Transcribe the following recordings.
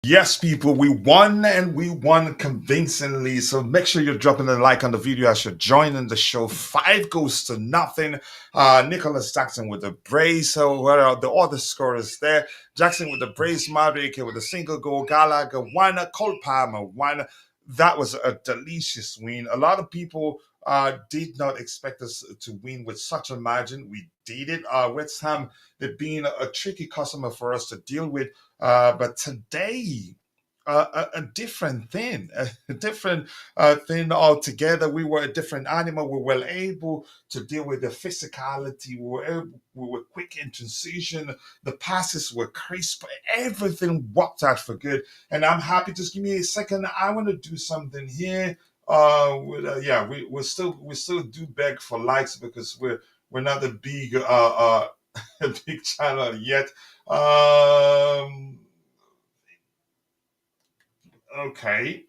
Yes, people, we won and we won convincingly. So make sure you're dropping a like on the video as you're joining the show. 5 goals to nothing. Nicholas Jackson with the brace. So where are the other scorers there? Jackson with the brace, Madueke with a single goal, Gallagher one, Cole Palmer one. That was a delicious win. A lot of people did not expect us to win with such a margin. We did it. West Ham, they've been a tricky customer for us to deal with. But today, a different thing, a different thing altogether. We were a different animal. We were able to deal with the physicality. We were quick in transition. The passes were crisp. Everything worked out for good. And I'm happy. Just give me a second. I want to do something here. Yeah, we still do beg for likes because we're not a big a big channel yet. Um, okay.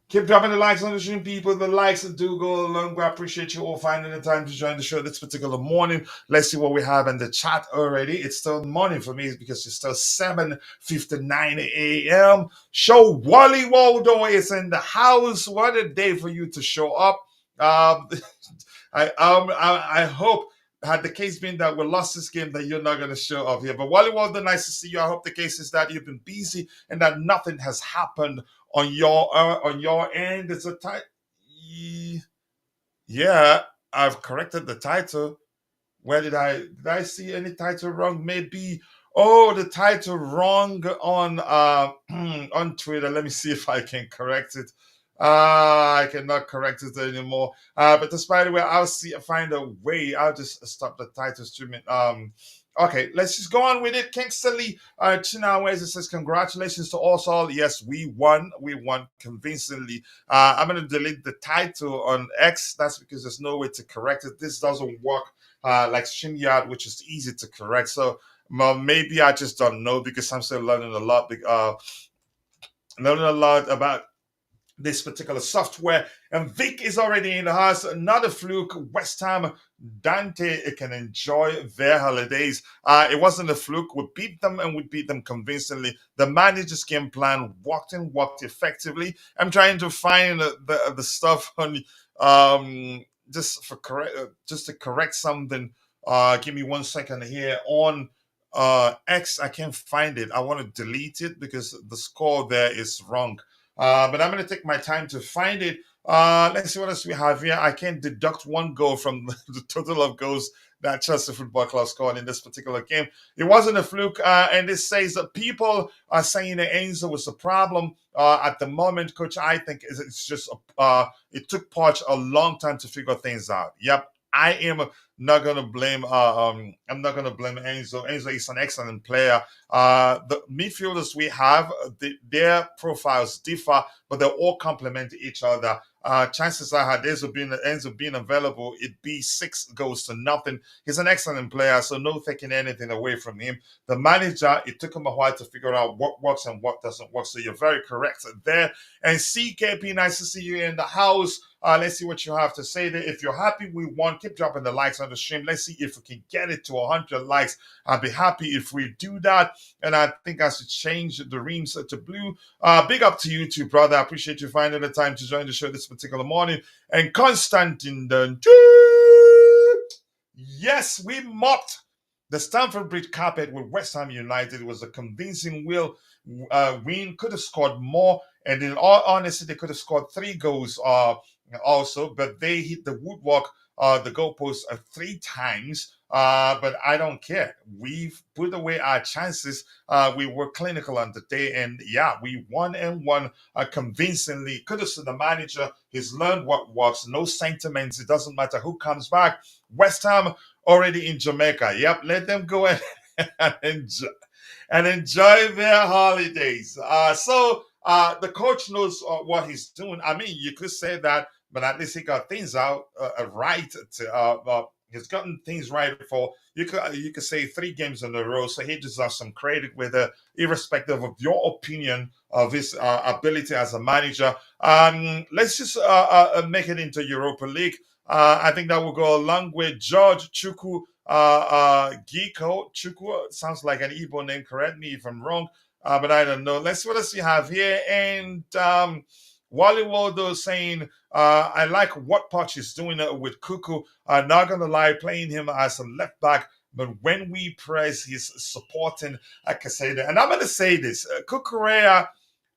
Keep dropping the likes on the stream, people. The likes do go a long way. I appreciate you all finding the time to join the show this particular morning. Let's see what we have in the chat already. It's still morning for me because it's still 7:59 a.m. Show Wally Waldo is in the house. What a day for you to show up. Um, I hope, had the case been that we lost this game, that you're not going to show up here. But Wally Waldo, nice to see you. I hope the case is that you've been busy and that nothing has happened on your end. It's a title. Yeah, I've corrected the title. Where did I see any title wrong? Maybe, oh, the title wrong on on Twitter. Let me see if I can correct it. I cannot correct it anymore. But despite the way, find a way. I'll just stop the title streaming. Okay, let's just go on with it. Kingsley Chinaweze says, congratulations to us all. Yes, we won. We won convincingly. I'm going to delete the title on X. That's because there's no way to correct it. This doesn't work like StreamYard, which is easy to correct. So well, maybe I just don't know because I'm still learning a lot about this particular software. And Vic is already in the house. Another fluke. West Ham, Dante can enjoy their holidays. It wasn't a fluke. We beat them and we beat them convincingly. The manager's game plan worked effectively. I'm trying to find the stuff on just to correct something. Give me 1 second here on X. I can't find it. I want to delete it because the score there is wrong. But I'm going to take my time to find it. Let's see what else we have here. I can deduct 1 goal from the total of goals that Chelsea Football Club scored in this particular game. It wasn't a fluke, and this says that people are saying that Enzo was the problem at the moment. Coach, I think it's just it took Poch a long time to figure things out. Yep, I am not gonna blame. I'm not gonna blame Enzo. Enzo is an excellent player. The midfielders we have, their profiles differ, but they all complement each other. Chances are, had Enzo being available, it'd be 6 goals to nothing. He's an excellent player, so no taking anything away from him. The manager, it took him a while to figure out what works and what doesn't work. So you're very correct there. And CKP, nice to see you in the house. Let's see what you have to say there. If you're happy we won, keep dropping the likes on the stream. Let's see if we can get it to 100 likes. I'd be happy if we do that. And I think I should change the rims to blue. Big up to you too, brother. I appreciate you finding the time to join the show this particular morning. And Constantine Dun. Yes, we mopped the Stamford Bridge carpet with West Ham United. It was a convincing win. Could have scored more. And in all honesty, they could have scored 3 goals also, but they hit the woodwork, the goalpost 3 times. But I don't care. We've put away our chances. We were clinical on the day, and yeah, we won and won convincingly. Kudos to the manager. He's learned what works. No sentiments. It doesn't matter who comes back. West Ham already in Jamaica. Yep, let them go and enjoy their holidays. The coach knows what he's doing. I mean, you could say that, but at least he got things out right. He's gotten things right for you could say 3 games in a row. So he deserves some credit with irrespective of your opinion of his ability as a manager. Let's just make it into Europa League. I think that will go a long way. George Chuku Giko Chuku sounds like an Igbo name. Correct me if I'm wrong. but I don't know. Let's see what else you have here. And Wally Waldo saying, I like what Poch is doing with Cuckoo. Not gonna lie, playing him as a left back. But when we press, he's supporting Casada. And I'm going to say this: Cucurella,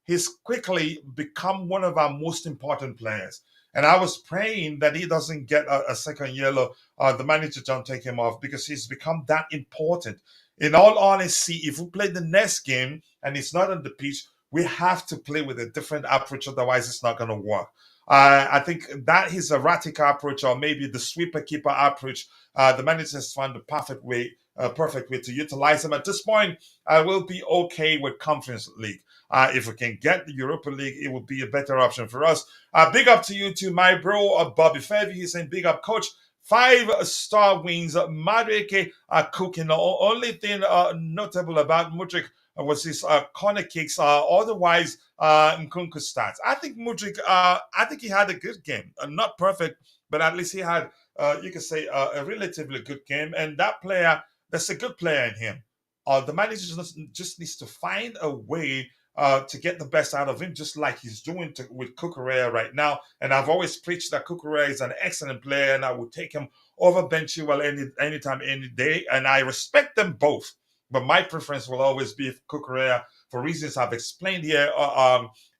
he's quickly become one of our most important players. And I was praying that he doesn't get a second yellow. The manager don't take him off because he's become that important. In all honesty, if we play the next game and it's not on the pitch, we have to play with a different approach. Otherwise, it's not going to work. I think that his erratic approach, or maybe the sweeper keeper approach, the manager has found the perfect way to utilize him. At this point, I will be okay with Conference League. If we can get the Europa League, it would be a better option for us. Big up to you too, my bro, Bobby Fairview. He's saying big up, coach. 5-star wins. Madueke cooking. The only thing notable about Mudrik was his corner kicks. Otherwise, Nkunku stats. I think Mudrik. I think he had a good game. Not perfect, but at least he had. You could say a relatively good game. And that player, that's a good player in him. The manager just needs to find a way to get the best out of him, just like he's doing with Cucurella right now. And I've always preached that Cucurella is an excellent player, and I would take him over Ben Chilwell anytime, any day. And I respect them both, but my preference will always be Cucurella for reasons I've explained here.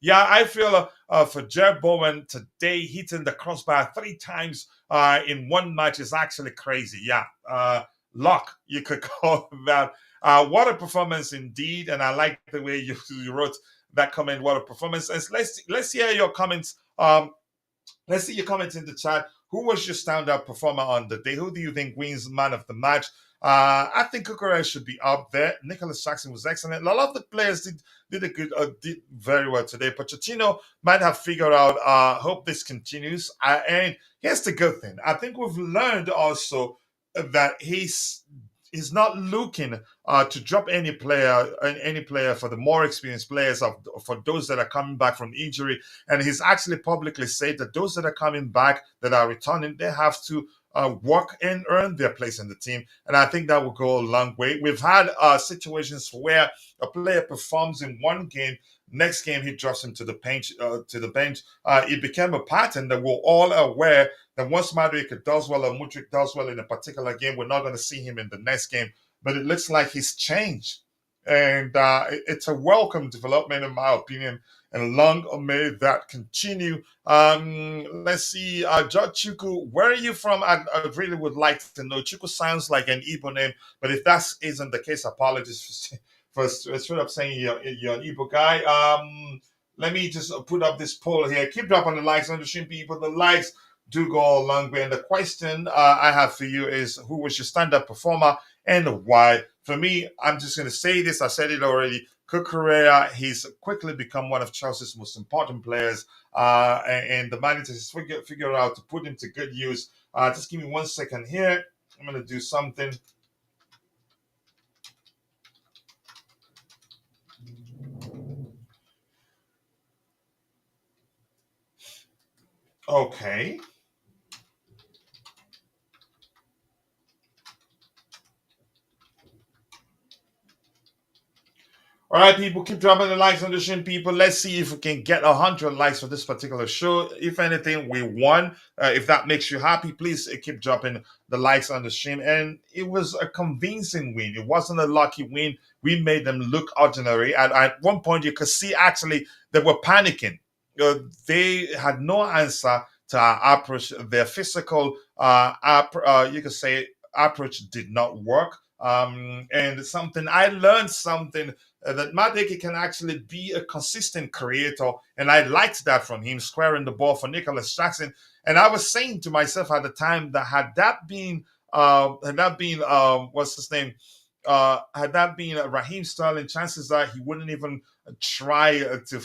Yeah, I feel for Jared Bowen today, hitting the crossbar 3 times in one match is actually crazy. Yeah, luck, you could call that. What a performance indeed, and I like the way you wrote that comment. What a performance! And let's hear your comments. Let's see your comments in the chat. Who was your standout performer on the day? Who do you think wins man of the match? I think Cucurella should be up there. Nicholas Jackson was excellent. A lot of the players did very well today. Pochettino might have figured out. Hope this continues. And here's the good thing. I think we've learned also that he's not looking to drop any player for the more experienced players for those that are coming back from injury, and he's actually publicly said that those that are coming back that are returning, they have to work and earn their place in the team, and I think that will go a long way. We've had situations where a player performs in one game. Next game, he drops him to the bench. It became a pattern that we're all aware that once Madueke does well or Mudrik does well in a particular game, we're not going to see him in the next game. But it looks like he's changed. And it's a welcome development, in my opinion. And long may that continue. Let's see. George Chuku, where are you from? I really would like to know. Chuku sounds like an Igbo name, but if that isn't the case, apologies for straight up saying you're an Igbo guy. Let me just put up this poll here. Keep dropping the likes on the stream, people. The likes do go a long way. And the question I have for you is, who was your stand-up performer and why? For me, I'm just going to say this. I said it already. Cucurella, he's quickly become one of Chelsea's most important players, and the manager has figured out to put him to good use. Just give me 1 second here. I'm going to do something. Okay. All right, people, keep dropping the likes on the stream, people. Let's see if we can get 100 likes for this particular show. If anything, we won. If that makes you happy, please keep dropping the likes on the stream. And it was a convincing win. It wasn't a lucky win. We made them look ordinary. At one point, you could see actually they were panicking. They had no answer to our approach. Their physical, you could say, approach did not work. And something I learned something that Madueke can actually be a consistent creator, and I liked that from him, squaring the ball for Nicholas Jackson. And I was saying to myself at the time that what's his name, had that been Raheem Sterling, chances are he wouldn't even try to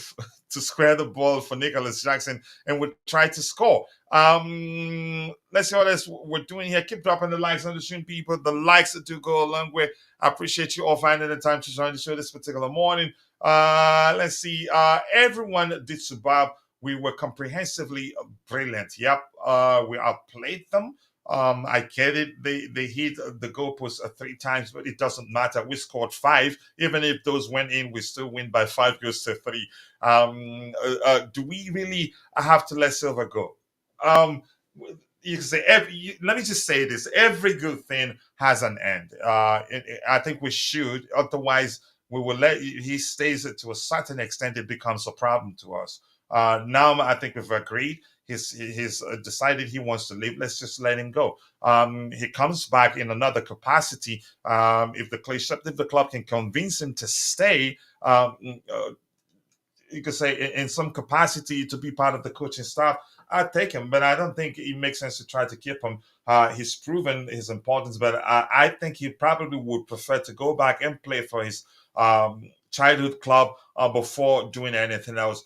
square the ball for Nicholas Jackson and would try to score. Let's see what else we're doing here. Keep dropping the likes on the stream, people. The likes do go a long way. I appreciate you all finding the time to join the show this particular morning. Let's see. Everyone did superb. We were comprehensively brilliant. Yep. We outplayed them. I get it. They hit the goalpost 3 times, but it doesn't matter. We scored five. Even if those went in, we still win by 5 goals to 3. Do we really have to let Silva go? Um, you can say let me just say this: every good thing has an end. I think we should. Otherwise, we will let he stays it to a certain extent. It becomes a problem to us. Now, I think we've agreed. He's decided he wants to leave. Let's just let him go. He comes back in another capacity. If the club can convince him to stay, you could say in some capacity to be part of the coaching staff, I'd take him, but I don't think it makes sense to try to keep him. He's proven his importance, but I think he probably would prefer to go back and play for his childhood club before doing anything else.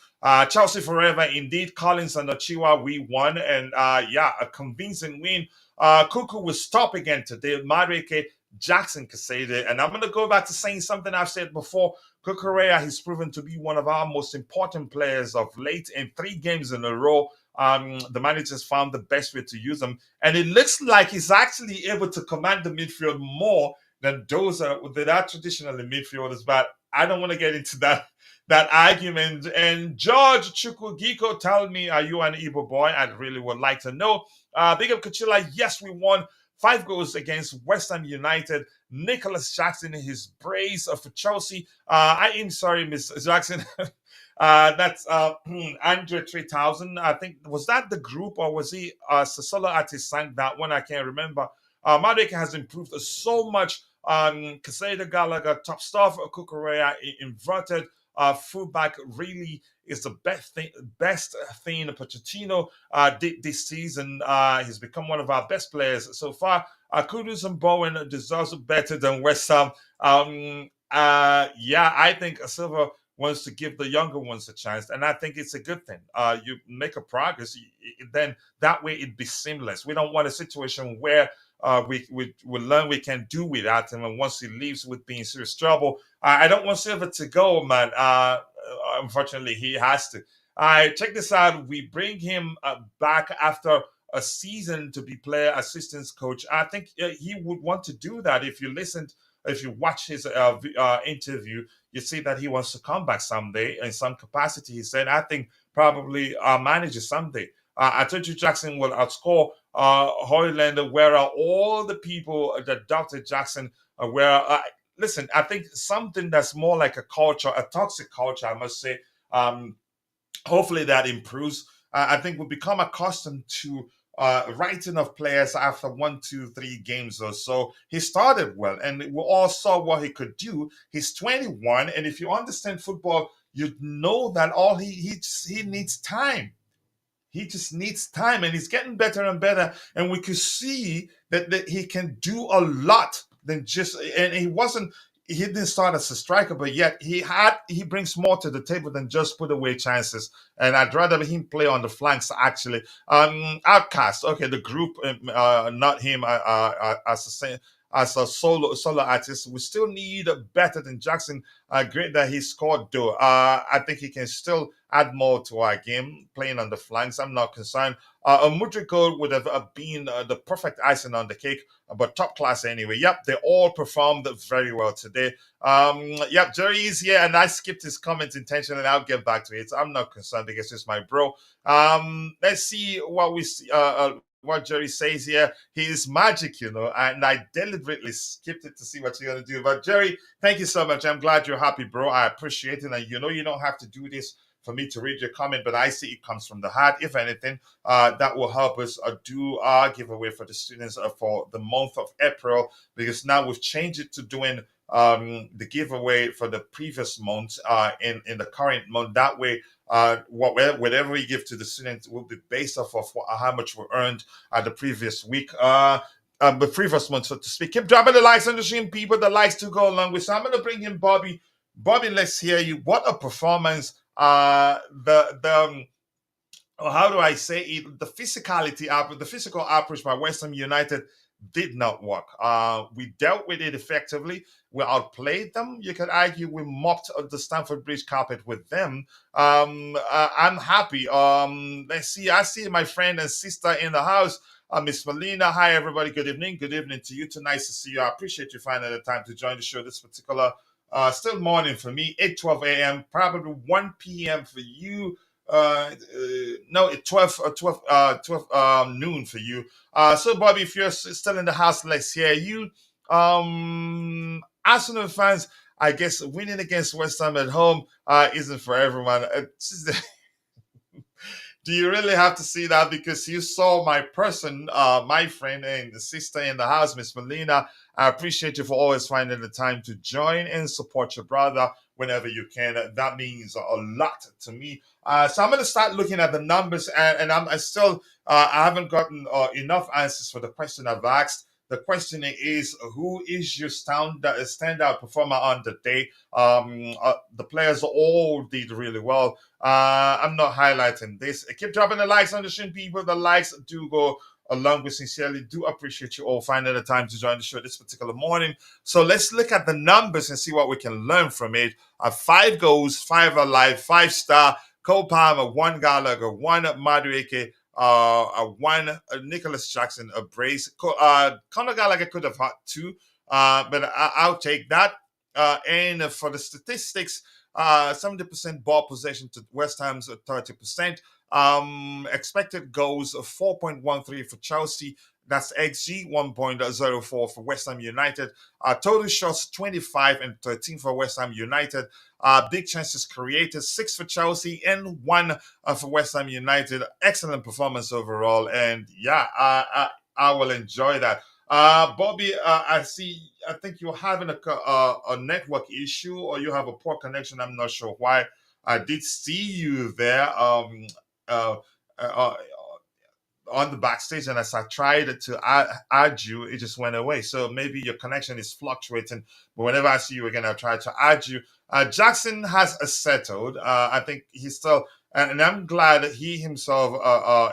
Chelsea forever, indeed. Collins and Ochiwa, we won, and yeah, a convincing win. Cuckoo will stop again today. Madueke, Jackson Casade, and I'm going to go back to saying something I've said before. Cucurella has proven to be one of our most important players of late in 3 games in a row. The managers found the best way to use him, and it looks like he's actually able to command the midfield more than those that are traditionally midfielders. But I don't want to get into that argument. And George Chukugiko, tell me, are you an Igbo boy? I really would like to know. Big up Kachila, yes, we won. 5 goals against West Ham United. Nicholas Jackson, his brace for Chelsea. I am sorry, Miss Jackson. That's Andre 3000. I think, was that the group or was he Sasolo artist sang that one? I can't remember. Madueke has improved so much. Casada Gallagher, top stuff. Cucurella inverted. Fullback really is the best thing Pochettino did this season. He's become one of our best players so far. Kudus and Bowen deserves better than West Ham. Yeah, I think Silva wants to give the younger ones a chance, and I think it's a good thing. You make a progress, then that way it'd be seamless. We don't want a situation where we learn we can do without him, and once he leaves, with being serious trouble. I don't want Silva to go, man. Unfortunately, he has to. Check this out. We bring him back after a season to be player assistance coach. I think he would want to do that. If you watch his interview, you see that he wants to come back someday in some capacity. He said, I think probably our manager someday. I told you Jackson will outscore Hoylander. Where are all the people that doubted Jackson? Listen, I think something that's more like a culture, a toxic culture, I must say. Hopefully that improves. I think we'll become accustomed to writing of players after 1, 2, 3 games or so. He started well, and we all saw what he could do. He's 21, and if you understand football, you know that all he needs time. He just needs time, and he's getting better and better. And we could see that he can do a lot than just. And he wasn't. He didn't start as a striker, but yet he brings more to the table than just put away chances. And I'd rather him play on the flanks actually. Outcast, okay, the group, not him as a solo artist. We still need better than Jackson. Great that he scored though. I think he can still add more to our game, playing on the flanks. I'm not concerned. A Mudrick would have been the perfect icing on the cake, but top class anyway. Yep, they all performed very well today. Yep, Jerry is here, and I skipped his comments intentionally. I'll get back to it. I'm not concerned because it's my bro. Let's see what we see. What Jerry says here. He is magic, and I deliberately skipped it to see what you're gonna do. But Jerry, thank you so much. I'm glad you're happy, bro. I appreciate it, and you don't have to do this for me to read your comment, but I see it comes from the heart. If anything, that will help us do our giveaway for the students for the month of April, because now we've changed it to doing the giveaway for the previous month in the current month. That way, whatever we give to the students will be based off of how much we earned the previous week. The previous month, so to speak. Keep dropping the likes on the stream, people. The likes to go along with. So I'm going to bring in Bobby. Bobby, let's hear you. What a performance! How do I say it? The physical approach by West Ham United did not work. We dealt with it effectively. We outplayed them. You could argue we mopped the Stamford Bridge carpet with them. I'm happy. Let's see. I see my friend and sister in the house. Miss Melina. Hi, everybody. Good evening. Good evening to you. Too nice to see you. I appreciate you finding the time to join the show this particular, still morning for me, 8:12 a.m., probably 1 p.m. for you. No, it 12, 12 noon for you. So, Bobby, if you're still in the house, let's hear you. Arsenal fans, I guess winning against West Ham at home isn't for everyone. Do you really have to see that? Because you saw my person, my friend and sister in the house, Miss Melina. I appreciate you for always finding the time to join and support your brother whenever you can. That means a lot to me. So I'm going to start looking at the numbers, and I still I haven't gotten enough answers for the question I've asked. The question is, who is your standout performer on the day? The players all did really well. I'm not highlighting this. Keep dropping the likes on the stream, people. The likes do go along with sincerely. Do appreciate you all finding the time to join the show this particular morning. So let's look at the numbers and see what we can learn from it. 5 goals, 5 alive, 5 star. Cole Palmer, 1 Gallagher, 1 Madueke, one Nicholas Jackson, a brace. Conor Gallagher could have had 2, but I'll take that. And for the statistics, 70% ball possession to West Ham's 30%. Expected goals of 4.13 for Chelsea. That's XG 1.04 for West Ham United. Total shots 25 and 13 for West Ham United. Big chances created 6 for Chelsea and 1 for West Ham United. Excellent performance overall. And yeah, I will enjoy that. Bobby, I see. I think you're having a network issue, or you have a poor connection. I'm not sure why. I did see you there. Uh, uh, on the backstage, and as I tried to add you, it just went away. So maybe your connection is fluctuating. But whenever I see you again, I'll try to add you. Jackson has settled. I think he's still, and I'm glad that he himself,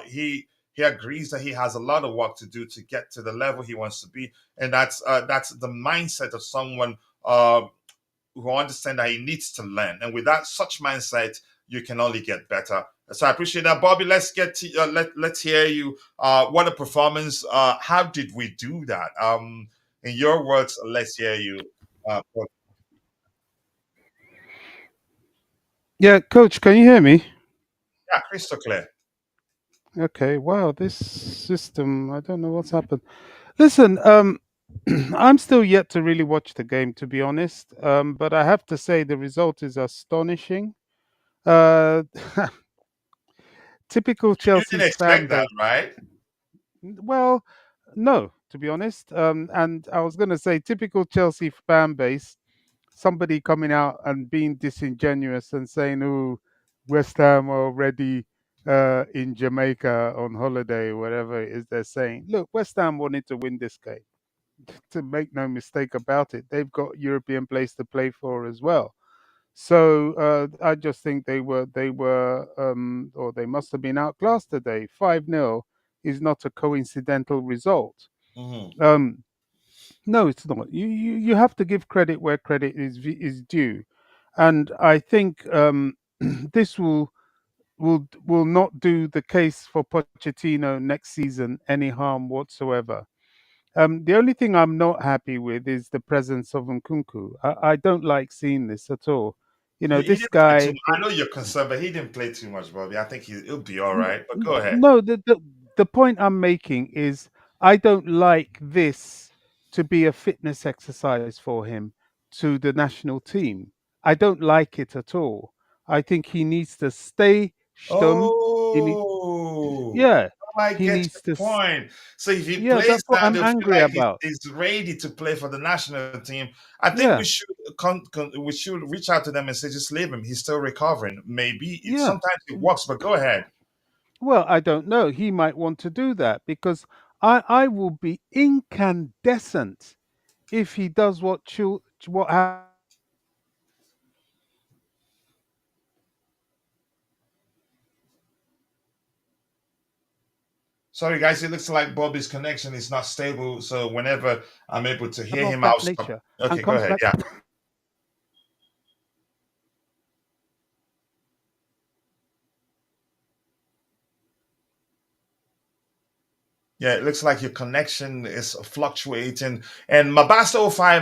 he agrees that he has a lot of work to do to get to the level he wants to be, and that's the mindset of someone who understand that he needs to learn. And with that such mindset, you can only get better. So I appreciate that, Bobby. Let's get to let's hear you. What a performance! How did we do that? In your words, let's hear you. Bobby. Yeah, coach, can you hear me? Yeah, crystal clear. Okay, wow, this system, I don't know what's happened. Listen, I'm still yet to really watch the game, to be honest. But I have to say the result is astonishing. Uh, typical You didn't Chelsea's fan expect that, base. right? Well, no, to be honest. And I was going to say typical Chelsea fan base. Somebody coming out and being disingenuous and saying, "Oh, West Ham are already in Jamaica on holiday," whatever it is they're saying. Look, West Ham wanted to win this game. To make no mistake about it, they've got European place to play for as well. So I just think or they must have been outclassed today. 5-0 is not a coincidental result. Hmm. Um, no, it's not. You have to give credit where credit is due, and I think this will not do the case for Pochettino next season any harm whatsoever. The only thing I'm not happy with is the presence of Nkunku. I don't like seeing this at all. You know, He this didn't play too guy. much. I know you're concerned, but he didn't play too much, Bobby. I think he'll be all right. But go ahead. No, the point I'm making is I don't like this to be a fitness exercise for him to the national team. I don't like it at all. I think he needs to stay stum. He need, Oh, yeah, I he get needs your to. point. So if he Yeah, plays that's what now, I'm they'll feel angry like about. he's ready to play for the national team. I think we Yeah, should we should reach out to them and say, just leave him. He's still recovering. Maybe it yeah. sometimes it works, but go ahead. Well, I don't know. He might want to do that because I will be incandescent if he does what Sorry, guys. It looks like Bobby's connection is not stable. So whenever I'm able to hear of him, I'll that stop. nature and Okay, go comes ahead. back. Yeah. Yeah, it looks like your connection is fluctuating. And Mabasto05,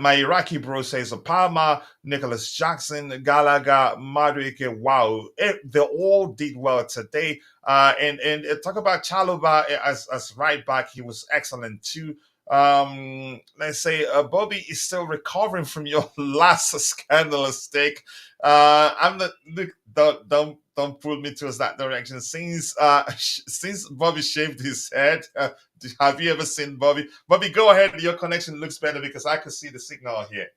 my Iraqi bro, says Palma, Nicholas Jackson, Gallagher, Madueke. Wow, they all did well today. And talk about Chaluba as right back, he was excellent too. Let's say Bobby is still recovering from your last scandalous take. I'm not look. Don't pull me towards that direction. Since Bobby shaved his head, have you ever seen Bobby? Bobby, go ahead. Your connection looks better because I could see the signal here.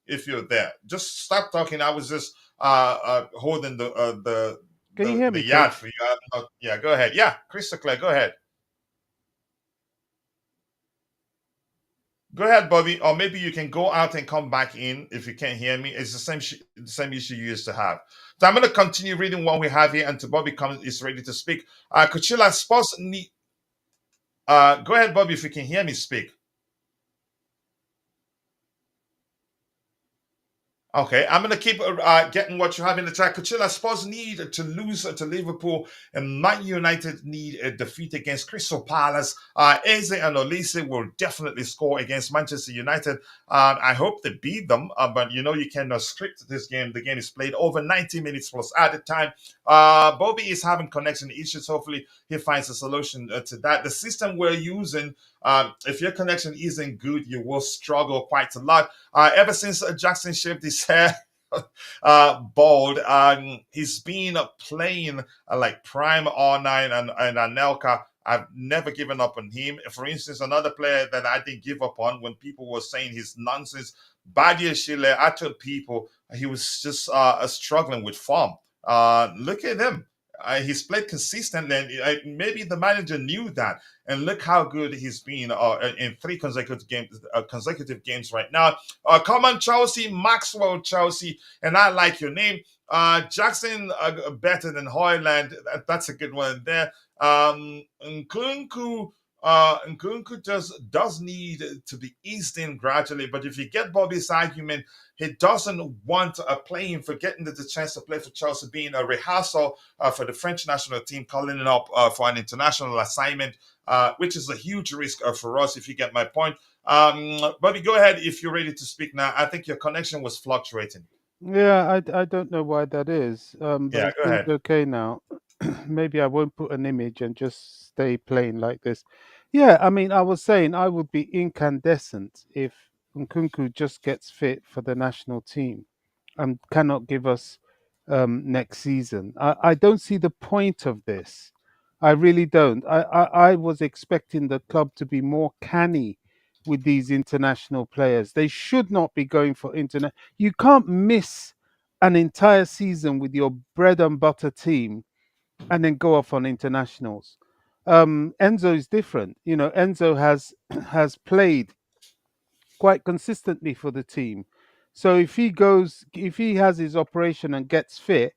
If you're there, just stop talking. I was just holding Can you hear the me, yard coach? for you. Yeah, go ahead. Yeah, crystal clear. Go ahead. Go ahead, Bobby, or maybe you can go out and come back in if you can't hear me. It's the same issue you used to have. So I'm going to continue reading what we have here until Bobby comes is ready to speak. Kuchila, sports need. Go ahead, Bobby, if you can hear me speak. Okay, I'm going to keep getting what you have in the chat. Cucurella Spurs need to lose to Liverpool, and Man United need a defeat against Crystal Palace. Eze and Olise will definitely score against Manchester United. I hope they beat them, but you know you cannot script this game. The game is played over 90 minutes plus added time. Bobby is having connection issues. Hopefully, he finds a solution to that. The system we're using, if your connection isn't good, you will struggle quite a lot. Ever since Jackson shaved his hair bald, he's been playing like prime R9 and Anelka. I've never given up on him. For instance, another player that I didn't give up on when people were saying his nonsense, Badia Shile, I told people he was just struggling with form. Look at him. He's played consistently, and maybe the manager knew that. And look how good he's been in three consecutive games right now. Come on, Chelsea, Maxwell Chelsea, and I like your name. Jackson better than Hoyland. That's a good one there. Nkunku. Nkunku does need to be eased in gradually, but if you get Bobby's argument, he doesn't want playing for getting the chance to play for Chelsea, being a rehearsal for the French national team, calling it up for an international assignment, which is a huge risk for us, if you get my point. Bobby, go ahead if you're ready to speak now. I think your connection was fluctuating. Yeah, I don't know why that is, but Yeah, it go seems ahead. okay now. Maybe I won't put an image and just stay plain like this. Yeah, I mean, I was saying I would be incandescent if Nkunku just gets fit for the national team and cannot give us next season. I don't see the point of this. I really don't. I was expecting the club to be more canny with these international players. They should not be going for internet. You can't miss an entire season with your bread and butter team and then go off on internationals. Enzo is different. You know, Enzo has has played quite consistently for the team. So if he has his operation and gets fit,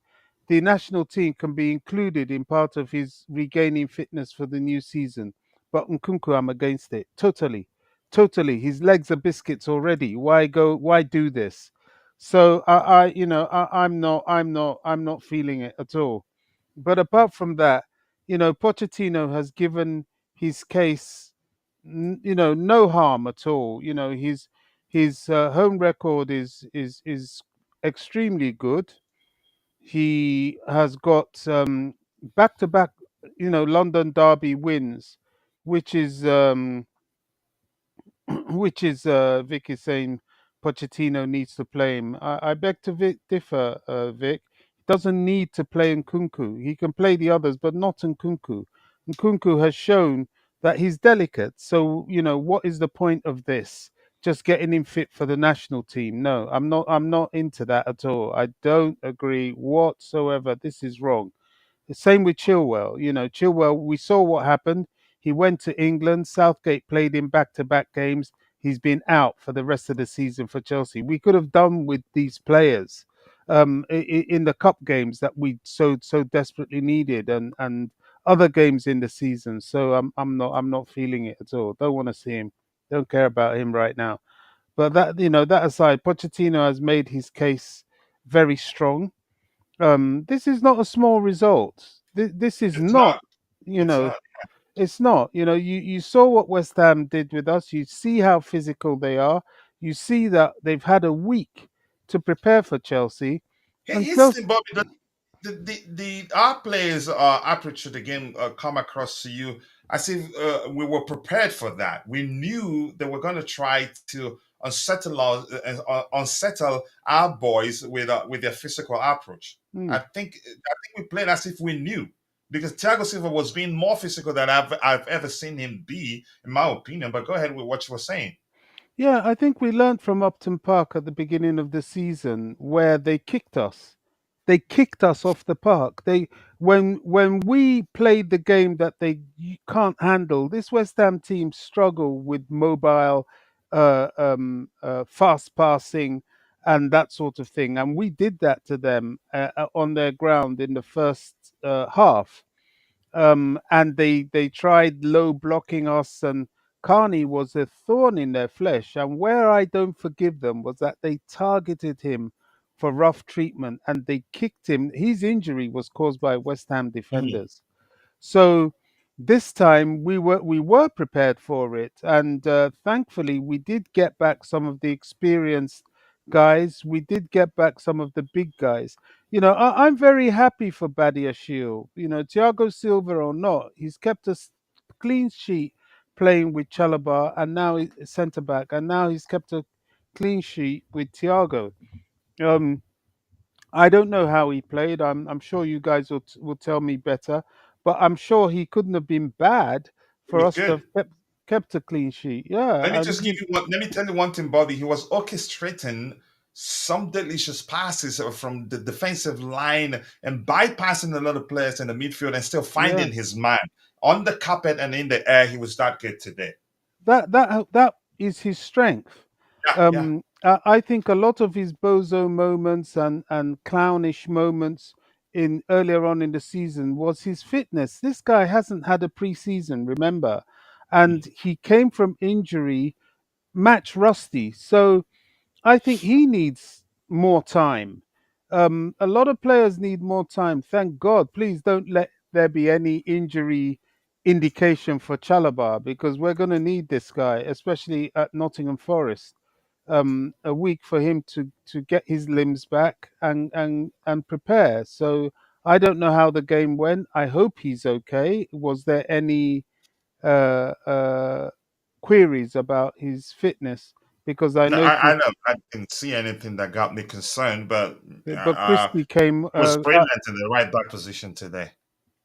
the national team can be included in part of his regaining fitness for the new season. But Nkunku, I'm against it totally, totally. His legs are biscuits already. Why go? Why do this? So I'm not feeling it at all. But apart from that, Pochettino has given his case, no harm at all. His home record is extremely good. He has got back to back, London Derby wins, which is which is Vic is saying Pochettino needs to play him. I beg to differ, Vic. He doesn't need to play Nkunku. He can play the others, but not Nkunku. Nkunku has shown that he's delicate. So what is the point of this? Just getting him fit for the national team? No, I'm not. I'm not into that at all. I don't agree whatsoever. This is wrong. The same with Chilwell. Chilwell, we saw what happened. He went to England. Southgate played him back to back games. He's been out for the rest of the season for Chelsea. We could have done with these players in the cup games that we so desperately needed, and other games in the season. So I'm not feeling it at all. Don't want to see him. Don't care about him right now. But that aside, Pochettino has made his case very strong. This is not a small result. This is It's not. not, you It's know, not. It's not. You saw what West Ham did with us. You see how physical they are. You see that they've had a week to prepare for Chelsea, and Here's the Chelsea. thing, Bobby. The our players' approach to the game come across to you as if we were prepared for that. We knew they were going to try to unsettle our boys with their physical approach. Hmm. I think we played as if we knew because Thiago Silva was being more physical than I've ever seen him be, in my opinion. But go ahead with what you were saying. Yeah, I think we learned from Upton Park at the beginning of the season where they kicked us. They kicked us off the park. When we played the game that they can't handle, this West Ham team struggle with mobile, fast passing, and that sort of thing. And we did that to them on their ground in the first half. And they tried low blocking us, and Carney was a thorn in their flesh. And where I don't forgive them was that they targeted him for rough treatment and they kicked him. His injury was caused by West Ham Mhm. defenders. So this time we were prepared for it, and thankfully we did get back some of the experienced guys. We did get back some of the big guys. I'm very happy for Badia Shield. Thiago Silva or not, he's kept us clean sheet playing with Chalabar, and now he's centre back, and now he's kept a clean sheet with Thiago. Um, I don't know how he played. I'm sure you guys will tell me better, but I'm sure he couldn't have been bad It for was us to good. have kept a clean sheet. Yeah, and Let me tell you one thing, Bobby. He was orchestrating some delicious passes from the defensive line and bypassing a lot of players in the midfield and still yeah, finding his man on the carpet and in the air. He was that good today. that is his strength. Yeah, yeah. I think a lot of his bozo moments and clownish moments in earlier on in the season was his fitness. This guy hasn't had a preseason, remember, and he came from injury, match rusty. So I think he needs more time. A lot of players need more time. Thank God. Please don't let there be any injury indication for Chalabar because we're going to need this guy, especially at Nottingham Forest. A week for him to get his limbs back and prepare. So I don't know how the game went. I hope he's okay. Was there any queries about his fitness? Because I No, I noticed. know I didn't see anything that got me concerned, but But Christie came. he was brilliant in the right back position today.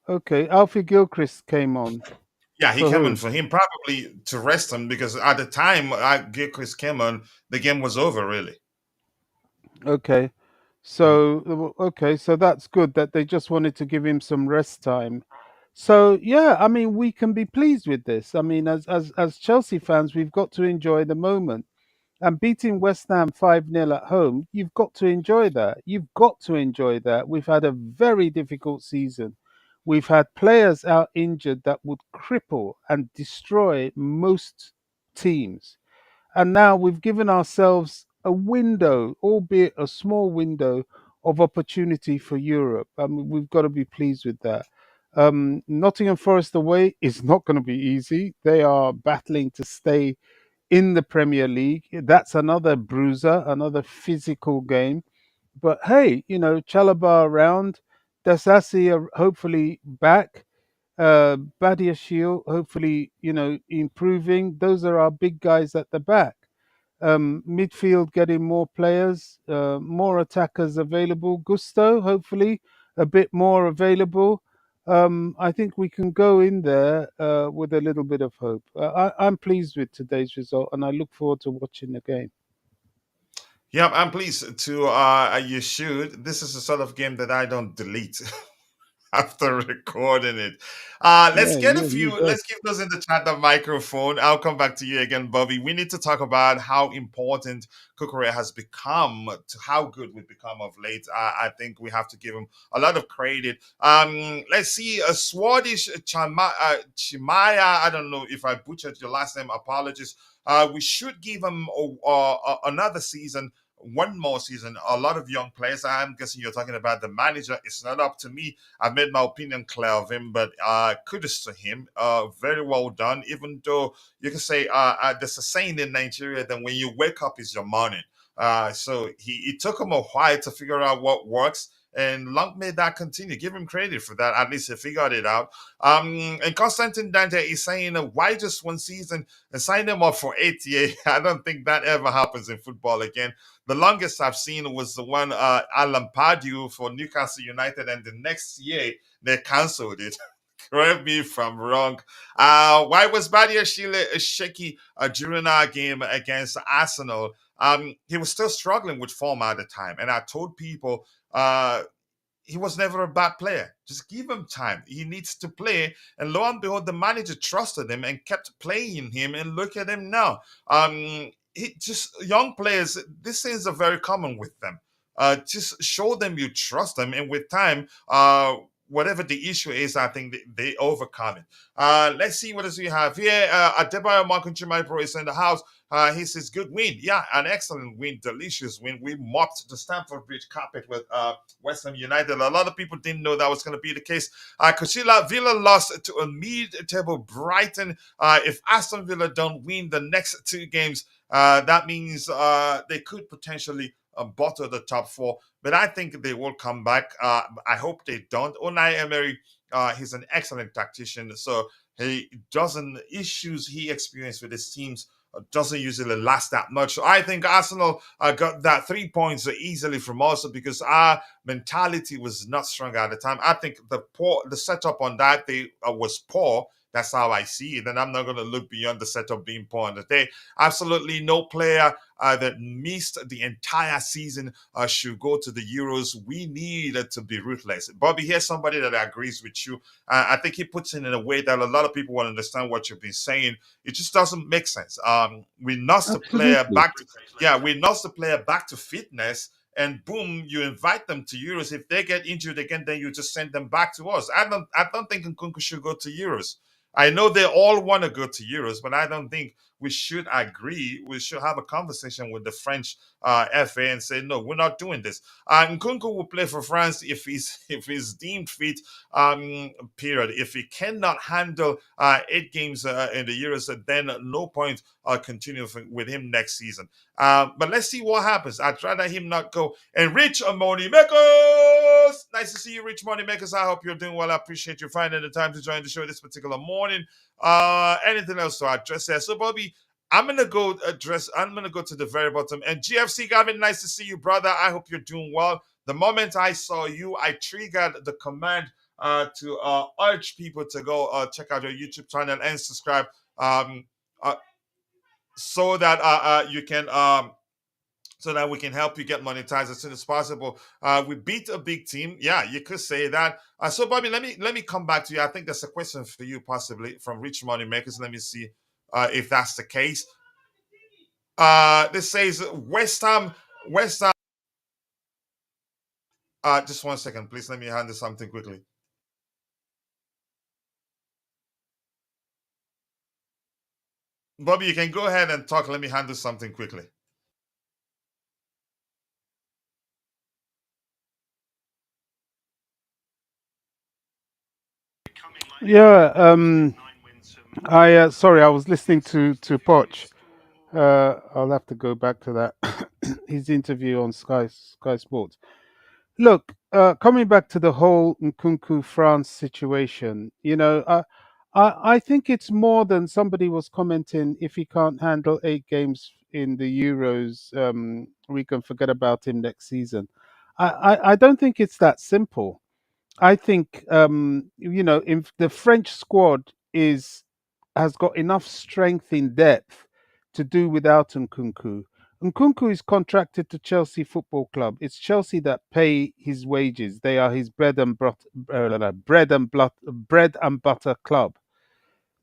Okay, Alfie Gilchrist came on Yeah, he for came in who? for him probably to rest him because at the time Gilchrist came on, the game was over really. Okay, Mhm. so that's good that they just wanted to give him some rest time. So yeah, I mean we can be pleased with this. I mean, as Chelsea fans, we've got to enjoy the moment. And beating West Ham 5-0 at home, you've got to enjoy that. You've got to enjoy that. We've had a very difficult season. We've had players out injured that would cripple and destroy most teams. And now we've given ourselves a window, albeit a small window, of opportunity for Europe. I mean, we've got to be pleased with that. Nottingham Forest away is not going to be easy. They are battling to stay in the Premier League. That's another bruiser, another physical game. But hey, Chalabar around, Dasasi are hopefully back. Badia Shield, hopefully, improving. Those are our big guys at the back. Midfield getting more players, more attackers available. Gusto, hopefully, a bit more available. I think we can go in there with a little bit of hope. I'm pleased with today's result, and I look forward to watching the game. Yeah, I'm pleased to you should. This is the sort of game that I don't delete. After recording it. Let's Yeah, get a yeah, few, you let's best. give those in the chat the microphone. I'll come back to you again, Bobby. We need to talk about how important Cucurella has become, to how good we've become of late. I think we have to give him a lot of credit. Let's see, a Swedish Chimaya, I don't know if I butchered your last name, apologies. We should give him another season one more season. A lot of young players. I'm guessing you're talking about the manager. It's not up to me. I've made my opinion clear of him, but kudos to him. Very well done. Even though you can say there's a saying in Nigeria that when you wake up is your morning. So it took him a while to figure out what works. And long may that continue. Give him credit for that. At least he figured it out. And Constantine Dante is saying, why just one season and sign them up for 8 years? I don't think that ever happens in football again. The longest I've seen was the one Alan Pardew for Newcastle United, and the next year they cancelled it. Correct me if I'm wrong. Why was Badia Shile shaky during our game against Arsenal? He was still struggling with form at the time, and I told people he was never a bad player. Just give him time. He needs to play. And lo and behold, the manager trusted him and kept playing him. And look at him now. He just young players. These things are very common with them. Just show them you trust them, and with time, whatever the issue is, I think they overcome it. Let's see what else we have here. Adebayo Makunchimaipro is in the house. He says, good win. Yeah, an excellent win, delicious win. We mopped the Stamford Bridge carpet with West Ham United. A lot of people didn't know that was going to be the case. Cucurella Villa lost to a mid-table Brighton. If Aston Villa don't win the next two games, that means they could potentially bottom the top four. But I think they will come back. I hope they don't. Unai Emery, he's an excellent tactician. So he doesn't issues he experienced with his teams doesn't usually last that much. So I think Arsenal got that 3 points easily from us because our mentality was not strong at the time. I think the setup on that day was poor. That's how I see it. And I'm not going to look beyond the setup being poor on the day. Absolutely no player that missed the entire season should go to the Euros. We need to be ruthless. Bobby, here's somebody that agrees with you. I think he puts it in a way that a lot of people will understand what you've been saying. It just doesn't make sense. We lost the player Absolutely. back to yeah, we lost the player back to fitness. And boom, you invite them to Euros. If they get injured again, then you just send them back to us. I don't think Nkunku should go to Euros. I know they all want to go to Euros, but I don't think we should agree. We should have a conversation with the French FA and say, no, we're not doing this. Nkunku will play for France if he's deemed fit. Period. If he cannot handle 8 games in the Euros, then no point continue with him next season. But let's see what happens. I'd rather him not go. And Rich Money Makers, nice to see you, Rich Money Makers. I hope you're doing well. I appreciate you finding the time to join the show this particular morning. Anything else to address there? So, Bobby, I'm gonna go to the very bottom. And GFC Gavin, nice to see you, brother. I hope you're doing well. The moment I saw you, I triggered the command to urge people to go check out your YouTube channel and subscribe. Uh, so that you can so that we can help you get monetized as soon as possible. We beat a big team. Yeah, you could say that. So Bobby, let me come back to you. I think there's a question for you possibly from Rich Money Makers. Let me see if that's the case. This says West Ham. Just 1 second, please. Let me handle something quickly. Bobby, you can go ahead and talk. Let me handle something quickly. Yeah. I sorry, I was listening to Poch. I'll have to go back to that. His interview on Sky Sports. Look, coming back to the whole Nkunku France situation, I think it's more than somebody was commenting. If he can't handle 8 games in the Euros, we can forget about him next season. I don't think it's that simple. I think if the French squad is has got enough strength in depth to do without Nkunku. Nkunku is contracted to Chelsea Football Club. It's Chelsea that pay his wages. They are his bread and butter club.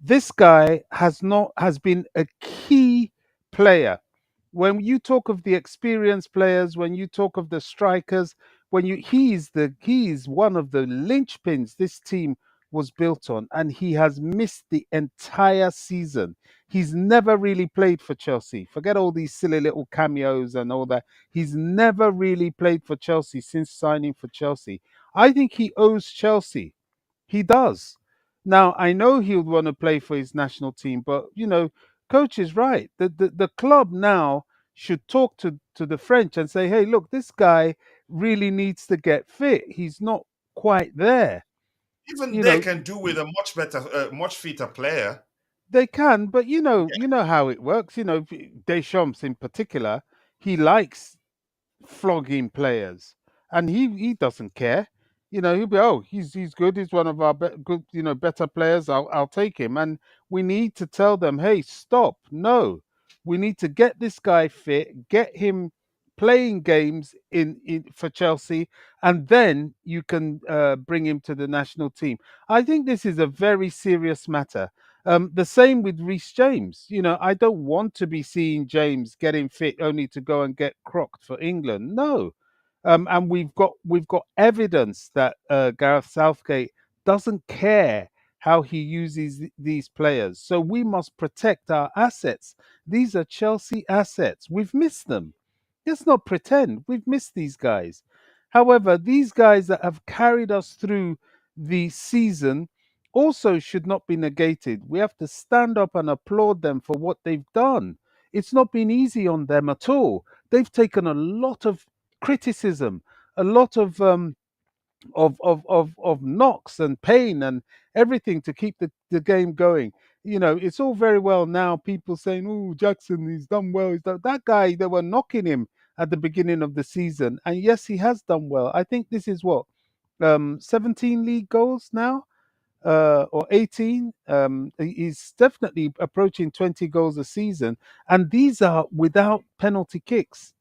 This guy has been a key player. When you talk of the experienced players, when you talk of the strikers, he is one of the linchpins this team was built on, and he has missed the entire season. He's never really played for Chelsea. Forget all these silly little cameos and all that. He's never really played for Chelsea since signing for Chelsea. I think he owes Chelsea. He does. Now, I know he would want to play for his national team, but coach is right. The club now should talk to the French and say, hey, look, this guy really needs to get fit. He's not quite there. Even You they know, can do with a much better, much fitter player. they can, but you know how it works. Deschamps in particular, he likes flogging players, and he doesn't care. He'll be, oh, he's good. He's one of our good, better players. I'll take him. And we need to tell them, hey, stop. No, we need to get this guy fit, get him playing games in for Chelsea, and then you can bring him to the national team. I think this is a very serious matter. The same with Reece James. I don't want to be seeing James getting fit only to go and get crocked for England. No, and we've got evidence that Gareth Southgate doesn't care how he uses these players. So we must protect our assets. These are Chelsea assets. We've missed them. Let's not pretend we've missed these guys. However, these guys that have carried us through the season also should not be negated. We have to stand up and applaud them for what they've done. It's not been easy on them at all. They've taken a lot of criticism, a lot of knocks and pain and everything to keep the game going. It's all very well now people saying, oh, Jackson, he's done well. That guy, they were knocking him at the beginning of the season. And yes, he has done well. I think this is what, 17 league goals now, or 18. He's definitely approaching 20 goals a season. And these are without penalty kicks.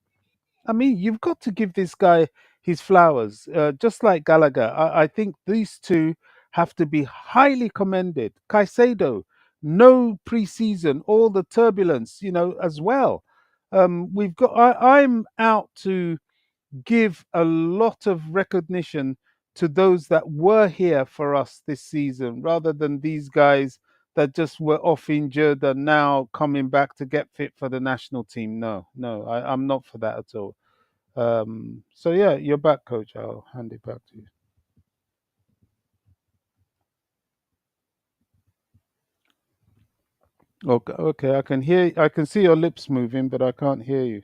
I mean, you've got to give this guy his flowers, just like Gallagher. I think these two have to be highly commended. Caicedo, no preseason, all the turbulence, as well. We've got. I'm out to give a lot of recognition to those that were here for us this season, rather than these guys that just were off injured and now coming back to get fit for the national team. No, no, I'm not for that at all. So yeah, you're back, coach. I'll hand it back to you. Okay, okay. I can hear. I can see your lips moving, but I can't hear you.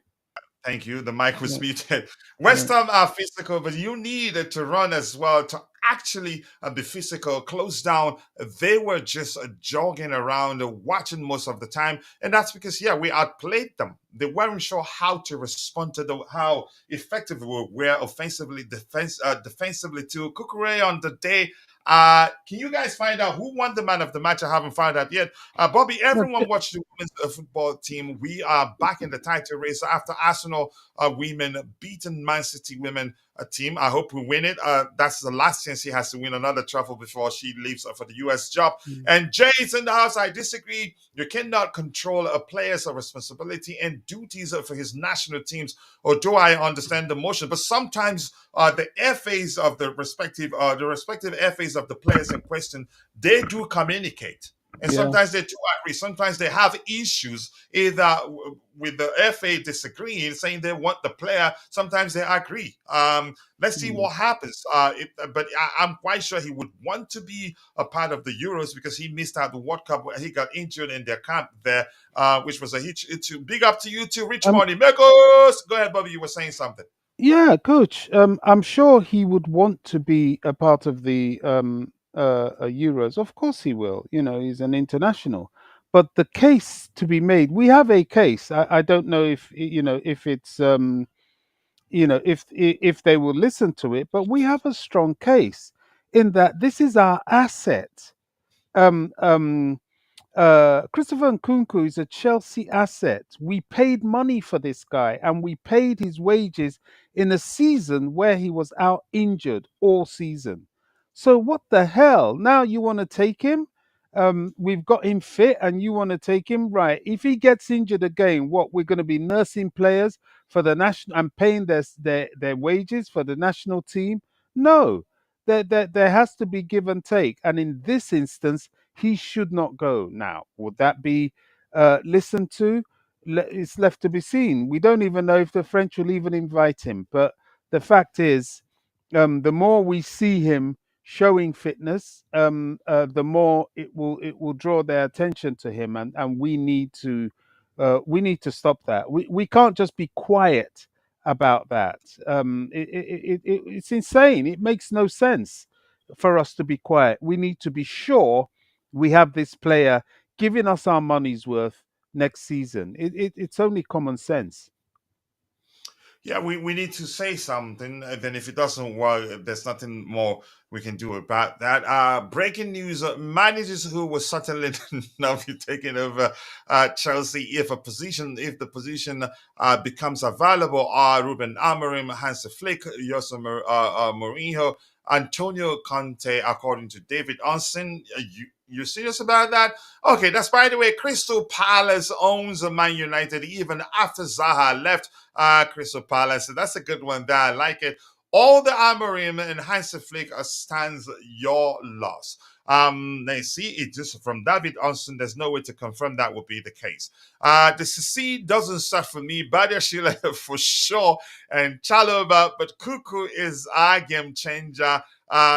Thank you. The mic was Yeah, muted. yeah, West Ham are physical, but you needed to run as well to actually be physical, close down. They were just jogging around, watching most of the time, and that's because we outplayed them. They weren't sure how to respond to how effective we were offensively, defensively too. Cucurella on the day. Can you guys find out who won the man of the match? I haven't found out yet. Bobby, no, everyone watched the women's football team. We are back in the title race after Arsenal women beaten Man City women team. I hope we win it. That's the last chance he has to win another trophy before she leaves for the US job. mm, And Jay's in the house. I disagree. You cannot control a player's responsibility and duties for his national teams. Although I understand the motion, but sometimes the FAs of the respective FAs of the players in question, they do communicate. And yeah, sometimes they do agree. Sometimes they have issues, either with the FA disagreeing, saying they want the player. Sometimes they agree. Let's see mm, what happens. But I'm quite sure he would want to be a part of the Euros because he missed out the World Cup where he got injured in their camp there, which was a huge. Big up to you too, Rich um, Money. Megos! Go ahead, Bobby. You were saying something. yeah, coach. I'm sure he would want to be a part of the Euros. Of course, he will. He's an international. But the case to be made, we have a case. I don't know if it's if they will listen to it, but we have a strong case in that this is our asset. Um, um, Christopher Nkunku is a Chelsea asset. We paid money for this guy, and we paid his wages in a season where he was out injured all season. So what the hell? Now you want to take him? We've got him fit, and you want to take him, right? If he gets injured again, what, we're going to be nursing players for the national and paying their wages for the national team? No. there has to be give and take, and in this instance, he should not go now. Would that be listened to? It's left to be seen. We don't even know if the French will even invite him. But the fact is, the more we see him showing fitness, the more it will draw their attention to him, and we need to stop that. We can't just be quiet about that. It's insane. It makes no sense for us to be quiet. We need to be sure we have this player giving us our money's worth next season. It's only common sense. Yeah, we need to say something. Then, if it doesn't work, there's nothing more we can do about that. Breaking news: managers who will certainly not be taking over Chelsea if the position becomes available are Ruben Amorim, Hansi Flick, Jose Mourinho, Antonio Conte, according to David Onsen. You serious about that? Okay, that's by the way. Crystal Palace owns Man United even after Zaha left Crystal Palace. So that's a good one there. I like it. All the Amorim and Hansi Flick stands your loss. They see it just from David Onson. There's no way to confirm that would be the case. The CC doesn't start for me. Badia Sheila for sure, and Chaloba, but Cuckoo is our game changer.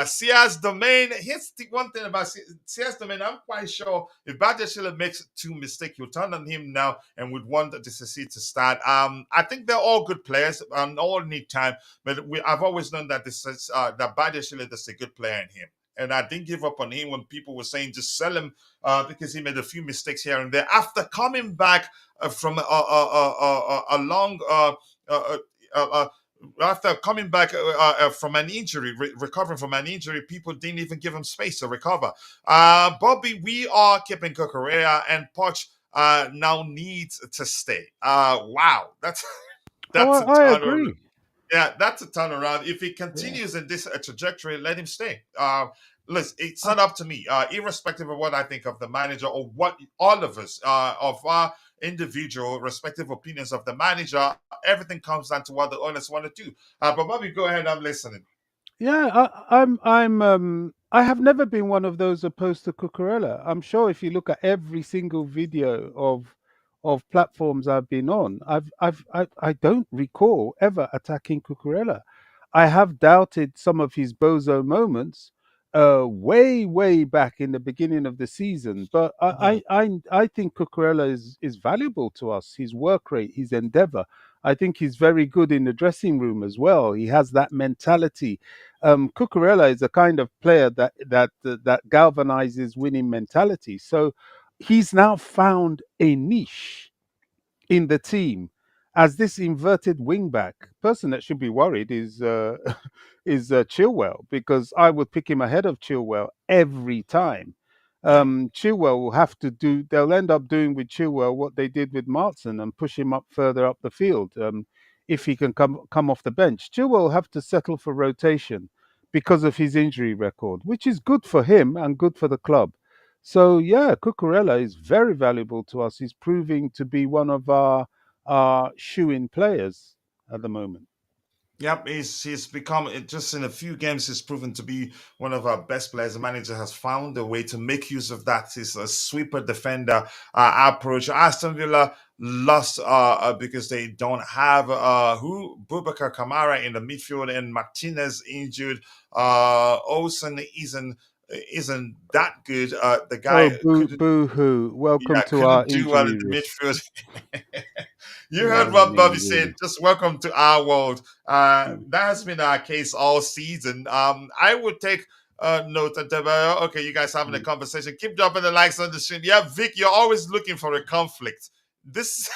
Sia's domain. Here's the one thing about Sia's domain. I'm quite sure if Badia Sheila makes two mistakes, you'll turn on him now and would want the CC to start. I think they're all good players and all need time, but I've always known that this is that Badia Sheila is a good player in him. And I didn't give up on him when people were saying just sell him because he made a few mistakes here and there. After coming back from a long uh, uh, uh, after coming back from an injury, recovering from an injury, people didn't even give him space to recover. Bobby, we are keeping Cucurella, and Poch now needs to stay. Wow, that's Oh, that's a I ton of agree. yeah, that's a turnaround. If he Yeah. continues in this trajectory, let him stay. Listen, it's I, not up to me. Irrespective of what I think of the manager or what all of us of our individual respective opinions of the manager, everything comes down to what the owners want to do. But Bobby, go ahead. I'm listening. Yeah, I have never been one of those opposed to Cucurella. I'm sure if you look at every single video of platforms I've been on, I don't recall ever attacking Cucurella. I have doubted some of his bozo moments, way back in the beginning of the season, but Mhm. I think Cucurella is valuable to us. His work rate, his endeavor. I think he's very good in the dressing room as well. He has that mentality. Cucurella is a kind of player that galvanizes winning mentality. So he's now found a niche in the team as this inverted wingback. Person that should be worried is Chilwell, because I would pick him ahead of Chilwell every time. Yeah. Chilwell will have to do. They'll end up doing with Chilwell what they did with Martin and push him up further up the field. If he can come off the bench, Chilwell will have to settle for rotation because of his injury record, which is good for him and good for the club. So yeah, Cucurella is very valuable to us. He's proving to be one of our shoe-in players at the moment. Yep, he's become just in a few games. He's proven to be one of our best players. The manager has found a way to make use of that. He's a sweeper defender approach. Aston Villa lost because they don't have who Bubakar Kamara in the midfield and Martinez injured. Olsen isn't that good. The Oh, guy couldn't boo hoo! Welcome yeah to our couldn't do well in injury the list. midfield. You heard Really, what Bobby said. really. Just welcome to our world. That has been our case all season. I would take note of that. Okay, you guys having a Mm. conversation. Keep dropping the likes on the stream. Yeah, Vic, you're always looking for a conflict. This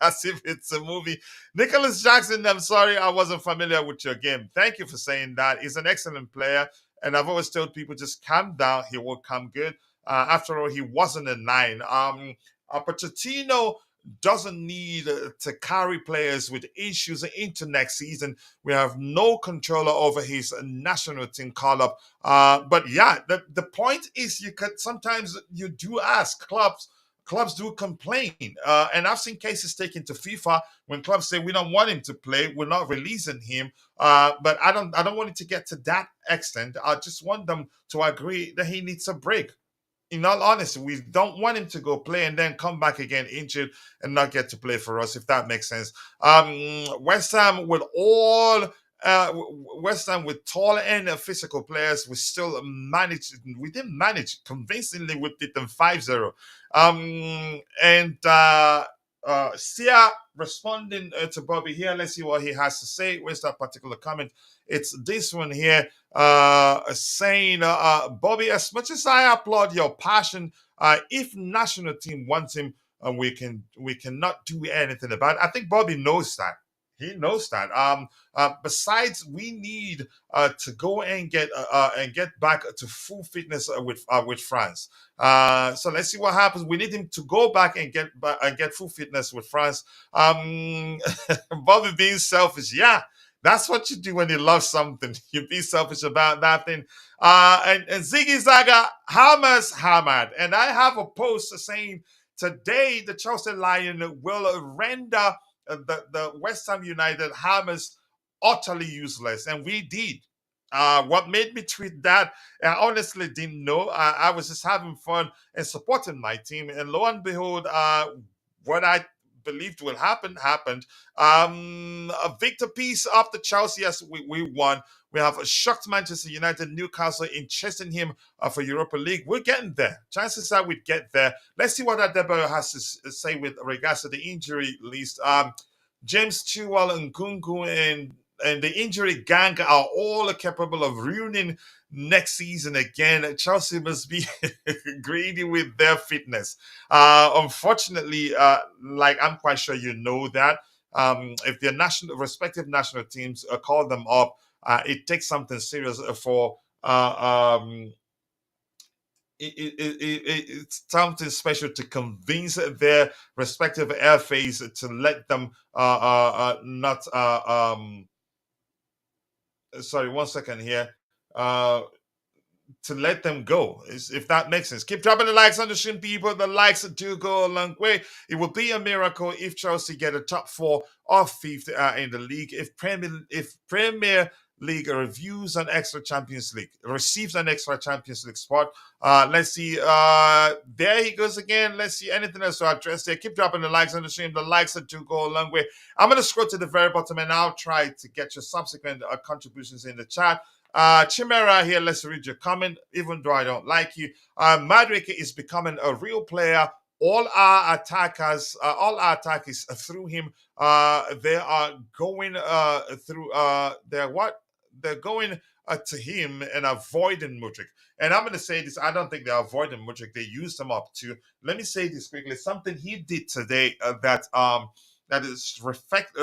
as if it's a movie. Nicholas Jackson, I'm sorry I wasn't familiar with your game. Thank you for saying that. He's an excellent player. And I've always told people just calm down. He will come good. After all, he wasn't a nine. Pochettino doesn't need to carry players with issues into next season. We have no control over his national team call up. But yeah, the point is you could sometimes you do ask clubs do complain. And I've seen cases taken to FIFA when clubs say we don't want him to play, we're not releasing him. But I don't want it to get to that extent. I just want them to agree that he needs a break. In all honesty, we don't want him to go play and then come back again injured and not get to play for us, if that makes sense. West Ham with all West Ham with tall and physical players, we didn't manage convincingly. We beat them 5-0. And Sia responding to Bobby here. Let's see what he has to say. Where's that particular comment? It's this one here, saying, Bobby, as much as I applaud your passion, if national team wants him, we cannot do anything about it. I think Bobby knows that. He knows that. Besides, we need to go and get back to full fitness with France. So let's see what happens. We need him to go back and get full fitness with France. Bobby being selfish, yeah. That's what you do when you love something. You be selfish about that thing. And Ziggy Zaga, Hamas Hamad. And I have a post saying today the Chelsea Lion will render the West Ham United Hammers utterly useless. And we did. What made me tweet that, I honestly didn't know. I was just having fun and supporting my team. And lo and behold, what I believed will happen happened. A victor piece after Chelsea, yes, we won. We have a shocked Manchester United, Newcastle in chasing him for Europa League. We're getting there. Chances are we'd get there. Let's see what Adebayo has to say with regards to the injury list. James Chilwell and Kunku and the injury gang are all capable of ruining next season again. Chelsea must be greedy with their fitness. Unfortunately, like I'm quite sure you know that if their respective national teams call them up, it takes something serious for it's something special to convince their respective airfares to let them not sorry, one second here. To let them go, if that makes sense. Keep dropping the likes on the stream, people. The likes do go a long way. It would be a miracle if Chelsea get a top four or fifth in the league. If Premier League reviews an extra Champions League, receives an extra Champions League spot. Let's see. There he goes again. Let's see anything else to address there. Keep dropping the likes on the stream. The likes do go a long way. I'm going to scroll to the very bottom and I'll try to get your subsequent contributions in the chat. Chimera here, let's read your comment, even though I don't like you. Madueke is becoming a real player. All our attackers through him, they are going through, they're what? They're going to him and avoiding Mudrik. And I'm going to say this, I don't think they're avoiding Mudrik. They used him up too. Let me say this quickly. Something he did today that is reflective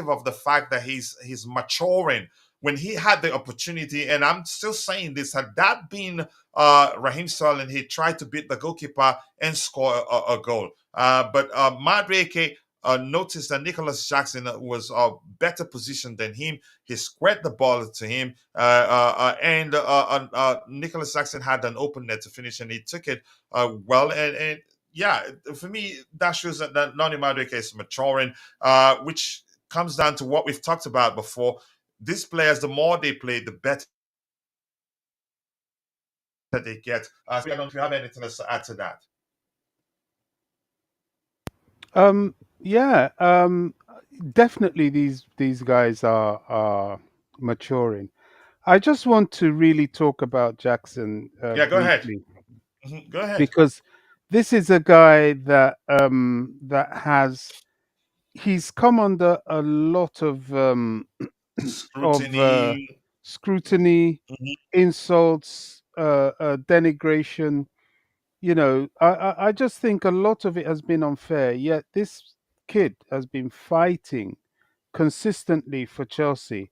of the fact that he's maturing. When he had the opportunity, and I'm still saying this, had that been Raheem Sterling, he tried to beat the goalkeeper and score a goal. But Madueke noticed that Nicholas Jackson was better positioned than him. He squared the ball to him, and Nicholas Jackson had an open net to finish, and he took it well. And yeah, for me, that shows that Noni Madueke is maturing, which comes down to what we've talked about before. These players, the more they play, the better they get. So I don't know if you have anything else to add to that. Yeah, definitely these guys are maturing. I just want to really talk about Jackson Yeah, go ahead. briefly Go ahead. because this is a guy that has he's come under a lot of Scrutiny. scrutiny, Mhm. insults, denigration. I just think a lot of it has been unfair. Yet this kid has been fighting consistently for Chelsea.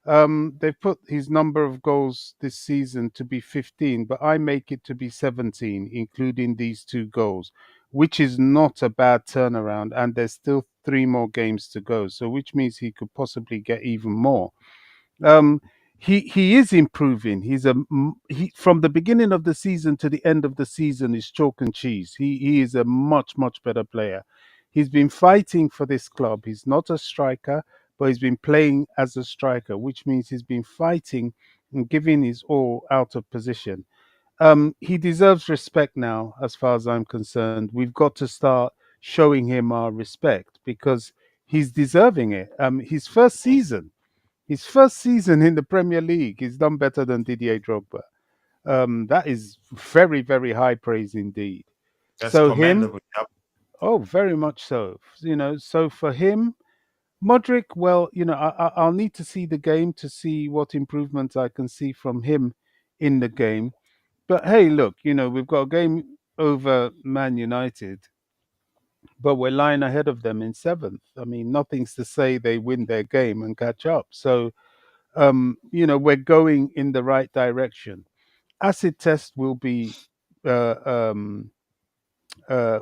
They've put his number of goals this season to be 15, but I make it to be 17, including these two goals, which is not a bad turnaround. And there's still three more games to go, so which means he could possibly get even more. Um, he is improving. He from the beginning of the season to the end of the season is chalk and cheese. He is a much better player. He's been fighting for this club. He's not a striker, but he's been playing as a striker, which means he's been fighting and giving his all out of position. He deserves respect now, as far as I'm concerned. We've got to start showing him our respect because he's deserving it. His first season in the Premier League, he's done better than Didier Drogba. That is very high praise indeed. That's So him, commendable. Yep. oh, very much so. So for him, Modric, well, I'll need to see the game to see what improvements I can see from him in the game. But hey, look, we've got a game over Man United, but we're lying ahead of them in seventh. I mean, nothing's to say they win their game and catch up. So, we're going in the right direction. Acid test will be uh, um,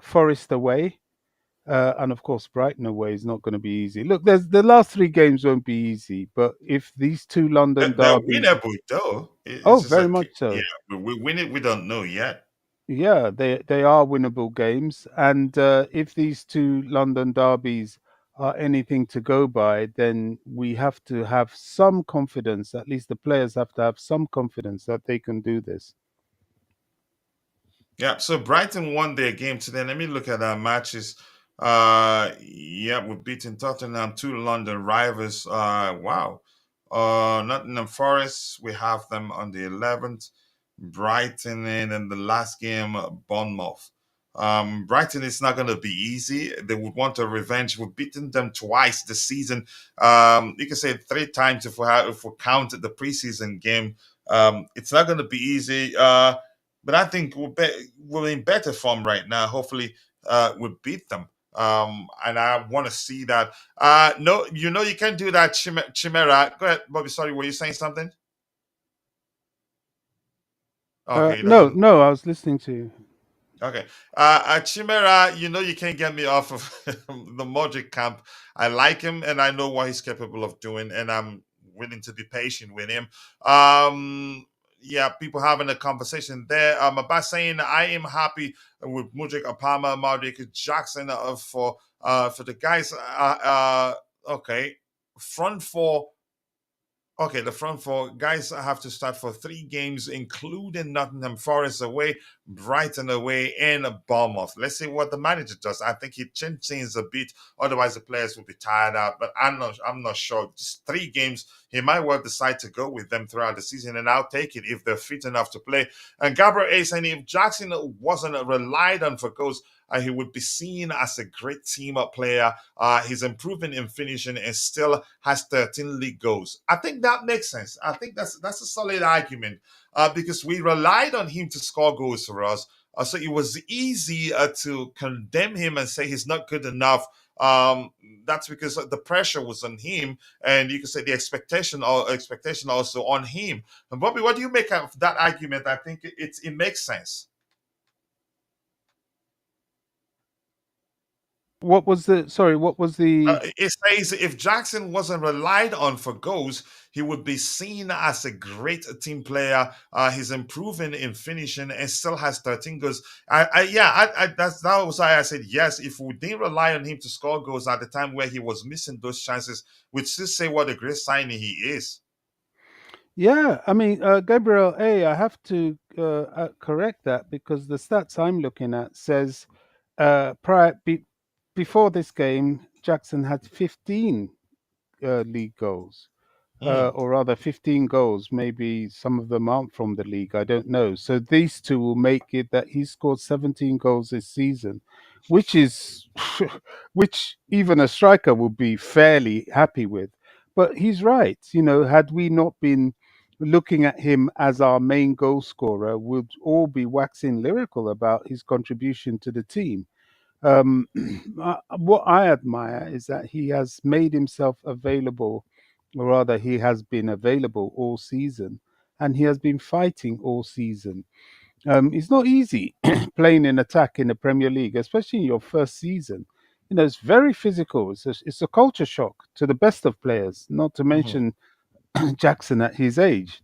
Forest away. And of course, Brighton away is not going to be easy. Look, there's the last three games won't be easy, but if these two London They're derbies, winnable though. oh, It's just very like, much yeah, so. we win it. We don't know yet. Yeah, they are winnable games, and if these two London derbies are anything to go by, then we have to have some confidence. At least the players have to have some confidence that they can do this. Yeah, so Brighton won their game today. Let me look at our matches. Yeah, we're beating Tottenham, two London rivals. Wow. Nottingham Forest, we have them on the 11th. Brighton, and then the last game, Bournemouth. Brighton is not going to be easy. They would want a revenge. We've beaten them twice this season. You can say three times if we count the preseason game. It's not going to be easy. But I think we're in better form right now. Hopefully, we beat them. And I want to see that. No, you can't do that, Chimera. Go ahead, Bobby. Sorry, were you saying something? Okay, he No, doesn't. no, I was listening to you. Okay. Chimera, you can't get me off of the Modric camp. I like him and I know what he's capable of doing, and I'm willing to be patient with him. Yeah, people having a conversation there. About saying I am happy with Modric, Apama, Modric, Jackson for the guys. Okay. Front four. Okay, the front four guys have to start for three games, including Nottingham Forest away, Brighton away, and Bournemouth. Let's see what the manager does. I think he changed things a bit, otherwise the players will be tired out. But I'm not sure. Just three games, he might well decide to go with them throughout the season, and I'll take it if they're fit enough to play. And Gabriel A saying if Jackson wasn't relied on for goals, he would be seen as a great team up player. He's improving in finishing and still has 13 league goals. I think that makes sense. I think that's a solid argument because we relied on him to score goals for us. So it was easy to condemn him and say he's not good enough. Um, that's because the pressure was on him, and you could say the expectation also on him. And Bobby, what do you make of that argument? I think it makes sense. What was the sorry? What was the It says if Jackson wasn't relied on for goals, he would be seen as a great team player. He's improving in finishing and still has 13 goals. That was why I said yes. If we didn't rely on him to score goals at the time where he was missing those chances, we'd still say what a great signing he is. Yeah, I mean, Gabriel A, I have to correct that because the stats I'm looking at says before this game, Jackson had 15 league goals, Mm. or rather 15 goals. Maybe some of them aren't from the league. I don't know. So these two will make it that he scored 17 goals this season, which is which even a striker will be fairly happy with. But he's right. Had we not been looking at him as our main goal scorer, we'd all be waxing lyrical about his contribution to the team. um, what I admire is that he has made himself available, or rather, he has been available all season, and he has been fighting all season. It's not easy playing in attack in the Premier League, especially in your first season. It's very physical. It's a culture shock to the best of players, not to Mhm. mention Jackson at his age.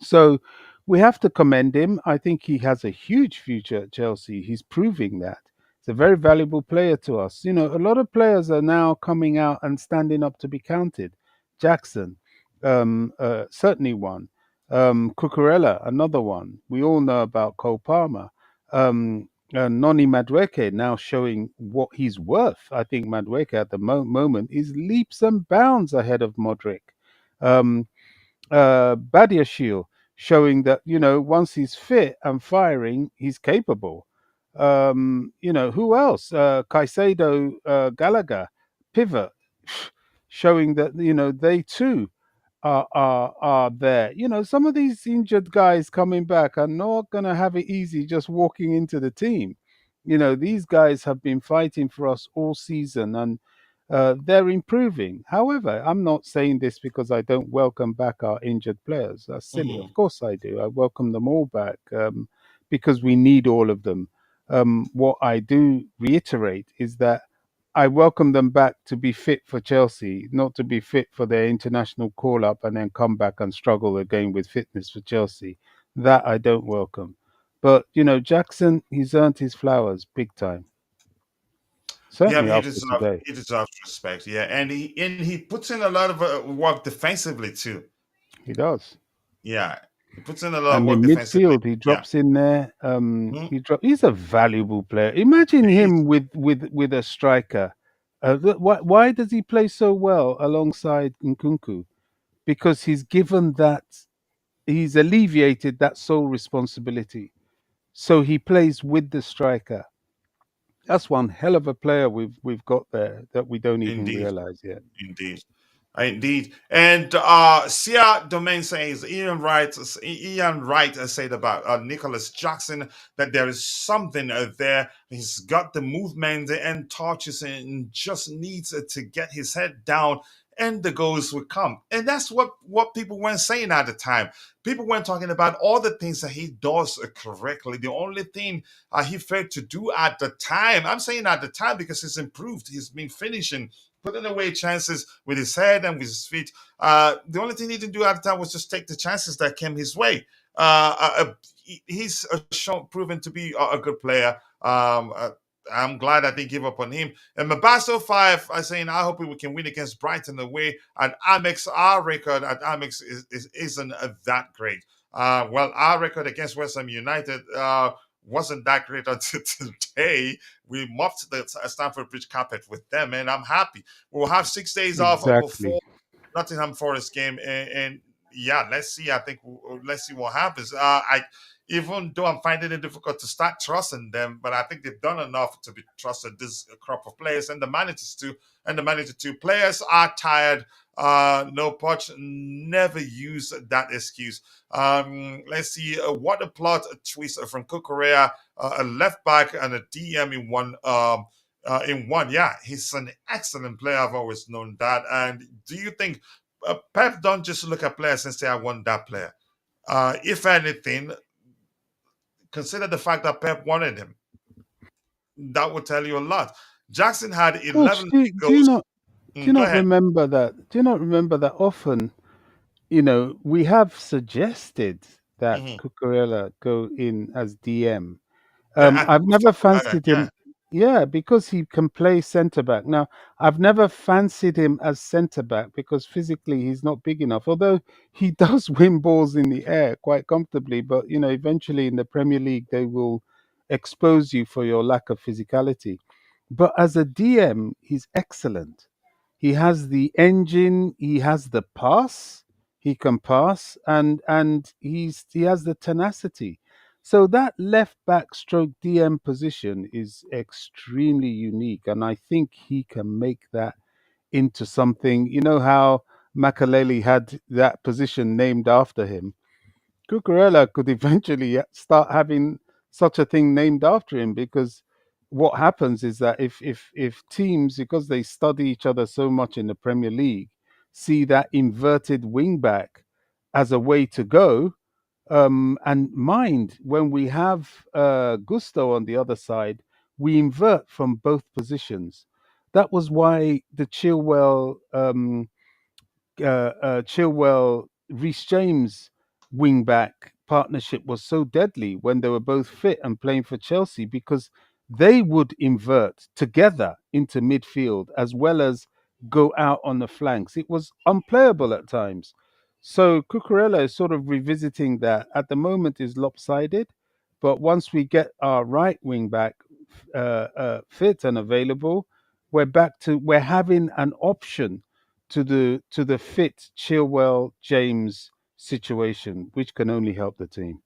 So we have to commend him. I think he has a huge future at Chelsea. He's proving that. He's a very valuable player to us. You know, a lot of players are now coming out and standing up to be counted. Jackson, certainly one. Cucurella, another one. We all know about Cole Palmer. Noni Madueke now showing what he's worth. I think Madueke at the moment is leaps and bounds ahead of Modric. Um, Badiashile, showing that once he's fit and firing, he's capable. Who else? Caicedo, Gallagher, pivot, showing that they too are there. Some of these injured guys coming back are not going to have it easy just walking into the team. These guys have been fighting for us all season, and they're improving. However, I'm not saying this because I don't welcome back our injured players. That's silly. Mhm. Of course I do. I welcome them all back, because we need all of them. What I do reiterate is that I welcome them back to be fit for Chelsea, not to be fit for their international call up and then come back and struggle again with fitness for Chelsea. That I don't welcome. But Jackson, he's earned his flowers big time. Yeah, Certainly but he after deserves today, he deserves respect. Yeah, and he puts in a lot of work defensively too. he does. Yeah, he puts in a lot of And work in defensively. midfield, he Yeah. drops in there. Mhm. He's a valuable player. Imagine He him with a striker. Why does he play so well alongside Nkunku? Because he's given that, he's alleviated that sole responsibility. So he plays with the striker. That's one hell of a player we've got there that we don't even indeed. realize yet. Indeed. Indeed. And Sia Domain says Ian Wright said about Nicholas Jackson that there is something there. He's got the movement and touches and just needs to get his head down and the goals will come. And that's what people weren't saying at the time. People weren't talking about all the things that he does correctly. The only thing he failed to do at the time, I'm saying at the time because he's improved. He's been finishing, putting away chances with his head and with his feet. The only thing he didn't do at the time was just take the chances that came his way. He's shown, proven to be a good player. I'm glad I didn't give up on him. And Mabaso 5, I saying, I hope we can win against Brighton away. At Amex, our record at Amex isn't that great. Well, our record against West Ham United wasn't that great until today. We mopped the Stamford Bridge carpet with them, and I'm happy. We'll have 6 days off Exactly. before Nottingham Forest game, and yeah, let's see. I think let's see what happens. I even though I'm finding it difficult to start trusting them, but I think they've done enough to be trusted. This crop of players and the managers too, and the manager too. Players are tired. No Poch never use that excuse. Let's see. What a plot twist from Cucurella, a left back and a DM in one. In one, yeah, he's an excellent player. I've always known that. And do you think Pep don't just look at players and say, "I want that player"? If anything, consider the fact that Pep wanted him. That would tell you a lot. Jackson had Coach, 11 do you goals. not Go ahead. remember that? Do you not remember that often? We have suggested that Mhm. Cucurella go in as DM. Yeah, I've we've never talked about that. fancied Yeah, him. Yeah, because he can play centre back. Now, I've never fancied him as centre back because physically he's not big enough. Although he does win balls in the air quite comfortably, but eventually in the Premier League they will expose you for your lack of physicality. But as a DM, he's excellent. He has the engine, he has the pass, he can pass, and he has the tenacity. So that left back stroke DM position is extremely unique, and I think he can make that into something. You know how Makaleli had that position named after him. Cucurella could eventually start having such a thing named after him, because what happens is that if teams, because they study each other so much in the Premier League, see that inverted wing back as a way to go, and mind when we have Gusto on the other side, we invert from both positions. That was why the Chilwell Chilwell Reece James wing back partnership was so deadly when they were both fit and playing for Chelsea, because they would invert together into midfield as well as go out on the flanks. It was unplayable at times. So Cucurella is sort of revisiting that. At the moment is lopsided, but once we get our right wing back fit and available, we're having an option to the fit Chilwell James situation, which can only help the team.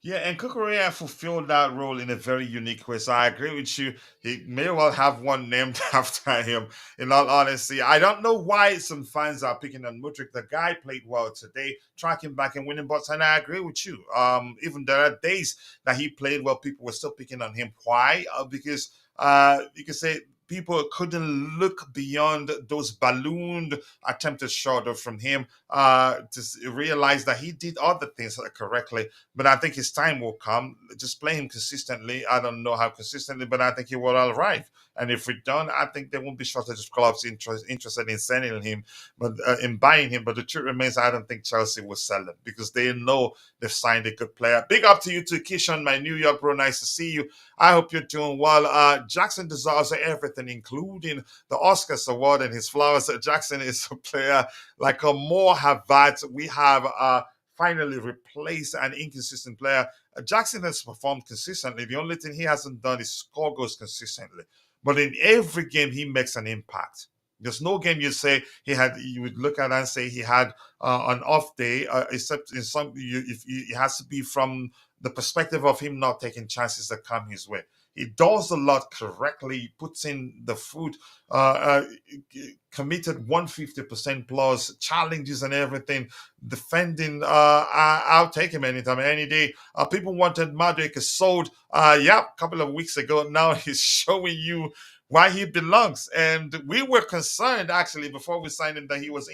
Yeah, and Cucurella fulfilled that role in a very unique way. So I agree with you. He may well have one named after him. In all honesty, I don't know why some fans are picking on Mudrik. The guy played well today, tracking back and winning butts, and I agree with you. Even there are days that he played well, people were still picking on him. Why? Because you can say people couldn't look beyond those ballooned attempted shot from him realize that he did other things correctly. But I think his time will come. Just play him consistently. I don't know how consistently, but I think he will arrive. And if we don't, I think there won't be shortage of clubs interested in selling him, but in buying him. But the truth remains, I don't think Chelsea will sell him because they know they've signed a good player. Big up to you too, Kishan, my New York bro. Nice to see you. I hope you're doing well. Jackson deserves everything, including the Oscars award and his flowers. Jackson is a player like a more Havertz. We have finally replaced an inconsistent player. Jackson has performed consistently. The only thing he hasn't done is score goals consistently. But in every game, he makes an impact. There's no game you say he had. You would look at and say he had an off day, except in some. If it has to be from the perspective of him not taking chances that come his way. He does a lot correctly. He puts in the foot. Uh, uh, Committed 150% plus challenges and everything. Defending, I'll take him anytime, any day. People wanted Madueke sold. Yeah, a couple of weeks ago. Now he's showing you why he belongs. And we were concerned actually before we signed him that he was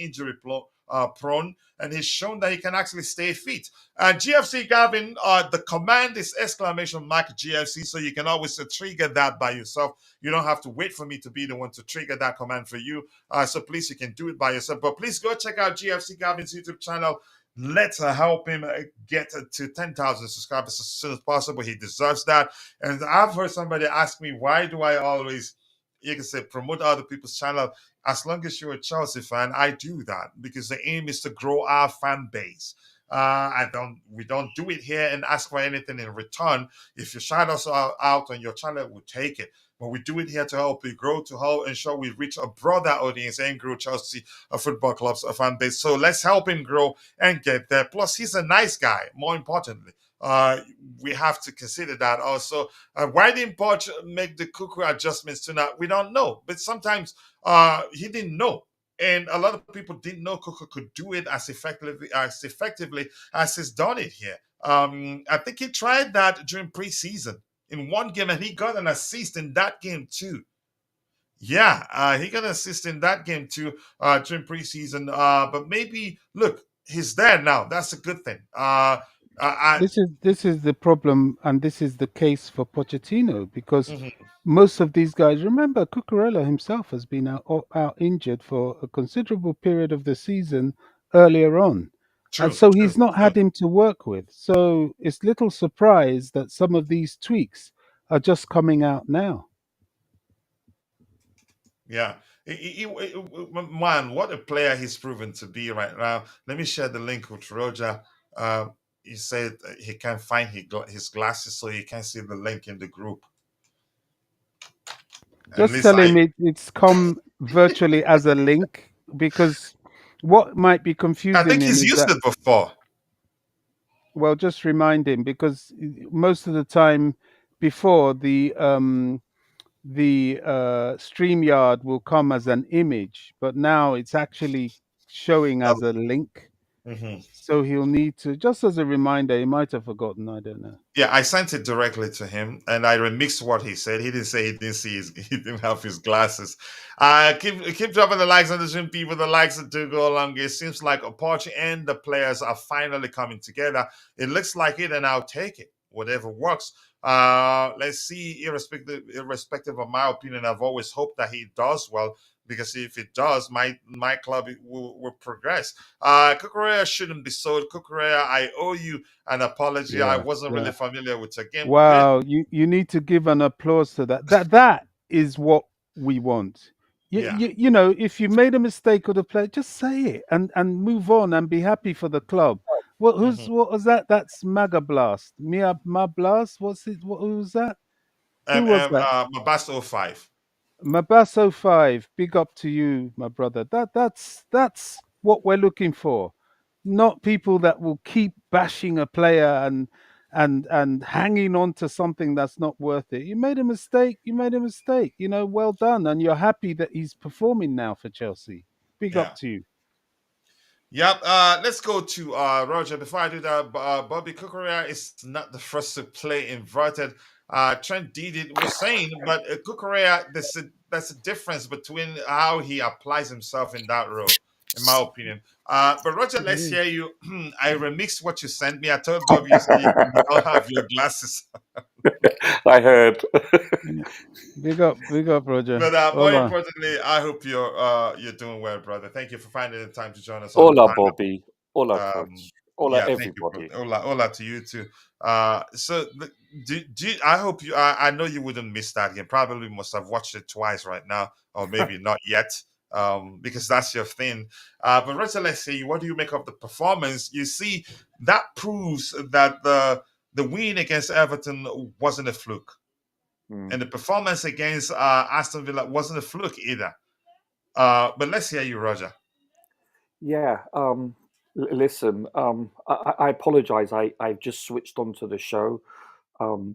prone, and he's shown that he can actually stay fit. GFC Gavin, the command is exclamation mark GFC, so you can always trigger that by yourself. You don't have to wait for me to be the one to trigger that command for you. So please, you can do it by yourself. But please go check out GFC Gavin's YouTube channel. Let's help him get to 10,000 subscribers as soon as possible. He deserves that. And I've heard somebody ask me, why do I always, you can say, promote other people's channel? As long as you're a Chelsea fan, I do that because the aim is to grow our fan base. We don't do it here and ask for anything in return. If you shout us out on your channel, we'll take it. But we do it here to help you grow, to help ensure we reach a broader audience and grow Chelsea Football Club's fan base. So let's help him grow and get there. Plus, he's a nice guy, more importantly. Uh, we have to consider that also. Why didn't Poch make the cuckoo adjustments tonight? We don't know. But sometimes he didn't know. And a lot of people didn't know Coco could do it as effectively as he's done it here. I think he tried that during preseason in one game, and he got an assist in that game too. Yeah, he got an assist in that game too during preseason. But maybe look, he's there now. That's a good thing. This is the problem, and this is the case for Pochettino, because Mhm. most of these guys. Remember, Cucurella himself has been out injured for a considerable period of the season earlier on, and True, so true, he's not true. had him to work with. So it's little surprise that some of these tweaks are just coming out now. Yeah. Man, what a player he's proven to be right now. Let me share the link with Roger. Uh, he said he can't find his glasses, so he can't see the link in the group. At Just least tell him it's come virtually as a link, because what might be I confusing think him he's is used that, it before. well, just remind him, because most of the time before the StreamYard will come as an image, but now it's actually showing Um, as a link. mhm. So he'll need to, just as a reminder, he might have forgotten. I don't know. Yeah, I sent it directly to him, and I remixed what he said. He didn't say he didn't see he didn't have his glasses. Keep dropping the likes on the stream, people. The likes do go along. It seems like Apache and the players are finally coming together. It looks like it, and I'll take it. Whatever works. Let's see. Irrespective of my opinion, I've always hoped that he does well. because if it does, my club will progress. Cucurella shouldn't be sold. Cucurella, I owe you an apology. I Yeah, wasn't really yeah. familiar with your game. Good. Wow, you need to give an applause to that. That is what we want. Yeah. You know, if you made a mistake or the play, just say it and move on and be happy for the club. Hmm. What was that? That's Maga Blast. Mia Ma Blast. What's it? What who was that? Who was that? My best 05. Mabasso 5, big up to you, my brother. That's what we're looking for. Not people that will keep bashing a player and hanging on to something that's not worth it. You made a mistake, you made a mistake. You know, well done. And you're happy that he's performing now for Chelsea. Big up Yeah. to you. Yep. Let's go to Roger. Before I do that, Bobby Cucurella is not the first to play inverted. Trent did it. We're saying, but Cucurella, that's a difference between how he applies himself in that role, in my opinion. But Roger, let's Mhm. hear you. I remixed what you sent me. I told Bobby you don't have your glasses. I heard. Yeah. Big up, Roger. But more Hola. importantly, I hope you're doing well, brother. Thank you for finding the time to join us on the Hola, panel. Bobby. Hola, Um, coach. Hola, yeah, thank you, bro. everybody. Hola, hola to you too. I hope you. I know you wouldn't miss that game. Probably must have watched it twice right now, or maybe not yet, because that's your thing. But Rachel, let's see. What do you make of the performance? You see, that proves that the win against Everton wasn't a fluke, Mm. and the performance against Aston Villa wasn't a fluke either. But let's hear you, Roger. Yeah. Listen. I apologize. I've just switched onto the show.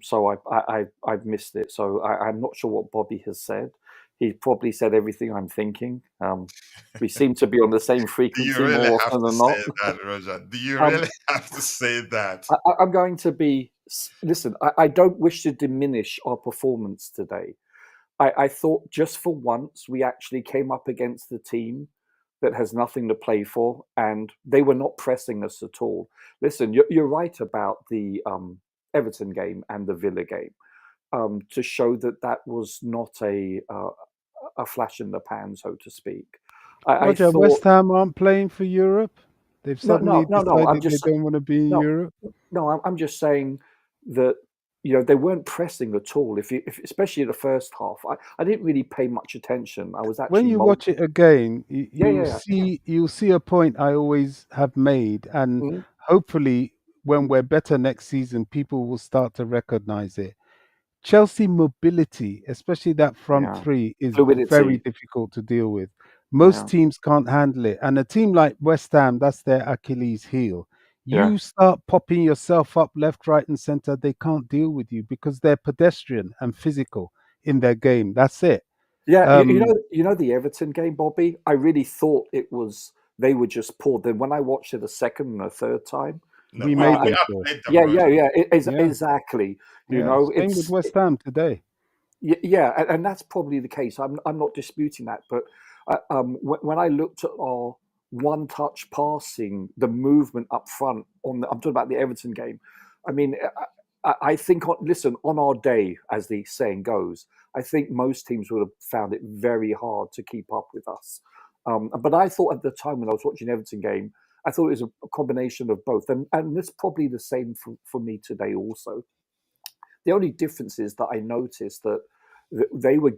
So I've missed it. So I'm not sure what Bobby has said. He probably said everything I'm thinking. We seem to be on the same Do you frequency really more have often to than say not. that, Roger? Do you Um, really have to say that? I'm going to be. Listen. I don't wish to diminish our performance today. I thought just for once we actually came up against the team that has nothing to play for, and they were not pressing us at all. Listen, you're right about the Everton game and the Villa game, to show that that was not a flash in the pan, so to speak. I Roger, thought West Ham aren't playing for Europe. They've no, suddenly no, no, no. I'm decided they just don't want to be in no, Europe. no. I'm just saying that they weren't pressing at all. If especially in the first half, I didn't really pay much attention. I was When actually you watch it again, yeah, yeah, yeah. you'll see a point I always have made, and Mhm. hopefully, when we're better next season, people will start to recognize it. Chelsea mobility, especially that front Yeah. three, is very Fluidity. difficult to deal with. Most Yeah, teams can't handle it, and a team like West Ham, that's their Achilles heel. yeah, You start popping yourself up left, right, and center, they can't deal with you because they're pedestrian and physical in their game. That's it. yeah. Um, The Everton game, Bobby. I really thought it was they were just poor. Then when I watched it a second and a third time, No, we we made we them so. outplayed them, yeah, yeah, Roger. yeah. Yeah, Exactly. yeah. Same with It's West Ham today. yeah, and that's probably the case. I'm not disputing that, but when I looked at our one-touch passing, the movement up front I'm talking about the Everton game. I mean, I think listen, on our day, as the saying goes, I think most teams would have found it very hard to keep up with us. But I thought at the time when I was watching the Everton game, I thought it was a combination of both, and it's probably the same for me today also. The only difference is that I noticed that they were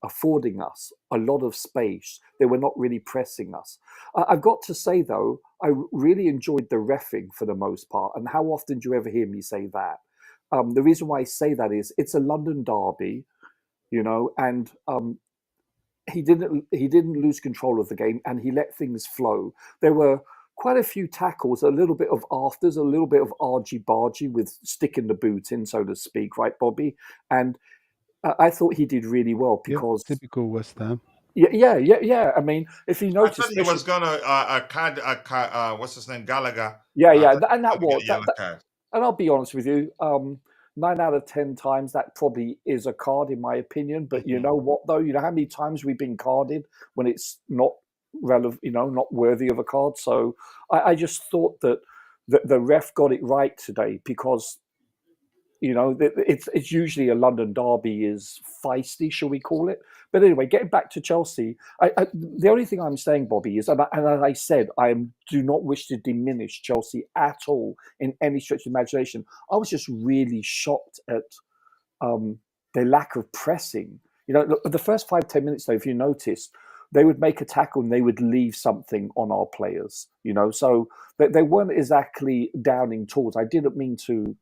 affording us a lot of space. They were not really pressing us. I've got to say though, I really enjoyed the refing for the most part. And how often do you ever hear me say that? The reason why I say that is it's a London derby, and he didn't lose control of the game, and he let things flow. There were quite a few tackles, a little bit of afters, a little bit of argy bargy with sticking the boot in, so to speak, right, Bobby? And I thought he did really well Yep, because typical West Ham. yeah, yeah, yeah, yeah. I mean, if you I notice, thought he especially was gonna what's his name, Gallagher. yeah, I yeah, thought he and was that gonna get was a that, yellow that. card. And I'll be honest with you, 9 out of 10 times that probably is a card in my opinion. But you Hmm. know what though? You know how many times we've been carded when it's not relevant, not worthy of a card. So I just thought that the ref got it right today because It's usually a London derby is feisty, shall we call it? But anyway, getting back to Chelsea, the only thing I'm saying, Bobby, is, and as I said, do not wish to diminish Chelsea at all in any stretch of imagination. I was just really shocked at their lack of pressing. Look, the first 5-10 minutes, though, if you noticed, they would make a tackle and they would leave something on our players. So they weren't exactly downing tools. I didn't mean to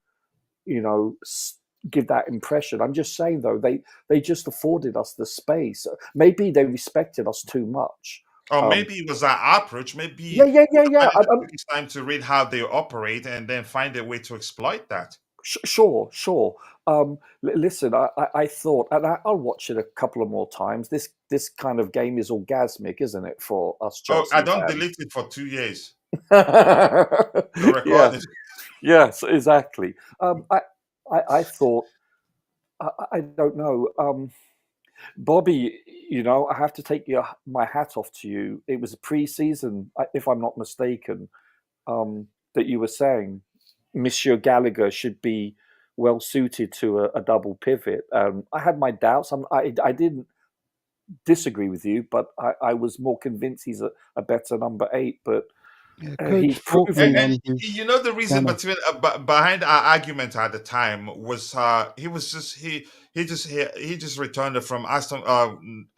give that impression. I'm just saying, though, they just afforded us the space. Maybe they respected us too much. Or maybe it was our approach. Maybe Yeah. the manager took his time to read how they operate and then find a way to exploit that. Sure. Listen, I thought, and I'll watch it a couple of more times. This kind of game is orgasmic, isn't it, for us Oh, Chelsea I don't fans? delete it for 2 years. Yeah. Record it. Yes, exactly. I thought, I don't know, Bobby. I have to take my hat off to you. It was a pre-season, if I'm not mistaken, that you were saying Monsieur Gallagher should be well suited to a double pivot. I had my doubts. I didn't disagree with you, but I was more convinced he's a better number 8. But Yeah, he's coach fought proven. me And on his the reason kind of behind our argument at the time was he was just he just returned from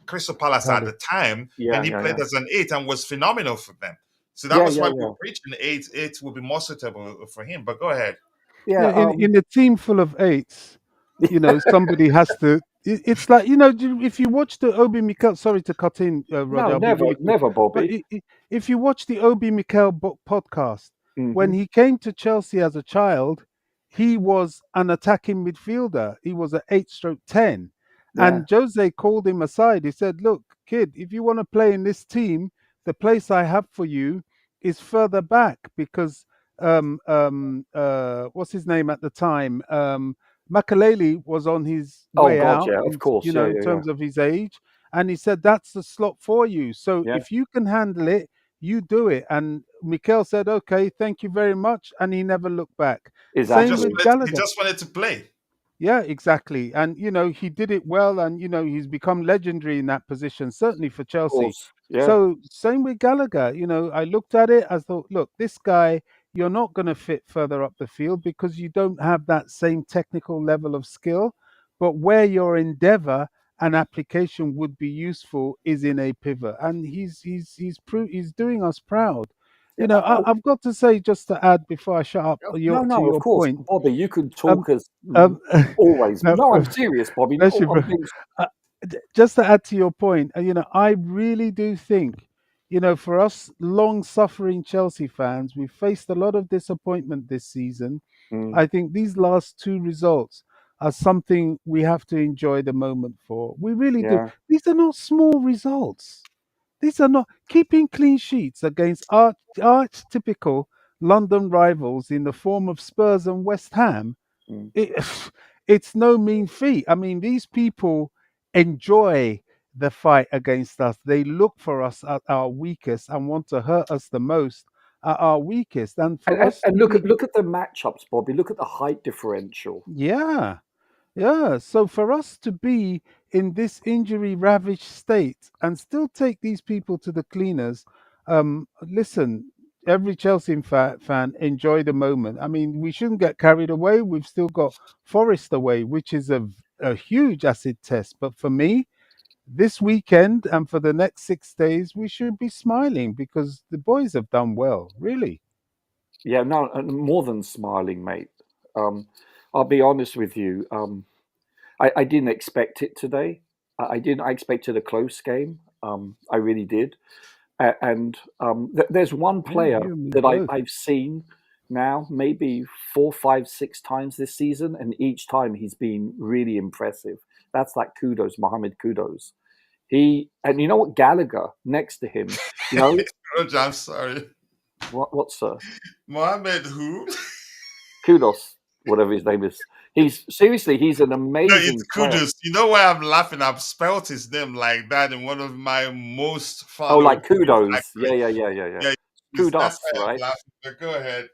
Crystal Palace at the Palace. time, and Yeah, he yeah, played yeah, as an 8 and was phenomenal for them. So that yeah, was yeah, why we yeah, were preaching eight would be more suitable for him. But go ahead. yeah. Yeah, in a team full of eights, somebody has to. It's like if you watch the Obi Mikel. Sorry to cut in, Roger. No, I'll be never, really quick. never, But Bobby. if you watch the Obi Mikel podcast, when Hmm. he came to Chelsea as a child, he was an attacking midfielder. He was an 8/10, Yeah, and Jose called him aside. He said, "Look, kid, if you want to play in this team, the place I have for you is further back because." What's his name at the time? Makaleli was on his oh way God, out, yeah, of course, yeah, in yeah, yeah, terms of his age, and he said that's the slot for you. So yeah, if you can handle it, you do it. And Mikel said, "Okay, thank you very much," and he never looked back. Same with exactly. He Gallagher. just wanted to play. Yeah, exactly. And he did it well, and he's become legendary in that position, certainly for Of Chelsea. course, yeah. So same with Gallagher. I looked at it, I thought, look, this guy, you're not going to fit further up the field because you don't have that same technical level of skill. But where your endeavor and application would be useful is in a pivot, and he's doing us proud. Yeah, I've got to say, just to add before I shut up, no, to no, of your course, point. Bobby. You can Um, talk as always. no, No, I'm serious, Bobby. bless you, No, bro. I'm being. Uh, just to add to your point, I really do think, for us long-suffering Chelsea fans, we've faced a lot of disappointment this season. Mm, I think these last two results are something we have to enjoy the moment for. We really do. yeah, These are not small results. These are not keeping clean sheets against arch typical London rivals in the form of Spurs and West Ham. mm. it, it's no mean feat. I mean, these people enjoy the fight against us. They look for us at our weakest and want to hurt us the most at our weakest. And And, for and, us and to look at be, the matchups, Bobby. Look at the height differential. yeah, yeah. So for us to be in this injury ravaged state and still take these people to the cleaners, listen, every Chelsea fan enjoy the moment. I mean, we shouldn't get carried away. We've still got Forest away, which is a huge acid test. But for me, this weekend and for the next 6 days, we should be smiling because the boys have done well, really. Yeah, no, more than smiling, mate. I'll be honest with you. I didn't expect it today. I didn't. I expected a close game. I really did. And there's one Yeah, player you and me that both. I've seen now maybe 4, 5, 6 times this season, and each time he's been really impressive. That's like Kudos, Mohamed Kudos. And you know what, Gallagher next to him. You know Roger, I'm sorry. what's Mohammed who? Kudos, whatever his name is. He's an No, it's amazing player. Kudus. You know why I'm laughing? I've spelt his name like that in one of my most Oh, followed like pages. Kudos. Yeah, yeah, yeah, yeah, yeah. Yeah, Kudos, that's why I'm right? laughing. But go ahead.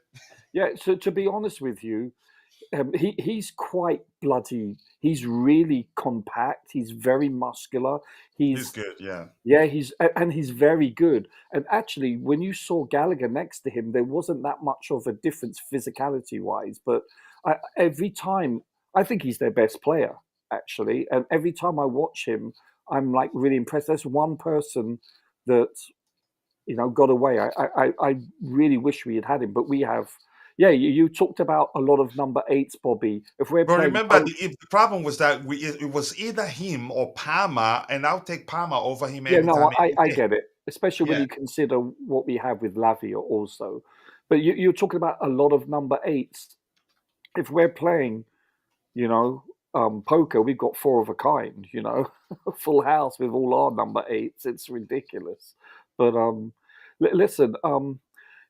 Yeah. So to be honest with you, he's quite bloody. He's really compact. He's very muscular. He's He's good. Yeah. Yeah, he's very good. And actually, when you saw Gallagher next to him, there wasn't that much of a difference physicality wise. But every time, I think he's their best player actually. And every time I watch him, I'm like really impressed. There's one person that got away. I really wish we had him, but we have. Yeah, you talked about a lot of number eights, Bobby. If we're But playing remember, the problem was that it was either him or Palmer, and I'll take Palmer over him Yeah, every no, time, I, any I day. get it, especially when Yeah. you consider what we have with Lavia also. But you're talking about a lot of number eights. If we're playing, you know, poker, we've got four of a kind, full house with all our number eights. It's ridiculous. But listen,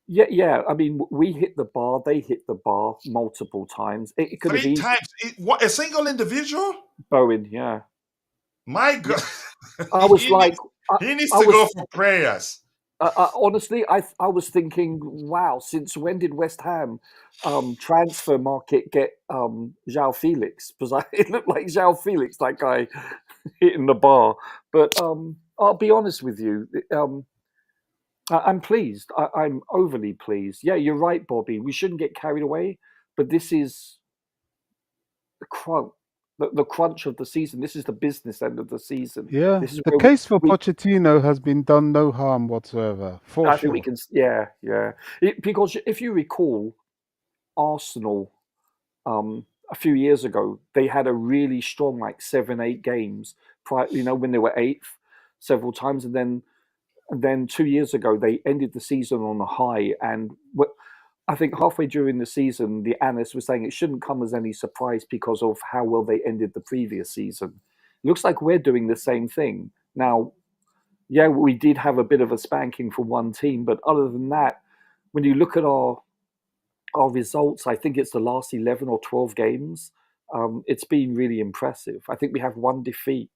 yeah. I mean, we hit the bar. They hit the bar multiple times. It could have Three easily times. What, a single individual? Bowen. Yeah, My yeah. God. I was like, I, He needs I to go was for prayers. honestly, I was thinking, wow, since when did West Ham transfer market get João Felix? Because it looked like João Felix, that guy hitting the bar. But I'll be honest with you, I'm pleased. I'm overly pleased. Yeah, you're right, Bobby. We shouldn't get carried away, but this is the crunch. The crunch of the season. This is the business end of the season. Yeah, This is the where case for we Pochettino has been done no harm whatsoever, for I think we sure. can. Yeah. Because if you recall, Arsenal a few years ago, they had a really strong, like 7, 8 games, when they were eighth several times, and then 2 years ago they ended the season on a high. And I think halfway during the season, the analyst was saying it shouldn't come as any surprise because of how well they ended the previous season. Looks like we're doing the same thing now. Yeah, we did have a bit of a spanking for one team, but other than that, when you look at our results, I think it's the last 11 or 12 games. It's been really impressive. I think we have one defeat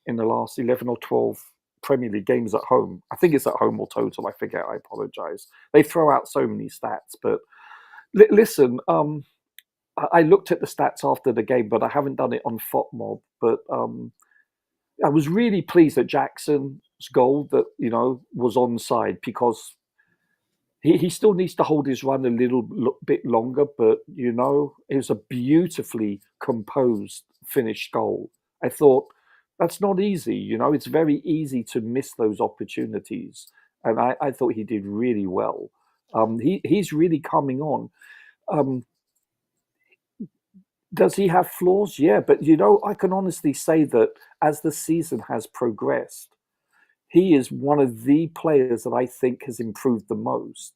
in the last 11 or 12 Premier League games at home. I think it's at home or total. I forget. I apologize. They throw out so many stats. But listen, I looked at the stats after the game, but I haven't done it on FOTMob. But I was really pleased at Jackson's goal that, was onside because he still needs to hold his run a little bit longer, but it was a beautifully composed finished goal. I thought that's not easy. It's very easy to miss those opportunities, and I thought he did really well. He's really coming on. Um, does he have flaws? Yeah, but I can honestly say that as the season has progressed, he is one of the players that I think has improved the most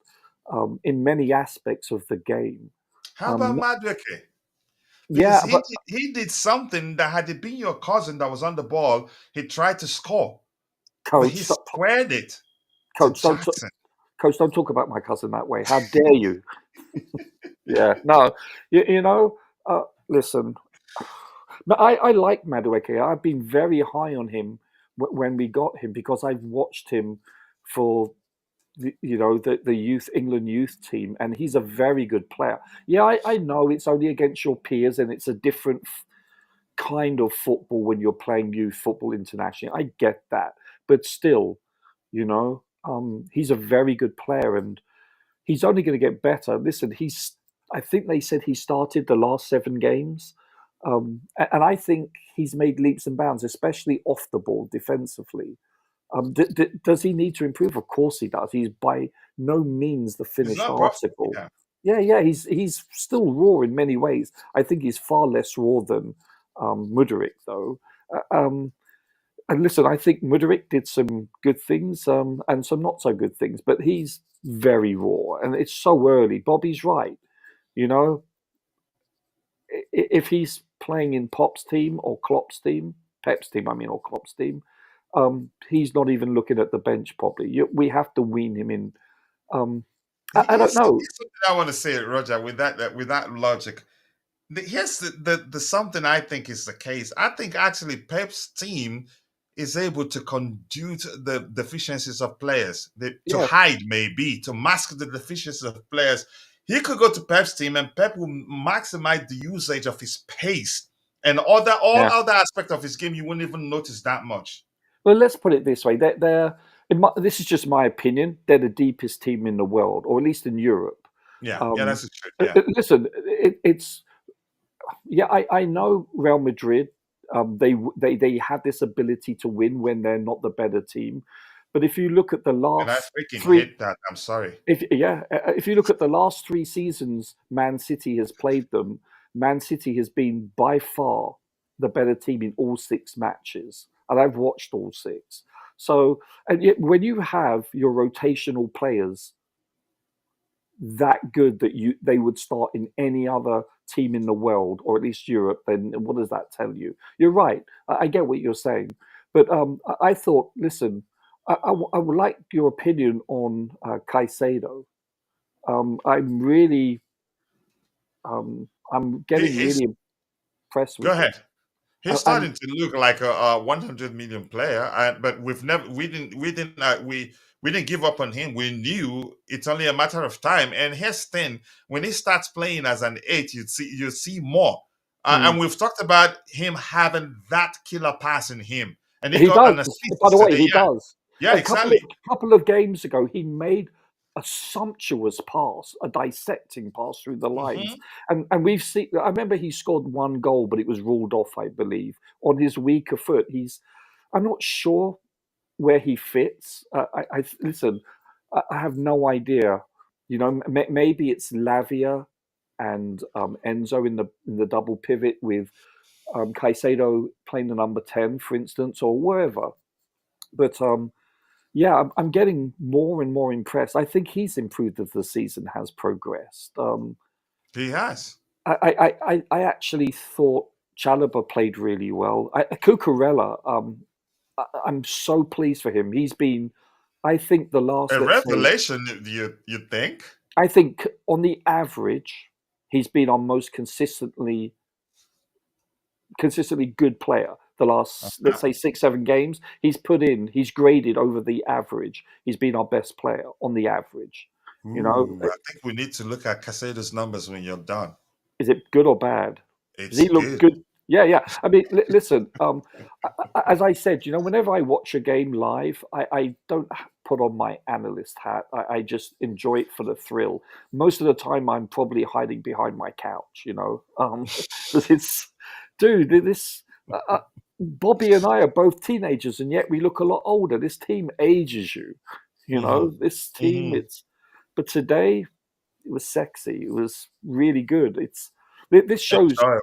in many aspects of the game. How about Um, Madueke? Because yeah, but he did something that had it been your cousin that was on the ball, he tried to score, but coach, he squared it to coach, Jackson. coach, don't talk about my cousin that way. How dare you? Yeah, no, listen. No, I like Madueke. I've been very high on him when we got him because I've watched him for the youth England youth team, and he's a very good player. Yeah, I know it's only against your peers, and it's a different kind of football when you're playing youth football internationally. I get that, but still, he's a very good player, and he's only going to get better. Listen, I think they said he started the last 7 games, and I think he's made leaps and bounds, especially off the ball defensively. Does he need to improve? Of course he does. He's by no means the He's finished not perfect. article. Yeah. Yeah. He's still raw in many ways. I think he's far less raw than Mudryk, though. And listen, I think Mudryk did some good things and some not so good things, but he's very raw, and it's so early. Bobby's right. You know, if he's playing in Pop's team or Klopp's team, Pep's team, I mean, or Klopp's team, he's not even looking at the bench probably. We have to wean him in. Um, I don't Here's know. something I want to say, Roger, with that logic. Here's the something I think is the case. I think actually Pep's team is able to conduit the deficiencies of players, to Yeah, hide maybe, to mask the deficiencies of players. he could go to Pep's team and Pep will maximize the usage of his pace and all Yeah. other aspect of his game. You wouldn't even notice that much. Well, let's put it this way: this is just my opinion. They're the deepest team in the world, or at least in Europe. Yeah, that's the truth. Yeah, Listen, it's yeah. I know Real Madrid. They have this ability to win when they're not the better team, but if you look at the and I last freaking three, hate that. I'm sorry. if you look at the last 3 seasons, Man City has played them. Man City has been by far the better team in all 6 matches, and I've watched all 6. So, and yet when you have your rotational players that good that they would start in any other team in the world, or at least Europe, then what does that tell you? You're right. I get what you're saying, but I thought, listen, I would like your opinion on Caicedo. I'm really, I'm getting He's really impressed go with him. ahead. He's And starting to look like a 100 million player, but we didn't give up on him. We knew it's only a matter of time. And here's thing: when he starts playing as an 8, you see more. And mm, we've talked about him having that killer pass in him, and he he got does. an By assist the way, today. he Yeah, does. yeah, A exactly. couple of games ago, he made a sumptuous pass, a dissecting pass through the lines, Hmm. and we've seen. I remember he scored 1 goal, but it was ruled off, I believe, on his weaker foot. I'm not sure where he fits. I listen. I have no idea. You know, maybe it's Lavia and Enzo in the double pivot with Caicedo playing the number 10, for instance, or wherever. But yeah, I'm getting more and more impressed. I think he's improved as the season has progressed. He has. I actually thought Chalobah played really well. Cucurella, I'm so pleased for him. He's been, I think, the last, A let's say, revelation, you think? I think on the average, he's been our most consistently good player. The last, let's say, 6, 7 games, he's graded over the average. He's been our best player on the average. You know, Ooh, I think we need to look at Casado's numbers when you're done. is it good or bad? Does It's he look good. good? Yeah, yeah. I mean, listen. As I said, whenever I watch a game live, I don't put on my analyst hat. I just enjoy it for the thrill. Most of the time, I'm probably hiding behind my couch. 'Cause dude, this. Bobby and I are both teenagers, and yet we look a lot older. This team ages you. Hmm. This team. Hmm. But today it was sexy. It was really good. This shows Enjoy.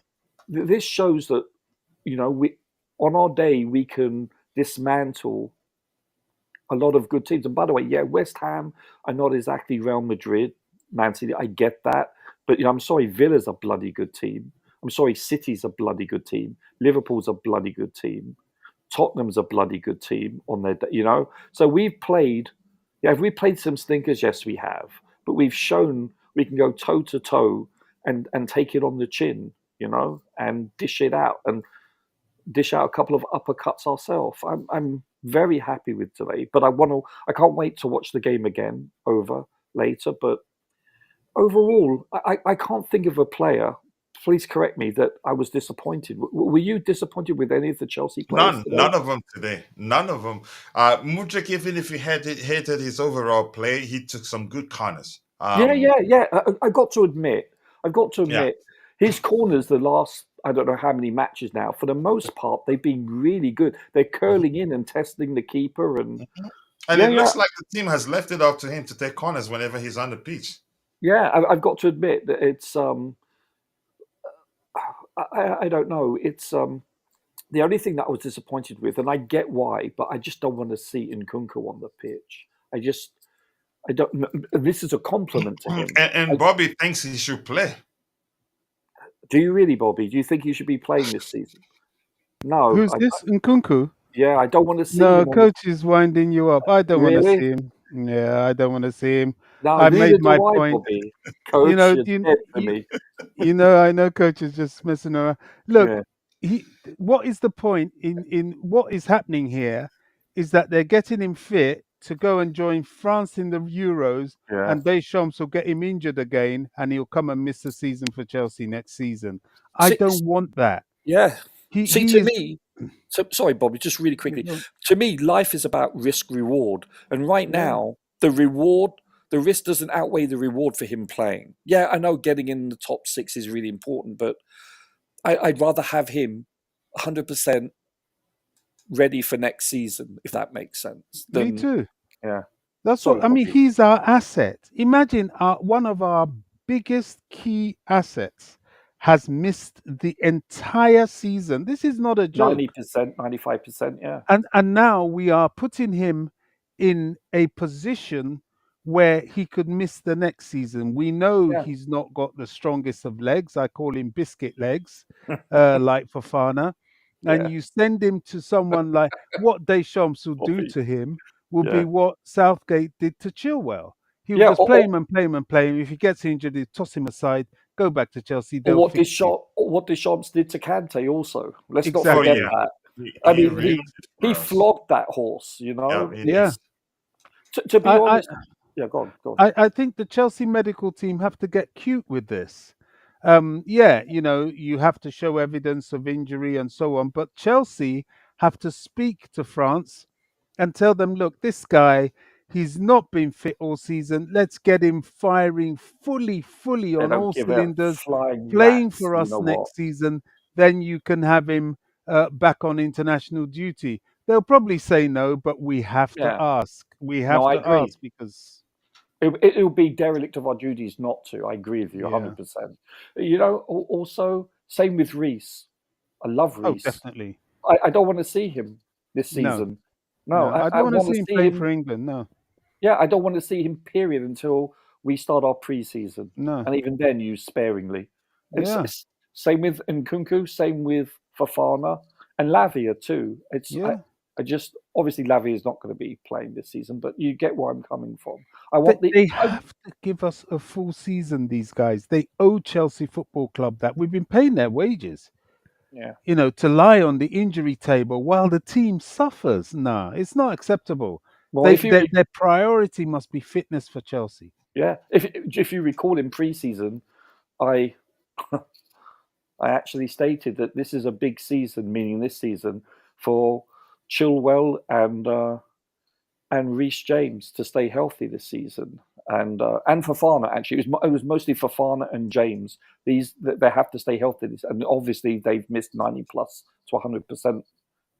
this shows that we on our day we can dismantle a lot of good teams. And by the way, yeah, West Ham are not exactly Real Madrid, Man City. I get that, but I'm sorry, Villa's a bloody good team. I'm sorry, City's a bloody good team. Liverpool's a bloody good team. Tottenham's a bloody good team on their, So we've played, yeah, have we played some stinkers? Yes, we have. But we've shown we can go toe to toe and take it on the chin, and dish out a couple of uppercuts ourselves. I'm very happy with today, but I can't wait to watch the game again over later. But overall, I can't think of a player. Please correct me that I was disappointed. Were you disappointed with any of the Chelsea players today? None of them today. None of them. Mudrik, even if he hated his overall play, he took some good corners. Yeah, yeah, yeah. I've got to Yeah, admit, his corners the last I don't know how many matches now. For the most part, they've been really good. They're mhm, curling in and testing the keeper, and mhm. And yeah, it yeah, looks like the team has left it up to him to take corners whenever he's on the pitch. yeah. I've got to admit that it's I don't know. It's the only thing that I was disappointed with, and I get why, but I just don't want to see Nkunku on the pitch. I don't. This is a compliment to him. And Bobby thinks he should play. Do you really, Bobby? Do you think he should be playing this season? No. Who's this? Nkunku? Yeah, I don't want to see No, him on the. coach is winding you up. I don't want to Really? see him. Yeah, I don't want to see him. No, I neither made do my I, point. Bobby. You Coach, know, you're you, dead to you, me. I know coach is just messing around. Look, Yeah. what is the point in what is happening here is that they're getting him fit to go and join France in the Euros, Yeah. and Deschamps will get him injured again, and he'll come and miss the season for Chelsea next season. I See, don't want that. yeah. See, He to is. me, sorry, Bobby, just really quickly. To me, life is about risk reward, and right Yeah. now, the risk doesn't outweigh the reward for him playing. Yeah, I know getting in the top six is really important, but I'd rather have him 100% ready for next season, if that makes sense. Me Than too. yeah. That's Sorry, what I mean. Bobby. He's our asset. Imagine one of our biggest key assets has missed the entire season. This is not a joke. 90%, 95%. Yeah, And now we are putting him in a position where he could miss the next season. We know yeah, he's not got the strongest of legs. I call him biscuit legs, like Fofana. And yeah, you send him to someone like what Deschamps will do Bobby. to him will be Yeah, what Southgate did to Chilwell. He'll yeah. just play him and play him and play him. If he gets injured, he'll toss him aside, go back to Chelsea, Or they'll fix you. what Deschamps did to Kante also. Let's not Oh Exactly. forget yeah, that. I he mean, really He, did he for us. flogged that horse. Yeah, he did. yeah. To be I, honest, yeah, go on, go on. I think the Chelsea medical team have to get cute with this. Yeah, you have to show evidence of injury and so on, but Chelsea have to speak to France and tell them, look, this guy, he's not been fit all season. Let's get him firing fully They on don't all give a cylinders, flying playing rat's. for You us know what? next season. Then you can have him back on international duty. They'll probably say no, but we have to Yeah. ask. We No, have I to agree. ask because, It will be derelict of our duties not to. I agree with you yeah. 100%. You know, also, same with Reece. I love Oh, Reece. definitely. I don't want to see him this No, season. No, no. I I don't want to want to see him see play him. for England. No, Yeah, I don't want to see him, period, until we start our pre-season. no. And even then, use sparingly. Yeah, It's same with Nkunku, same with Fafana, and Lavia too. yeah. I just obviously Lavia is not going to be playing this season, but you get where I'm coming from. I want They have to give us a full season. These guys, they owe Chelsea Football Club that. We've been paying their wages. yeah. To lie on the injury table while the team suffers. Nah, it's not acceptable. Well, They, if you their, their priority must be fitness for Chelsea. yeah, if you recall in pre-season, I I actually stated that this is a big season, meaning this season for Chilwell and Reece James to stay healthy this season, and Fafana actually it was mostly Fafana and James. They have to stay healthy, and obviously they've missed 90 plus to 100%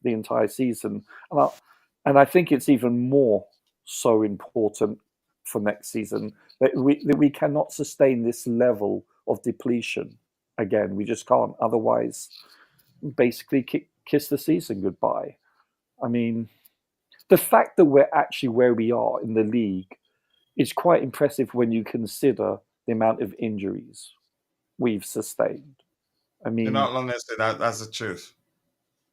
the entire season, and I think it's even more so important for next season that we cannot sustain this level of depletion again. We just can't. Otherwise, basically kiss the season goodbye. I mean, the fact that we're actually where we are in the league is quite impressive when you consider the amount of injuries we've sustained. I You're mean, not honest. That's the truth.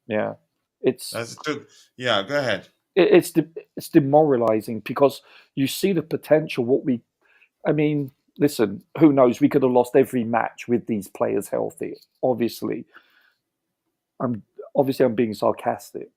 yeah, it's That's the truth. Yeah, go ahead. it's demoralizing because you see the potential. I mean, listen, who knows? We could have lost every match with these players healthy. I'm I'm being sarcastic,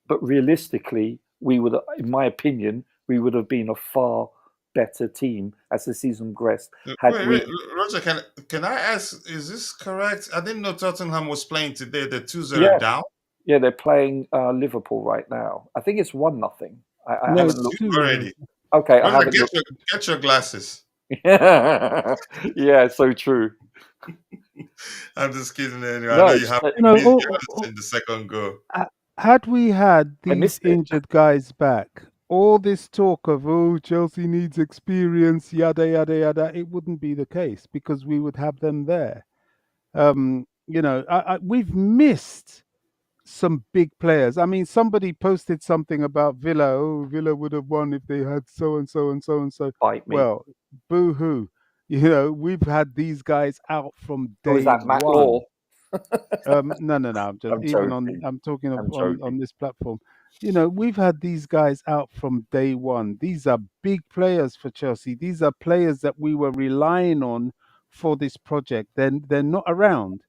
but realistically, we would, in my opinion, we would have been a far better team as the season progressed had Wait, we. Roger. Can I ask? Is this correct? I didn't know Tottenham was playing today. They're 2-0 Yeah, down. yeah, they're playing Liverpool right now. I think it's 1-0. I No, haven't It's it's two looked. 2-0. already. Okay, I Roger, haven't looked. get your glasses. Yeah, so true. I'm just kidding. Anyway, I No, know you it's, have You know, missed yours in the second goal. had we had I these missed it. injured guys back, all this talk of Chelsea needs experience, yada yada yada, it wouldn't be the case because we would have them there. We've missed some big players. I mean, somebody posted something about Villa. Oh, Villa would have won if they had so and so and so and so. Bite me. Well, boo hoo. We've had these guys out from Who was day that? Matt Law. one. No. I'm just I'm even on. joking. I'm talking of I'm on joking. this platform. We've had these guys out from day one. These are big players for Chelsea. These are players that we were relying on for this project. They're not around.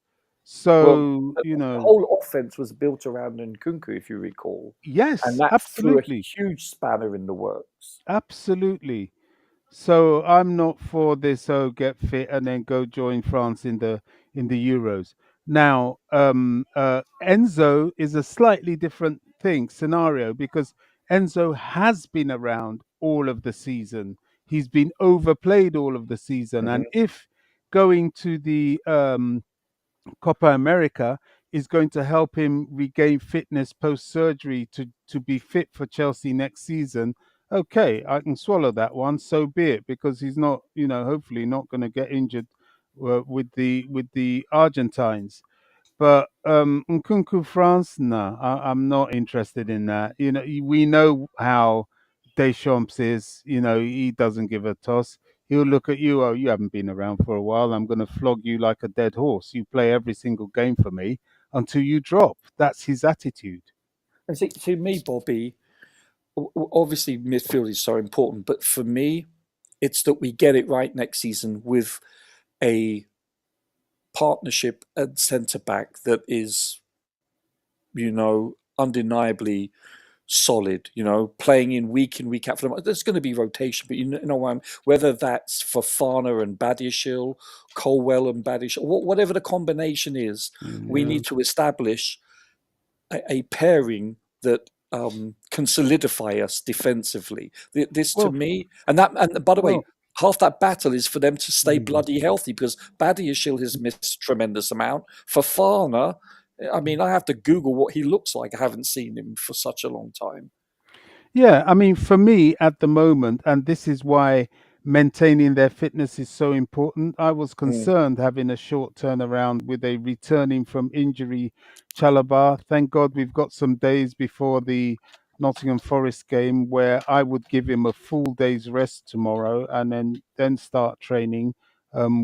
Well, So, the whole offense was built around Nkunku, if you recall, and yes, that threw a absolutely, huge spanner in the works. absolutely. So I'm not for this. Oh, get fit and then go join France in the Euros. Now, Enzo is a slightly different thing scenario because Enzo has been around all of the season. He's been overplayed all of the season, and Hmm. if going to the Copa America is going to help him regain fitness post surgery to be fit for Chelsea next season. Okay, I can swallow that one. So be it, because he's not, hopefully not going to get injured with the Argentines. But Nkunku France, no, I'm not interested in that. We know how Deschamps is. He doesn't give a toss. He'll look at you. Oh, you haven't been around for a while. I'm going to flog you like a dead horse. You play every single game for me until you drop. That's his attitude. And see, to me, Bobby, obviously midfield is so important, but for me, it's that we get it right next season with a partnership at centre back that is, undeniably solid, playing in week out for them. There's going to be rotation, but whether that's Fofana and Badiashile, Colwell and Badiashile, whatever the combination is, we Yeah. need to establish a pairing that can solidify us defensively. This to Well, me, and by the way, well. half that battle is for them to stay mm. bloody healthy because Badiashile has missed a tremendous amount. Fafana, I mean, I have to Google what he looks like. I haven't seen him for such a long time. Yeah, I mean, for me at the moment, and this is why maintaining their fitness is so important. I was Mm, concerned having a short turnaround with a returning from injury Chalobah. Thank God we've got some days before the Nottingham Forest game where I would give him a full day's rest tomorrow and then start training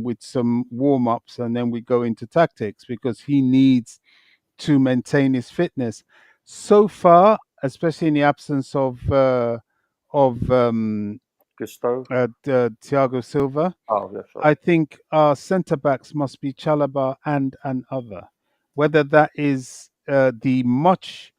with some warm ups, and then we go into tactics because he needs to maintain his fitness. So far, especially in the absence of Gusto. Thiago Silva, Oh, yeah, sure. I think our centre backs must be Chalobah and another. Whether that is the much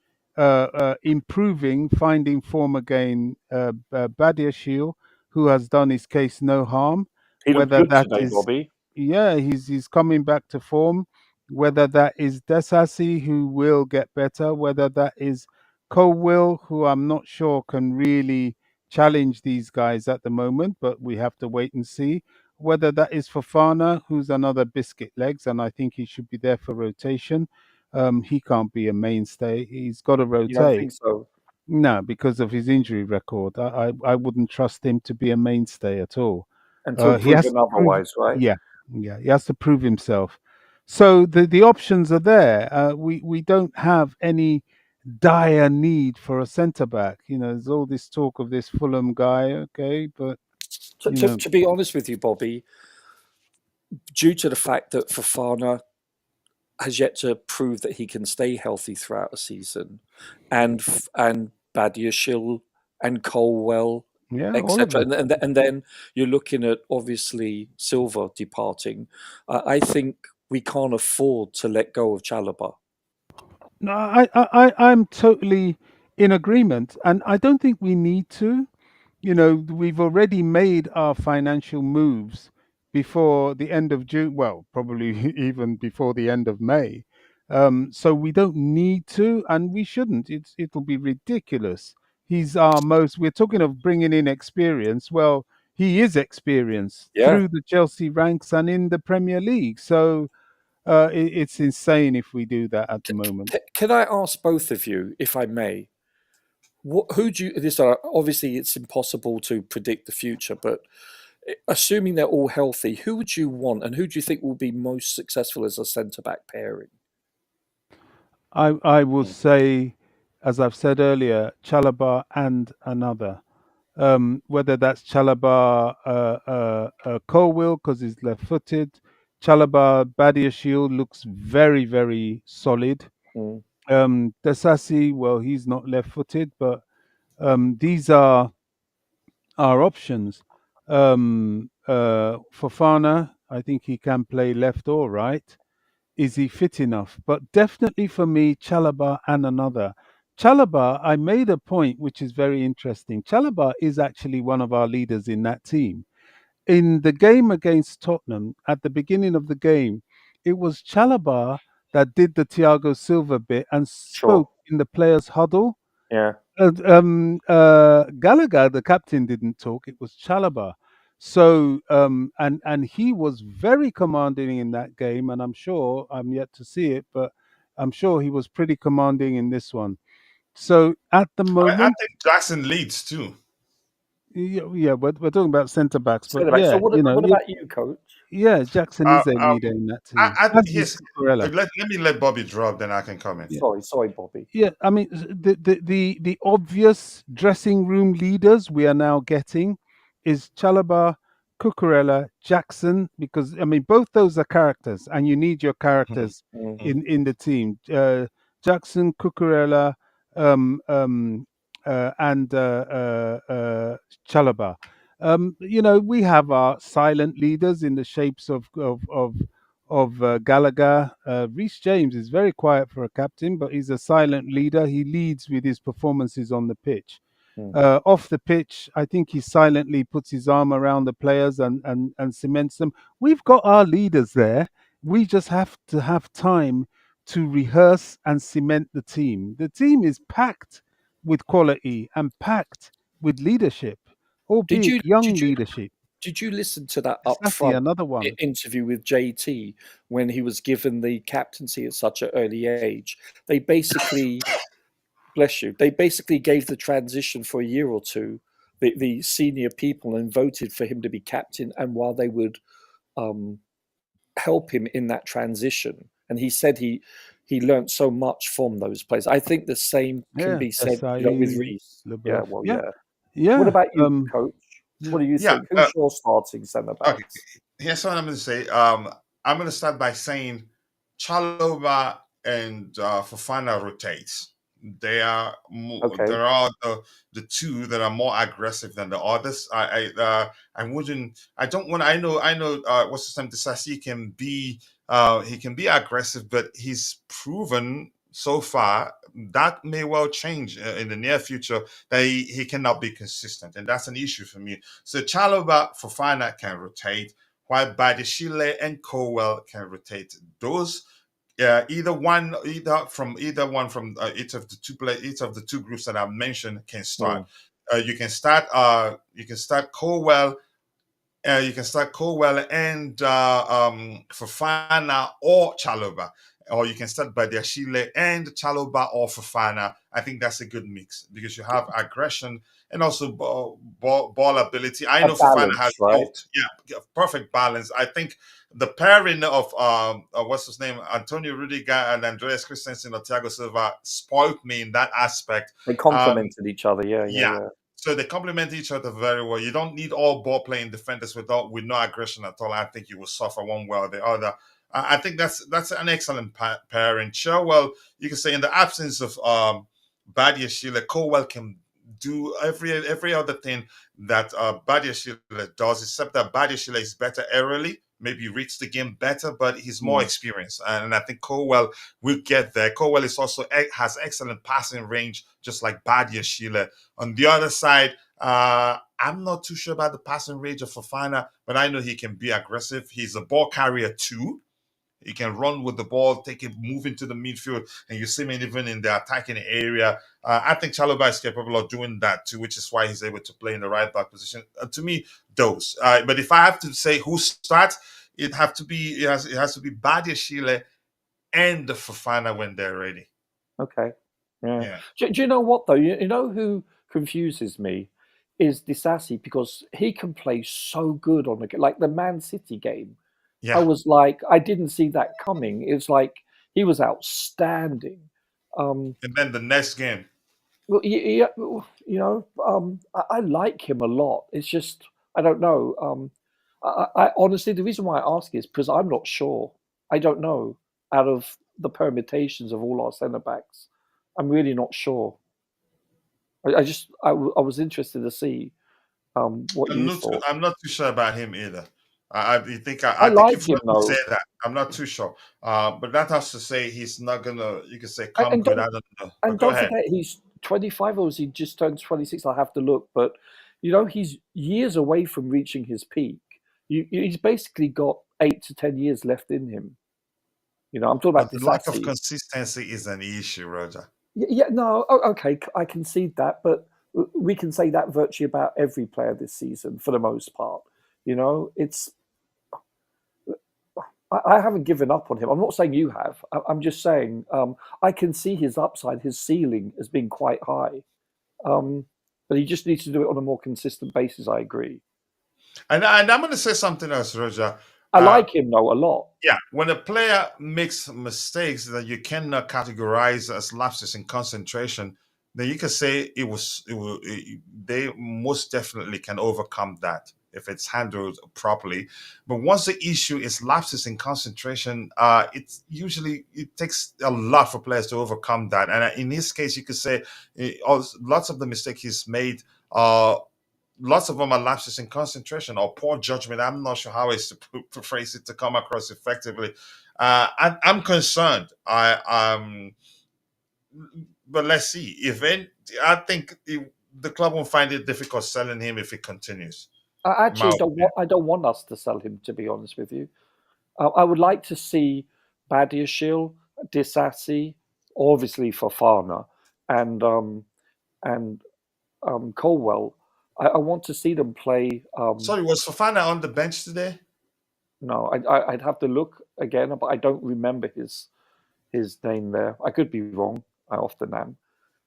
improving, finding form again, Badiashile, who has done his case no harm. He looked Whether good that today, is, Bobby. yeah, he's coming back to form. Whether that is Desasi, who will get better. Whether that is Colwill, who I'm not sure can really challenge these guys at the moment, but we have to wait and see. Whether that is Fofana, who's another biscuit legs, and I think he should be there for rotation. He can't be a mainstay. He's got to You don't rotate. think so? No, because of his injury record. I wouldn't trust him to be a mainstay at all. Until He has proven to prove, otherwise, right? yeah, yeah, he has to prove himself. So the options are there. We don't have any dire need for a centre back. There's all this talk of this Fulham guy, okay, but To, you to, know, to be honest with you, Bobby, due to the fact that Fafana has yet to prove that he can stay healthy throughout a season, and Badiashile and Colwell, yeah, all of etc. them. And then you're looking at obviously Silva departing. I think we can't afford to let go of Chalobah. No, I'm totally in agreement, and I don't think we need to. We've already made our financial moves before the end of June. Well, probably even before the end of May. So we don't need to, and we shouldn't. It'll be ridiculous. He's our most. We're talking of bringing in experience. Well, he is experienced Yeah. through the Chelsea ranks and in the Premier League. So it's insane if we do that at the moment. Can I ask both of you, if I may, who do you? Obviously it's impossible to predict the future, but assuming they're all healthy, who would you want, and who do you think will be most successful as a centre back pairing? I will say, as I've said earlier, Chalobah and another. Whether that's Chalobah Colwill because he's left-footed. Chalobah Badiashile looks very, very solid. Mm. Desasi, well, he's not left-footed, but these are our options. Fofana, I think he can play left or right. is he fit enough? But definitely for me, Chalobah and another. Chalobah, I made a point which is very interesting. Chalobah is actually one of our leaders in that team. In the game against Tottenham, at the beginning of the game, it was Chalobah that did the Thiago Silva bit and Sure. spoke in the players' huddle. Yeah. Gallagher, the captain, didn't talk. It was Chalobah. So and he was very commanding in that game, and I'm sure I'm yet to see it, but I'm sure he was pretty commanding in this one. So at the I moment, think Jackson leads too. yeah, we're talking about centre backs, but Centre back. So yeah, what about you, coach? yeah, Jackson Uh, is a uh, leader in that team, as is here's Cucurella. let me let Bobby drop, then I can comment. Yeah. Sorry, Bobby. Yeah, I mean the obvious dressing room leaders we are now getting is Chalobah, Cucurella, Jackson, because I mean both those are characters, and you need your Mhm, characters Mm. in the team. Jackson, Cucurella, um, um, and Chalobah. We have our silent leaders in the shapes of Gallagher. Reece James is very quiet for a captain, but he's a silent leader. He leads with his performances on the pitch. Mm. Off the pitch, I think he silently puts his arm around the players and cements them. We've got our leaders there. We just have to have time to rehearse and cement the team. The team is packed with quality and packed with leadership, Did albeit you young did you leadership. did you listen to that Sassy, upfront another one. interview with JT when he was given the captaincy at such an early age? They basically, bless you, they basically gave the transition for a year or two, the senior people, and voted for him to be captain, and while they would um, help him in that transition. And he said he learned so much from those players. I think the same can Yeah, be said, with Desai, Reece. Yeah, Leboeuf. well, Yeah, yeah. What yeah, about you, coach? yeah. What do you Yeah. think? Who's your starting centre Okay. backs? Here's what I'm going to say. I'm going to start by saying Chalobah and Fofana rotates. They are Okay. there are the two that are more aggressive than the others. I wouldn't. I don't want. I know. What's his name? Disasi can be. He can be aggressive, but he's proven so far that may well change in the near future that he cannot be consistent, and that's an issue for me. So Chalobah Fofana can rotate, while Badishile and Colwell can rotate. Those either one from each of the two groups that I've mentioned can start. Mm. You can start Colwell. You can start Colwell and Fofana or Chalobah, or you can start Badiashile and Chalobah or Fofana. I think that's a good mix because you have aggression and also ball ability. I A know Fofana has balance, right? both. Yeah, perfect balance. I think the pairing of what's his name, Antonio Rudiger and Andreas Christensen or Thiago Silva spoiled me in that aspect. They Um, complemented each other. Yeah, yeah, yeah. yeah. So they complement each other very well. You don't need all ball playing defenders with no aggression at all. I think you will suffer one way or the other. I think that's an excellent pairing. Chilwell, you can say in the absence of Badia Sheila, Colwell can do every other thing that Badia Sheila does, except that Badia Sheila is better early, maybe reads the game better, but he's more Mm. experienced, and I think Colwell will get there. Colwell is also has excellent passing range, just like Badia Sheila. On the other side, I'm not too sure about the passing range of Fofana, but I know he can be aggressive. He's a ball carrier too. He can run with the ball, take it, move into the midfield, and you see him even in the attacking area. I think Chalobah is capable of doing that too, which is why he's able to play in the right back position. To me, those. But if I have to say who starts, it has to be Badia Shile and the Fofana when they're ready. Okay. Yeah. Yeah, Do you know what though? You know who confuses me is Disasi, because he can play so good on like the Man City game. I yeah. was like, I didn't see that coming. It's like he was outstanding. Um, And then the next game, well, yeah, I like him a lot. It's just I don't know. I honestly, the reason why I ask is because I'm not sure. I don't know out of the permutations of all our centre backs. I'm really not sure. I was interested to see what you thought. I'm not too sure about him either. I think like you've him heard me though. say that. I'm not too sure. But that has to say he's not gonna. You could say And, come and good. don't I don't know. But and go don't ahead. forget he's 25, or is he just turned 26? I'll have to look, but he's years away from reaching his peak. He's basically got 8 to 10 years left in him. I'm talking But about the lack of Disassi. consistency is an issue, Roger. Yeah, no, okay, I concede that, but we can say that virtually about every player this season for the most part. It's I haven't given up on him. I'm not saying you have. I'm just saying I can see his upside, his ceiling as being quite high, but he just needs to do it on a more consistent basis. I agree. And I'm going to say something else, Roger. I Uh, like him though a lot. yeah, when a player makes mistakes that you cannot categorize as lapses in concentration, then you can say they most definitely can overcome that if it's handled properly. But once the issue is lapses in concentration, it takes a lot for players to overcome that. And in this case, you could say lots of the mistakes he's made. Lots of them are lapses in concentration or poor judgment. I'm not sure how it's to phrase it to come across effectively. I'm concerned. But let's see. I think the club will find it difficult selling him if it continues. I In my actually don't opinion. want. I don't want us to sell him. To be honest with you, I would like to see Badiashile, Disassi, obviously Fofana, and and Colwell. I want to see them play. Sorry, was Fofana on the bench today? No, I'd have to look again, but I don't remember his name there. I could be wrong. I often am.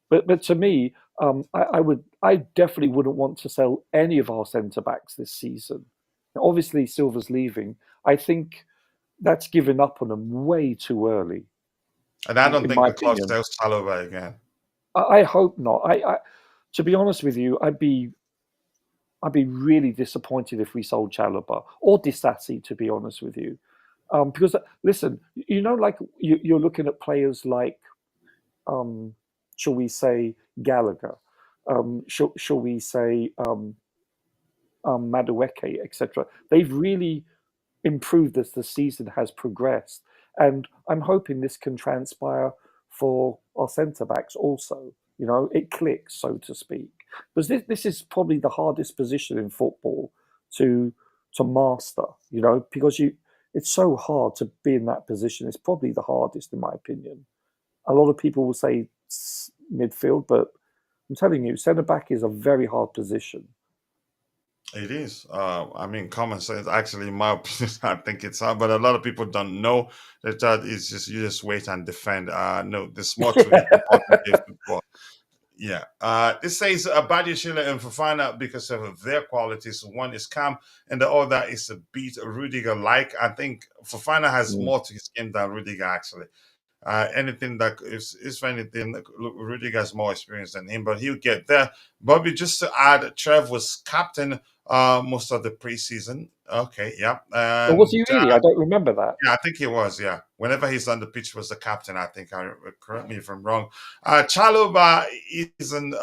But to me, I definitely wouldn't want to sell any of our centre backs this season. Now, obviously, Silva's leaving. I think that's given up on them way too early, And I don't in think my the club opinion. sells Chalobah again. I hope not. To be honest with you, I'd be really disappointed if we sold Chalobah or Disassi, to be honest with you. Because listen, like you're looking at players like, shall we say, Gallagher, shall we say, Madueke, etc. They've really improved as the season has progressed, and I'm hoping this can transpire for our centre backs also. It clicks, so to speak, because this is probably the hardest position in football to master. Because it's so hard to be in that position. It's probably the hardest, in my opinion. A lot of people will say midfield, but I'm telling you, centre back is a very hard position. It is. I mean, common sense. Actually, in my opinion, I think it's hard, but a lot of people don't know that is just you just wait and defend. No, there's more to it than modern day football. Yeah. This says Badiashile and Fofana because of their qualities. One is calm, and the other is a beat Rudiger like. I think Fofana has Mm. more to his game than Rudiger actually. Anything that is for anything, Rudiger has more experience than him, but he'll get there. Bobby, just to add, Trev was captain most of the preseason. Okay, yeah, Or was he and really? I don't remember that. yeah, I think he was. Yeah, whenever he's on the pitch, he was the captain. I think. Correct me if I'm wrong. Chalobah isn't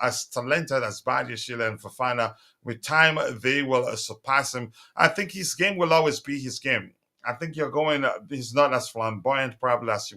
as talented as Badiashile and Fofana. With time, they will surpass him. I think his game will always be his game. I think you're going. He's not as flamboyant, probably as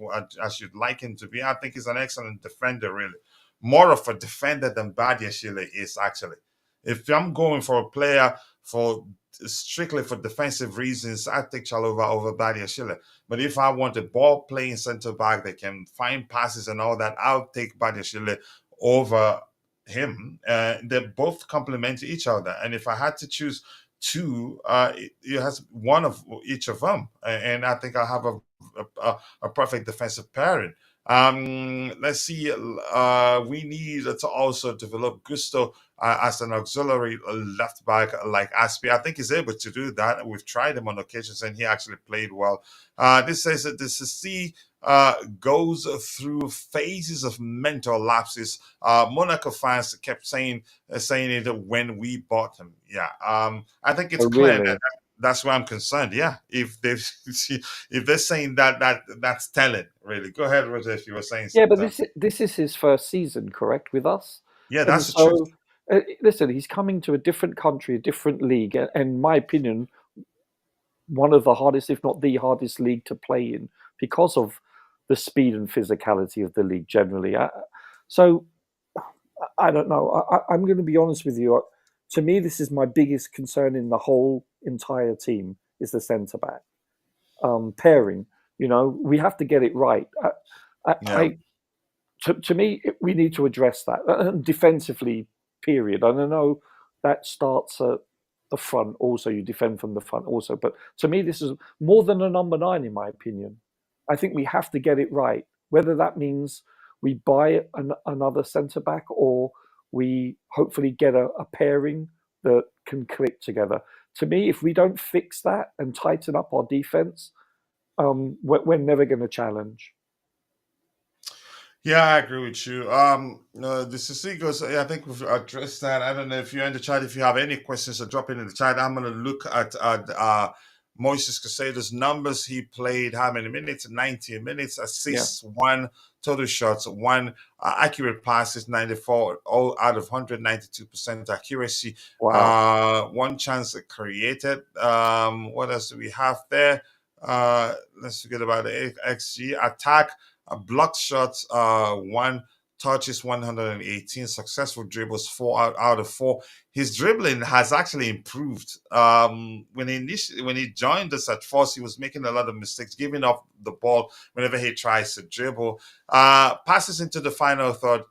you'd like him to be. I think he's an excellent defender, really, more of a defender than Badiashile is actually. If I'm going for a player for strictly for defensive reasons, I take Chalova over Badiashile. But if I want a ball playing centre back that can find passes and all that, I'll take Badiashile over him. They both complement each other. And if I had to choose two, it has one of each of them. And I think I'll have a perfect defensive pairing. Let's see. We need to also develop Gusto as an auxiliary left back like Aspi. I think he's able to do that. We've tried him on occasions and he actually played well. This says that the C goes through phases of mental lapses. Monaco fans kept saying it when we bought him. Yeah, I think it's Oh, clear really? that that's why I'm concerned. Yeah, if they if they're saying that's telling. Really, go ahead, Roger. If you were saying Yeah, but something. this is his first season, correct, with us? Yeah, And that's the truth. so, listen, he's coming to a different country, a different league, and in my opinion, one of the hardest, if not the hardest league to play in because of the speed and physicality of the league generally. So I don't know. I'm going to be honest with you. To me, this is my biggest concern in the whole entire team is the centre back pairing. We have to get it right. Yeah. To me, we need to address that defensively. Period. And I know that starts at the front. Also, you defend from the front. Also, but to me, this is more than a number 9, in my opinion. I think we have to get it right. Whether that means we buy another centre back or we hopefully get a pairing that can click together. To me, if we don't fix that and tighten up our defense, we're never going to challenge. Yeah, I agree with you. The Sissigos, I think we've addressed that. I don't know if you're in the chat. If you have any questions, drop it in the chat. I'm going to look at Moises Casado's numbers. He played how many minutes? 90 minutes. Assists, 1. Total shots, 1. Accurate passes, 94. All out of 192% accuracy. Wow. 1 chance created. What else do we have there? Let's forget about the XG. Attack. Blocked shots, 1. Touches, 118. Successful dribbles, 4 out of 4. His dribbling has actually improved. When he joined us at first, he was making a lot of mistakes, giving up the ball whenever he tries to dribble. Passes into the final third,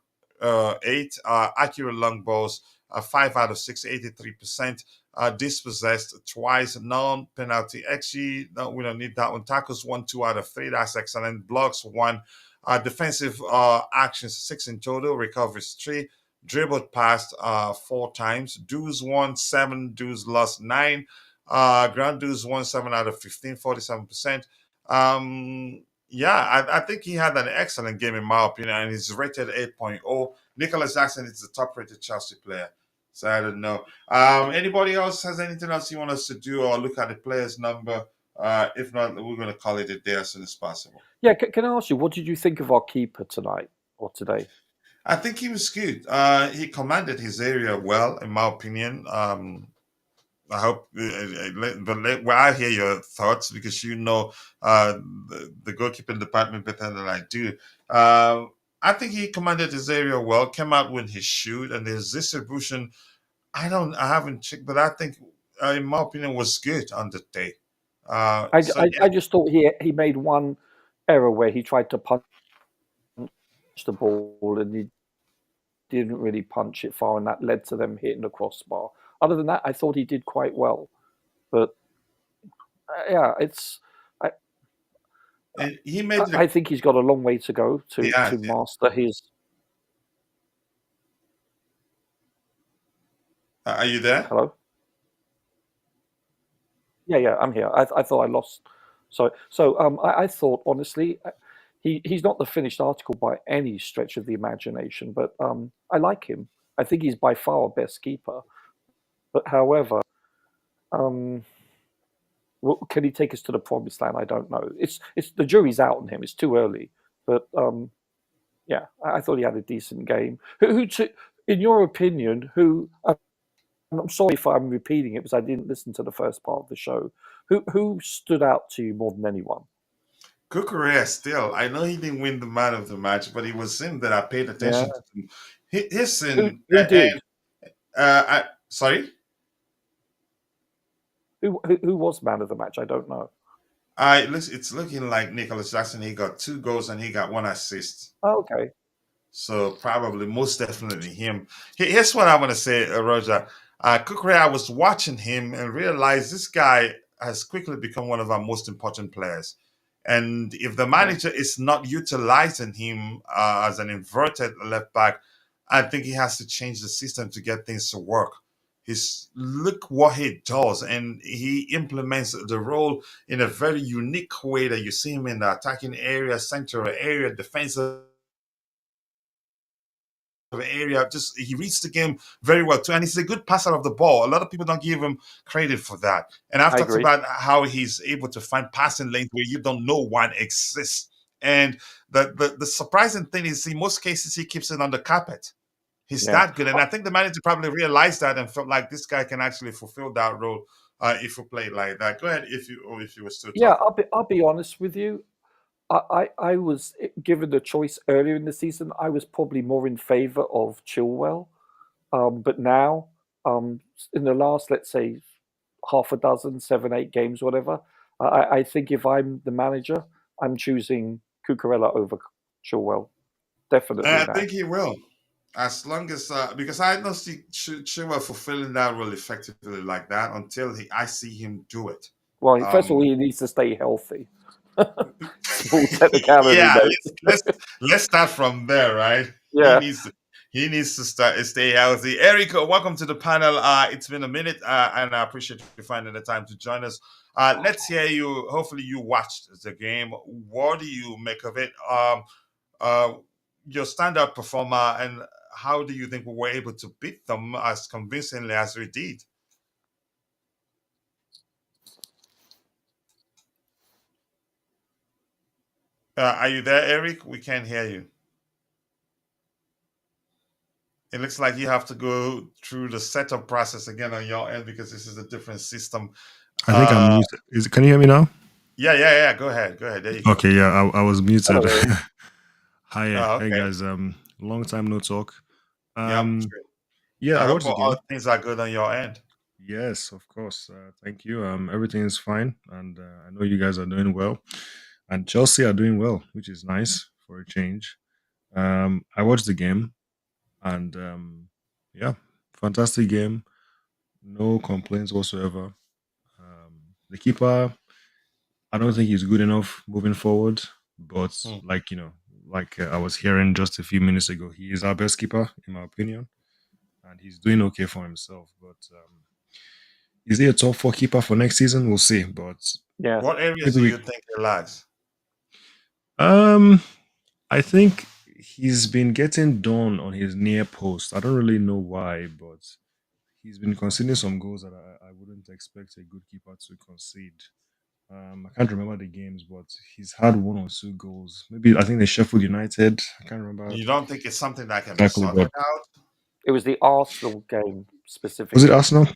8. Accurate long balls, 5 out of 6, 83%. Dispossessed twice, non-penalty XG. No, we don't need that one. Tackles 1, 2 out of 3. That's excellent. Blocks 1. Defensive actions 6 in total. Recoveries 3. Dribbled past 4 times. Dues 1, 7. Dues lost 9. Ground dues 1, 7 out of 15, 47%. I think he had an excellent game in my opinion, and he's rated 8.0. Nicholas Jackson is the top-rated Chelsea player. So I don't know. Anybody else has anything else you want us to do or look at the player's number? If not, we're going to call it a day as soon as possible. Yeah, can I ask you, what did you think of our keeper tonight or today? I think he was good. He commanded his area well, in my opinion. I hope, but I hear your thoughts because you know the goalkeeping department better than I do. I think he commanded his area well, came out with his shoot, and his distribution. I haven't checked, but I think, in my opinion, was good on the day. I just thought he made one error where he tried to punch the ball and he didn't really punch it far, and that led to them hitting the crossbar. Other than that, I thought he did quite well. But I think he's got a long way to go to master his. Are you there? Hello? Yeah, I'm here. I thought I lost. So I thought, honestly, he's not the finished article by any stretch of the imagination, but I like him. I think he's by far our best keeper. But however, can he take us to the promised land? I don't know. It's the jury's out on him. It's too early. But I thought he had a decent game. Who in your opinion, who? I'm sorry if I'm repeating it because I didn't listen to the first part of the show. Who stood out to you more than anyone? Cucurella still. I know he didn't win the man of the match, but it was him that I paid attention to. Who did? Sorry? Who was man of the match? I don't know. It's looking like Nicholas Jackson. He got 2 goals and he got 1 assist. Oh, okay. So probably, most definitely him. Here's what I want to say, Roger. Cucurella, I was watching him and realized this guy has quickly become one of our most important players. And if the manager is not utilizing him as an inverted left back, I think he has to change the system to get things to work. Look what he does, and he implements the role in a very unique way that you see him in the attacking area, central area, defensive area. Just he reads the game very well too, and he's a good passer of the ball. A lot of people don't give him credit for that. And I've talked about how he's able to find passing lanes where you don't know one exists. And the surprising thing is, in most cases, he keeps it on the carpet. He's that good, and I think the manager probably realized that and felt like this guy can actually fulfill that role if we play like that. Go ahead if you were still Yeah, talking. I'll be honest with you. I was given the choice earlier in the season. I was probably more in favour of Chilwell, but now, in the last, let's say, half a dozen, 7, 8 games, whatever, I think if I'm the manager, I'm choosing Cucurella over Chilwell. Definitely I now. think he will. As long as because I don't see Chima fulfilling that role effectively like that until I see him do it. Well, first of all, Um, he needs to stay healthy. Small technicality, yeah, mate. let's start from there, right? He Yeah. needs to he needs to stay healthy. Eric, welcome to the panel. It's been a minute, and I appreciate you finding the time to join us. Let's hear you. Hopefully, you watched the game. What do you make of it? Uh, your standout performer, and how do you think we were able to beat them as convincingly as we did? Are you there, Eric? We can't hear you. It looks like you have to go through the setup process again on your end because this is a different system. I think I'm Uh, muted. Can you hear me now? yeah. Go ahead. There you go. Okay, yeah, I was muted. Hello, Eric. Hi, hey Okay. guys. Long time no talk. Yeah. Um, Sure. yeah, I I hope watched the all game. things are good on your end. Yes, of course. Thank you. Everything is fine, and I know you guys are doing well, and Chelsea are doing well, which is nice for a change. I watched the game, and yeah, fantastic game. No complaints whatsoever. The keeper, I don't think he's good enough moving forward. But Hmm. like I was hearing just a few minutes ago, he is our best keeper in my opinion, and he's doing okay for himself. But is he a top four keeper for next season? We'll see. But Yeah. What areas maybe do we. you think he lags? Um, I think he's been getting done on his near post. I don't really know why, but he's been conceding some goals that I wouldn't expect a good keeper to concede. I can't remember the games, but he's had one or two goals. Maybe I think the Sheffield United. I can't remember You don't think it's something that can be exactly, sorted but out? It was the Arsenal game was it specifically. Arsenal?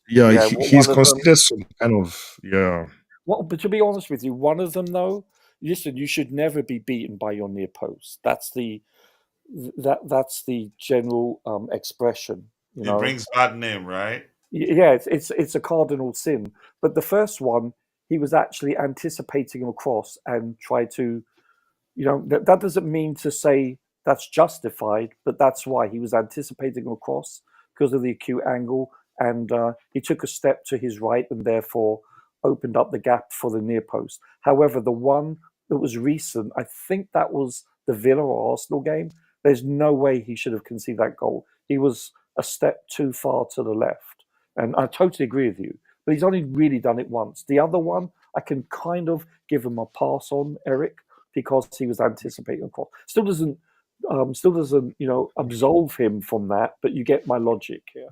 Yeah, Yeah, he's one of them. conceded some kind of yeah. What, but to be honest with you, one of them though, listen, you should never be beaten by your near post. That's the general expression. You It know, brings bad name, right? yeah, it's a cardinal sin. But the first one, he was actually anticipating a cross and tried to, that doesn't mean to say that's justified, but that's why he was anticipating a cross because of the acute angle, and he took a step to his right and therefore opened up the gap for the near post. However, the one that was recent, I think that was the Villa or Arsenal game. There's no way he should have conceded that goal. He was a step too far to the left, and I totally agree with you. But he's only really done it once. The other one, I can kind of give him a pass on, Eric, because he was anticipating a cross. Still doesn't absolve him from that. But you get my logic here.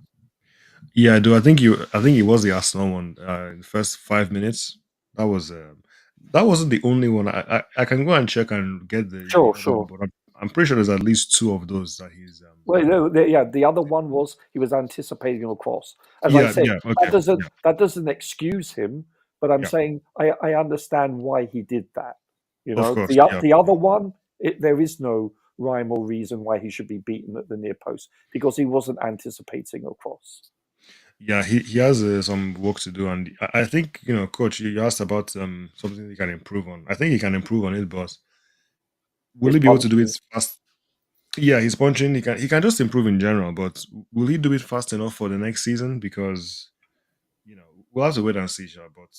Yeah, I do. I think it was the Arsenal one. In the first 5 minutes, that was that wasn't the only one. I can go and check and get the Sure, other one, sure. but I'm pretty sure there's at least two of those that he's Well, no, yeah, the other one was he was anticipating a cross. As I yeah, said, yeah, that okay, doesn't yeah, that doesn't excuse him, but I'm yeah, saying I understand why he did that. You of know, course, yeah. the other one, there is no rhyme or reason why he should be beaten at the near post because he wasn't anticipating a cross. Yeah, he has some work to do, and I think coach. You asked about something he can improve on. I think he can improve on it, but will His he be able to do it punching. fast? Yeah, he's punching. He can just improve in general, but will he do it fast enough for the next season? Because we'll have to wait and see, sure. But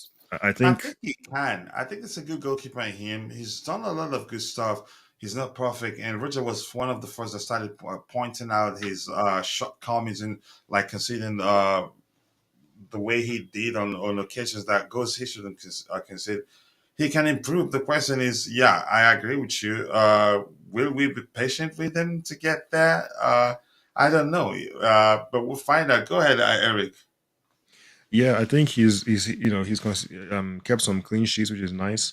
I I think think he can. I think it's a good goalkeeper in him. He's done a lot of good stuff. He's not perfect, and Roger was one of the first that started pointing out his shortcomings in like conceding the way he did on occasions that goals he shouldn't concede. He can improve. The question is, yeah, I agree with you. Will we be patient with him to get there? I don't know, but we'll find out. Go ahead, Eric. yeah, I think he's kept some clean sheets, which is nice.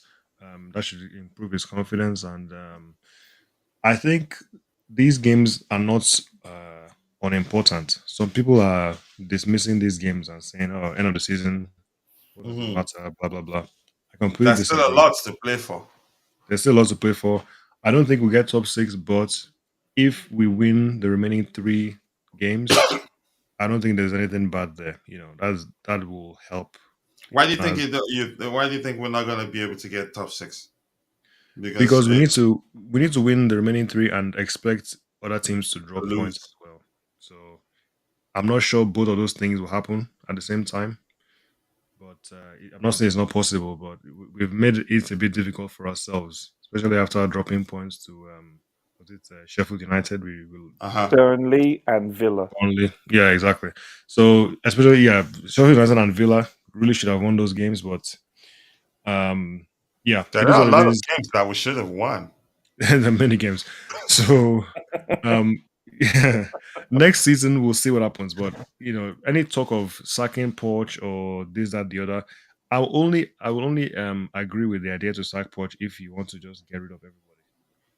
That should improve his confidence, and I think these games are not unimportant. Some people are dismissing these games and saying, "Oh, end of the season." What does it Mhm. matter? Blah blah blah. I completely There's still a disagree. lot to play for. There's still lots to play for. I don't think we'll get top six, but if we win the remaining three games, I don't think there's anything bad there. That will help. Why do you think As Why do you think we're not going to be able to get top six? Because because we need to win the remaining three and expect other teams to drop points lose. as well. So I'm not sure both of those things will happen at the same time. But I'm not saying it's not possible, but we've made it a bit difficult for ourselves, especially after dropping points to was it Sheffield United? We will Uh huh. Burnley and Villa. only, yeah, exactly. So especially, yeah, Sheffield United and Villa really should have won those games, but um, yeah, There it is are a what it lot of is. games that we should have won. The many games. So um, yeah, next season we'll see what happens. But any talk of sacking Poch or this, that, the other, I will only agree with the idea to sack Poch if you want to just get rid of everybody.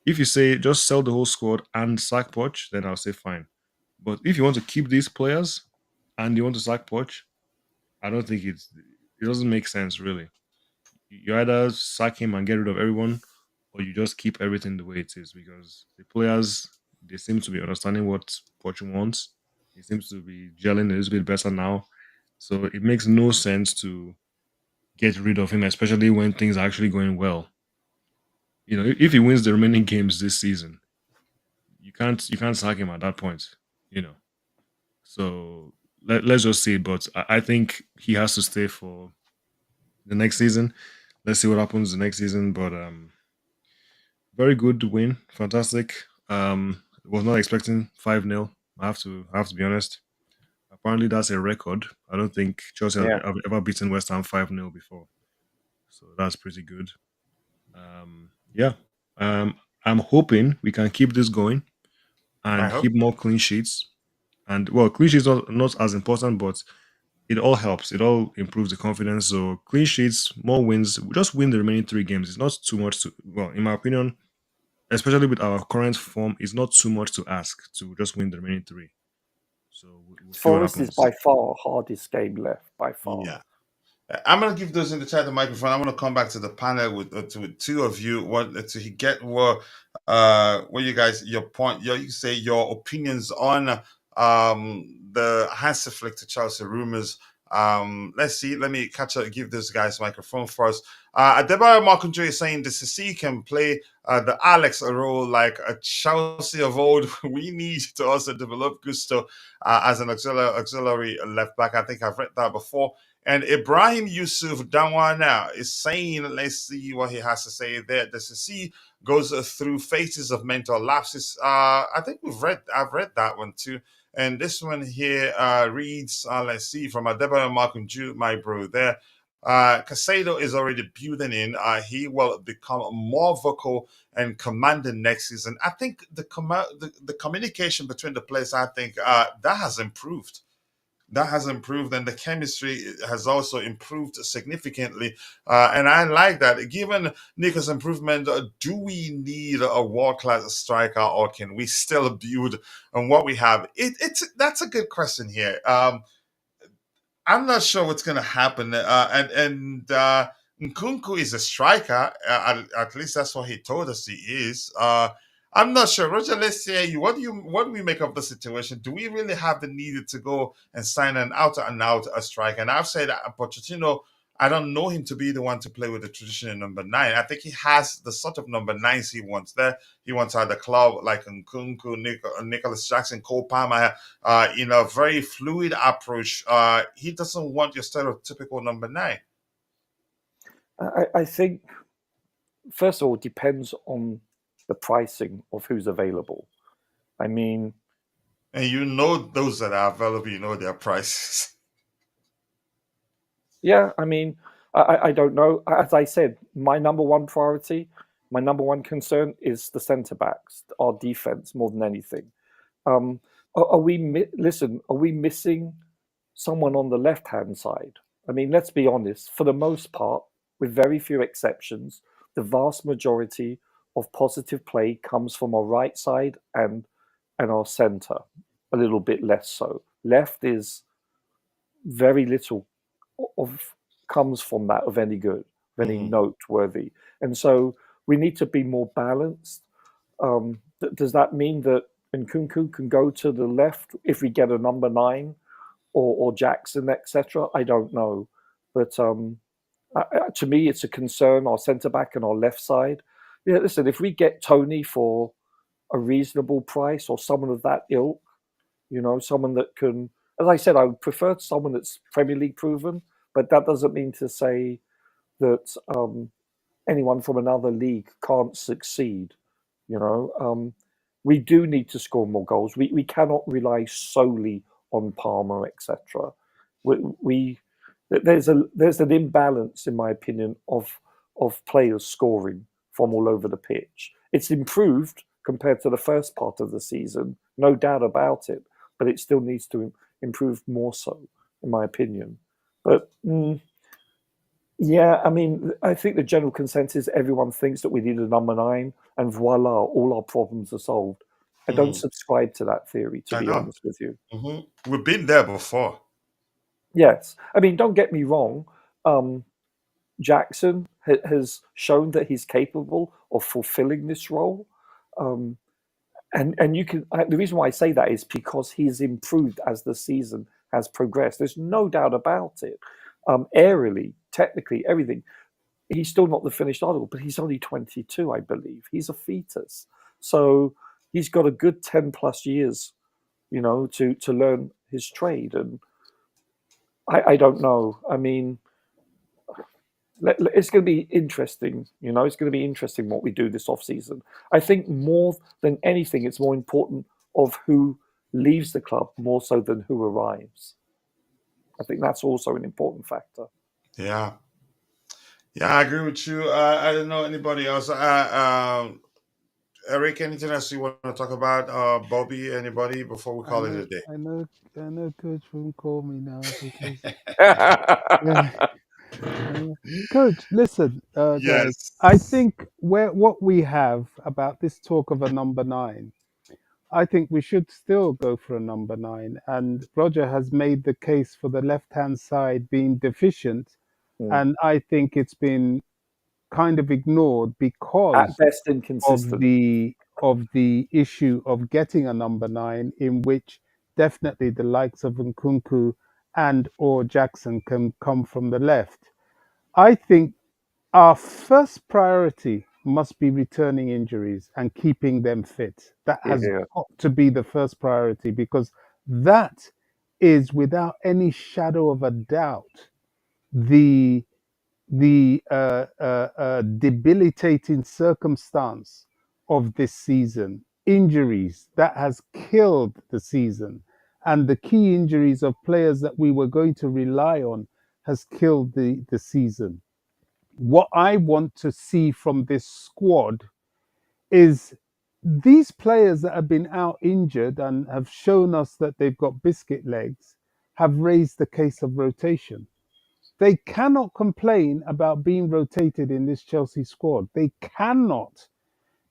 If you say just sell the whole squad and sack Poch, then I'll say fine. But if you want to keep these players and you want to sack Poch, I don't think it doesn't make sense really. You either sack him and get rid of everyone, or you just keep everything the way it is because the players they seem to be understanding what Poch wants. He seems to be gelling a little bit better now. So it makes no sense to get rid of him, especially when things are actually going well. If he wins the remaining games this season, you can't sack him at that point. You know. So let's just see it. But I think he has to stay for the next season. Let's see what happens the next season. But very good win, fantastic. Was not expecting 5-0. I have to be honest. Apparently, that's a record. I don't think Chelsea Yeah. have ever beaten West Ham 5-0 before, so that's pretty good. Yeah, I'm hoping we can keep this going I and hope. keep more clean sheets. And well, clean sheets not as important, but it all helps. It all improves the confidence. So clean sheets, more wins. We just win the remaining three games. It's not too much to. Well, in my opinion, especially with our current form, it's not too much to ask to just win the remaining three. So we'll see what Forest is by happens. far hardest game left, by far. Yeah. I'm gonna give those in the chat the microphone. I want to come back to the panel with two of you. What to get what you guys your point you say your opinions on the Hansi Flick to Chelsea rumors. Let's see. Let me catch up. Give those guys microphone first. Adebayo Markunjo is saying the Sisi can play the Alex role like a Chelsea of old. We need to also develop Gusto as an auxiliary left back. I think I've read that before. And Ibrahim Yusuf Danwana is saying, let's see what he has to say there. The Sisi goes through phases of mental lapses. I think I've read that one too. And this one here reads, let's see, from Adebayo Markunju, my bro there. Casado is already building in. He will become more vocal and commanding next season. I think the communication between the players, I think that has improved. That has improved, and the chemistry has also improved significantly. And I like that. Given Nico's improvement, do we need a world class striker, or can we still build on what we have? That's a good question here. I'm not sure what's going to happen. And Nkunku is a striker. At least that's what he told us he is. I'm not sure. Roger, let's say you. What do we make of the situation? Do we really have the need to go and sign an out and out a striker? And I've said Pochettino. I don't know him to be the one to play with the traditional number nine. I think he has the sort of number nines he wants there. He wants at the club like Nkunku, Nicholas Jackson, Cole Palmer, in a very fluid approach. He doesn't want your stereotypical number nine. I think, first of all, it depends on the pricing of who's available. I mean, And you know those that are available, you know their prices. yeah, I mean, I don't know. As I said, my number one priority, my number one concern is the centre backs, our defense more than anything. Are we listen? Are we missing someone on the left hand side? I mean, let's be honest. For the most part, with very few exceptions, the vast majority of positive play comes from our right side and our centre. A little bit less so. Left is very little of comes from that of any good, of any Mhm. noteworthy. And so we need to be more balanced. Does that mean that Nkunku can go to the left if we get a number 9 or Jackson, etc.? I don't know. But to me, it's a concern, our centre back and our left side. Yeah, listen, if we get Tony for a reasonable price or someone of that ilk, someone that can, as I said, I would prefer someone that's Premier League proven, but that doesn't mean to say that anyone from another league can't succeed. We do need to score more goals. We cannot rely solely on Palmer, etc. We there's an imbalance, in my opinion, of players scoring from all over the pitch. It's improved compared to the first part of the season, no doubt about it, but it still needs to improve more so, in my opinion. But yeah, I mean, I think the general consensus, everyone thinks that we need a number 9, and voila, all our problems are solved. I don't Mhm. subscribe to that theory, to I be know. honest with you. We've been there before. Yes, I mean, don't get me wrong. Jackson has shown that he's capable of fulfilling this role, um, and the reason why I say that is because he's improved as the season has progressed. There's no doubt about it. Aerially, technically, everything. He's still not the finished article, but he's only 22, I believe. He's a fetus. So he's got a good 10 plus years, to learn his trade. And I don't know. I mean, it's going to be interesting. It's going to be interesting what we do this off season. I think more than anything, it's more important of who leaves the club more so than who arrives. I think that's also an important factor. Yeah. Yeah, I agree with you. I don't know anybody else. Eric, anything else you want to talk about? Bobby, anybody before we I call it know, a day? I know, I know. Coach won't call me now because Yeah. yeah. Coach, listen, guys. I Yes. think what we have about this talk of a number 9. I think we should still go for a number 9. And Roger has made the case for the left-hand side being deficient, Mm. and I think it's been kind of ignored At because best, of inconsistent. the issue of getting a number 9, in which definitely the likes of Nkunku and or Jackson can come from the left. I think our first priority must be returning injuries and keeping them fit. That has Yeah. got to be the first priority, because that is, without any shadow of a doubt, the debilitating circumstance of this season. Injuries that has killed the season, and the key injuries of players that we were going to rely on has killed the season. What I want to see from this squad is these players that have been out injured and have shown us that they've got biscuit legs have raised the case of rotation. They cannot complain about being rotated in this Chelsea squad. They cannot,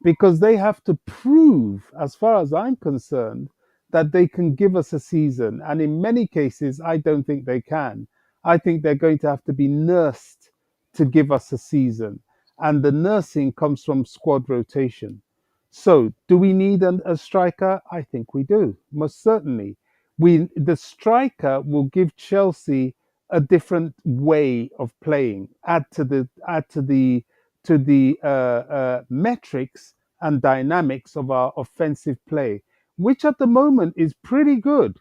because they have to prove, as far as I'm concerned, that they can give us a season. And in many cases, I don't think they can. I think they're going to have to be nursed to give us a season. And the nursing comes from squad rotation. So, do we need a striker? I think we do, most certainly. The striker will give Chelsea a different way of playing, add to the metrics and dynamics of our offensive play, which at the moment is pretty good.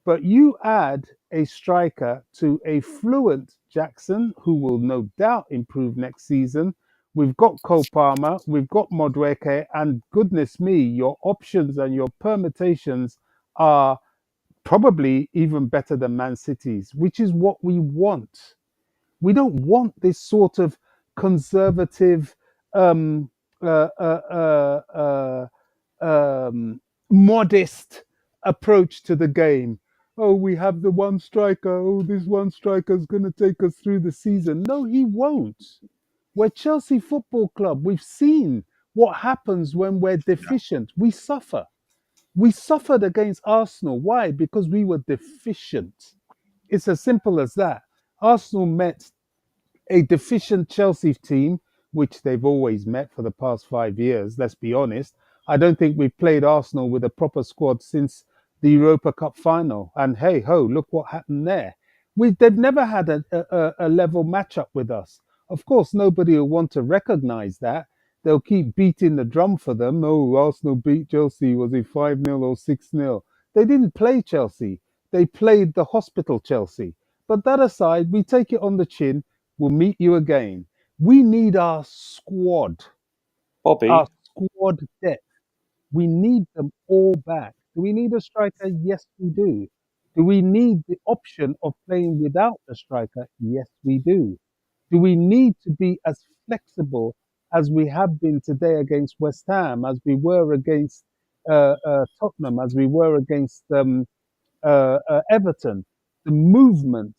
But you add a striker to a fluent Jackson, who will no doubt improve next season. We've got Cole Palmer, we've got Madueke, and goodness me, your options and your permutations are probably even better than Man City's, which is what we want. We don't want this sort of conservative, um, uh, uh, uh, modest approach to the game. Oh, we have the one striker. Oh, this one striker is going to take us through the season. No, he won't. We're Chelsea Football Club. We've seen what happens when we're Yeah. deficient. We suffer. We suffered against Arsenal. Why? Because we were deficient. It's as simple as that. Arsenal met a deficient Chelsea team, which they've always met for the past 5 years. Let's be honest. I don't think we've played Arsenal with a proper squad since the Europa Cup final. And hey ho, look what happened there. They've never had a level matchup with us. Of course, nobody will want to recognise that. They'll keep beating the drum for them. Oh, Arsenal beat Chelsea. Was it 5-0 or 6-0? They didn't play Chelsea. They played the hospital Chelsea. But that aside, we take it on the chin. We'll meet you again. We need our Bobby, squad depth. We need them all back. Do we need a striker? Yes, we do. Do we need the option of playing without a striker? Yes, we do. Do we need to be as flexible as we have been today against West Ham, as we were against Tottenham, as we were against Everton? The movement,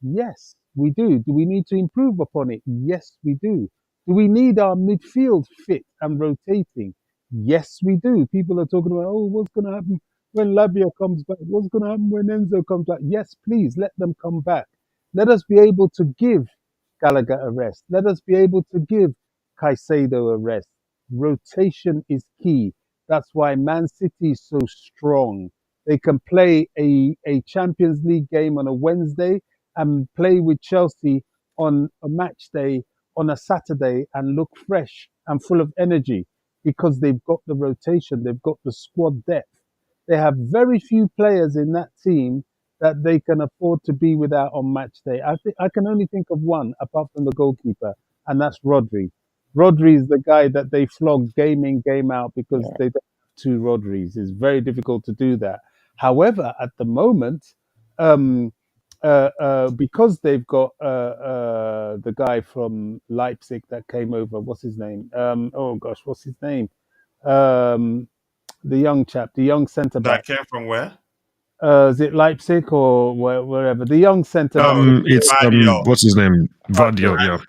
yes, we do. Do we need to improve upon it? Yes, we do. Do we need our midfield fit and rotating? Yes, we do. People are talking about, oh, what's going to happen when Labia comes back? What's going to happen when Enzo comes back? Yes, please let them come back. Let us be able to give Gallagher a rest. Let us be able to give Caicedo a rest. Rotation is key. That's why Man City is so strong. They can play a Champions League game on a Wednesday and play with Chelsea on a match day on a Saturday and look fresh and full of energy because they've got the rotation, they've got the squad depth. They have very few players in that team that they can afford to be without on match day. I can only think of one apart from the goalkeeper, and that's Rodri. Rodri is the guy that they flog game in, game out because yeah. they don't have two Rodris. It's very difficult to do that. However, at the moment, because they've got the guy from Leipzig that came over, what's his name? Oh gosh, what's his name? The young chap, the young centre That back. came from where? Is it Leipzig or wherever? The young centre back. It's Vadio. what's his name? Vadio. Vadio, yeah.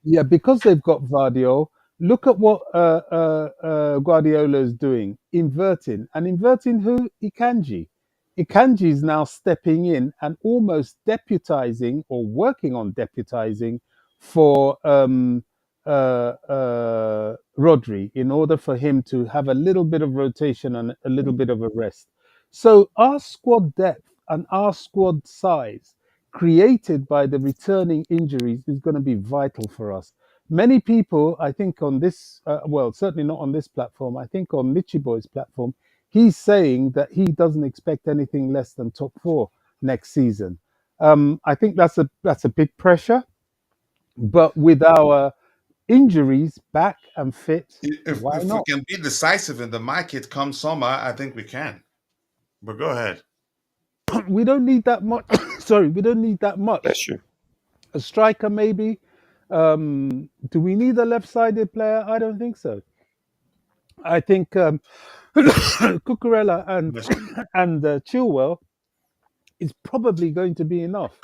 Yeah, because they've got Vardio. Look at what Guardiola is doing, inverting who? Ikanji. Ikanji is now stepping in and almost deputizing or working on deputizing for Rodri in order for him to have a little bit of rotation and a little bit of a rest. So our squad depth and our squad size created by the returning injuries is going to be vital for us. Many people, I think, on this, well, certainly not on this platform, I think on Mitchy Boy's platform, he's saying that he doesn't expect anything less than top four next season. I think that's a big pressure, but with our injuries back and fit, why If we not? can be decisive in the market come summer, I think we can. But go ahead. We don't need that much. Sorry, we don't need that much. Bless you. A striker, maybe. Do we need a left-sided player? I don't think so. I think Cucurella and Chilwell is probably going to be enough.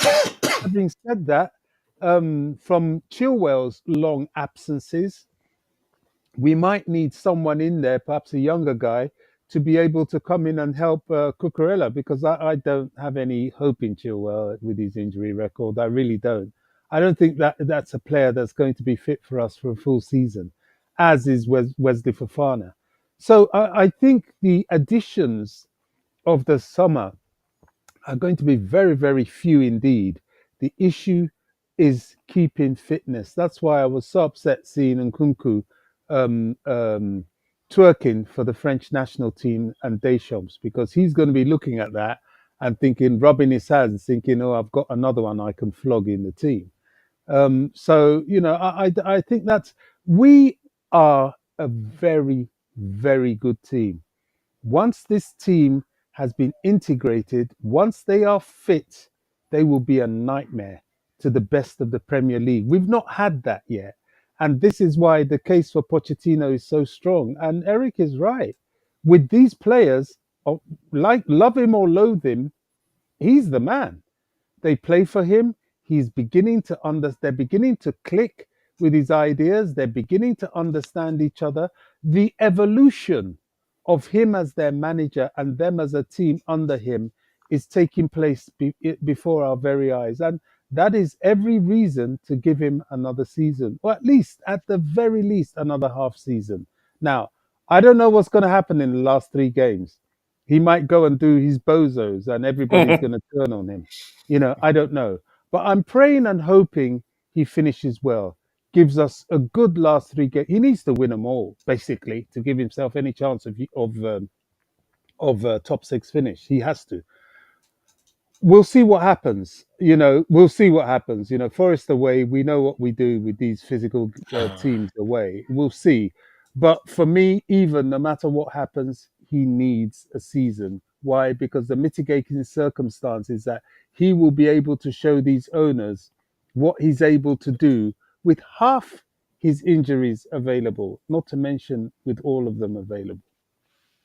Having said that, from Chilwell's long absences, we might need someone in there, perhaps a younger guy, to be able to come in and help Cucurella because I don't have any hope in Chilwell with his injury record. I really don't. I don't think that's a player that's going to be fit for us for a full season, as is Wesley Fofana. So I think the additions of the summer are going to be very, very few indeed. The issue is keeping fitness. That's why I was so upset seeing Nkunku um, um, twerking for the French national team and Deschamps because he's going to be looking at that and thinking, rubbing his hands, thinking, oh, I've got another one I can flog in the team. So, I think that we are a very, very good team. Once this team has been integrated, once they are fit, they will be a nightmare to the best of the Premier League. We've not had that yet. And this is why the case for Pochettino is so strong. And Eric is right. With these players, like love him or loathe him, he's the man. They play for him. He's beginning to understand. They're beginning to click with his ideas. They're beginning to understand each other. The evolution of him as their manager and them as a team under him is taking place before our very eyes. And that is every reason to give him another season, or at the very least, another half season. Now, I don't know what's going to happen in the last three games. He might go and do his bozos, and everybody's going to turn on him. I don't know, but I'm praying and hoping he finishes well, gives us a good last three games. He needs to win them all, basically, to give himself any chance of top six finish. He has to. We'll see what happens. We'll see what happens. Forest away, we know what we do with these physical teams away. We'll see. But for me, even no matter what happens, he needs a season. Why? Because the mitigating circumstance is that he will be able to show these owners what he's able to do with half his injuries available, not to mention with all of them available.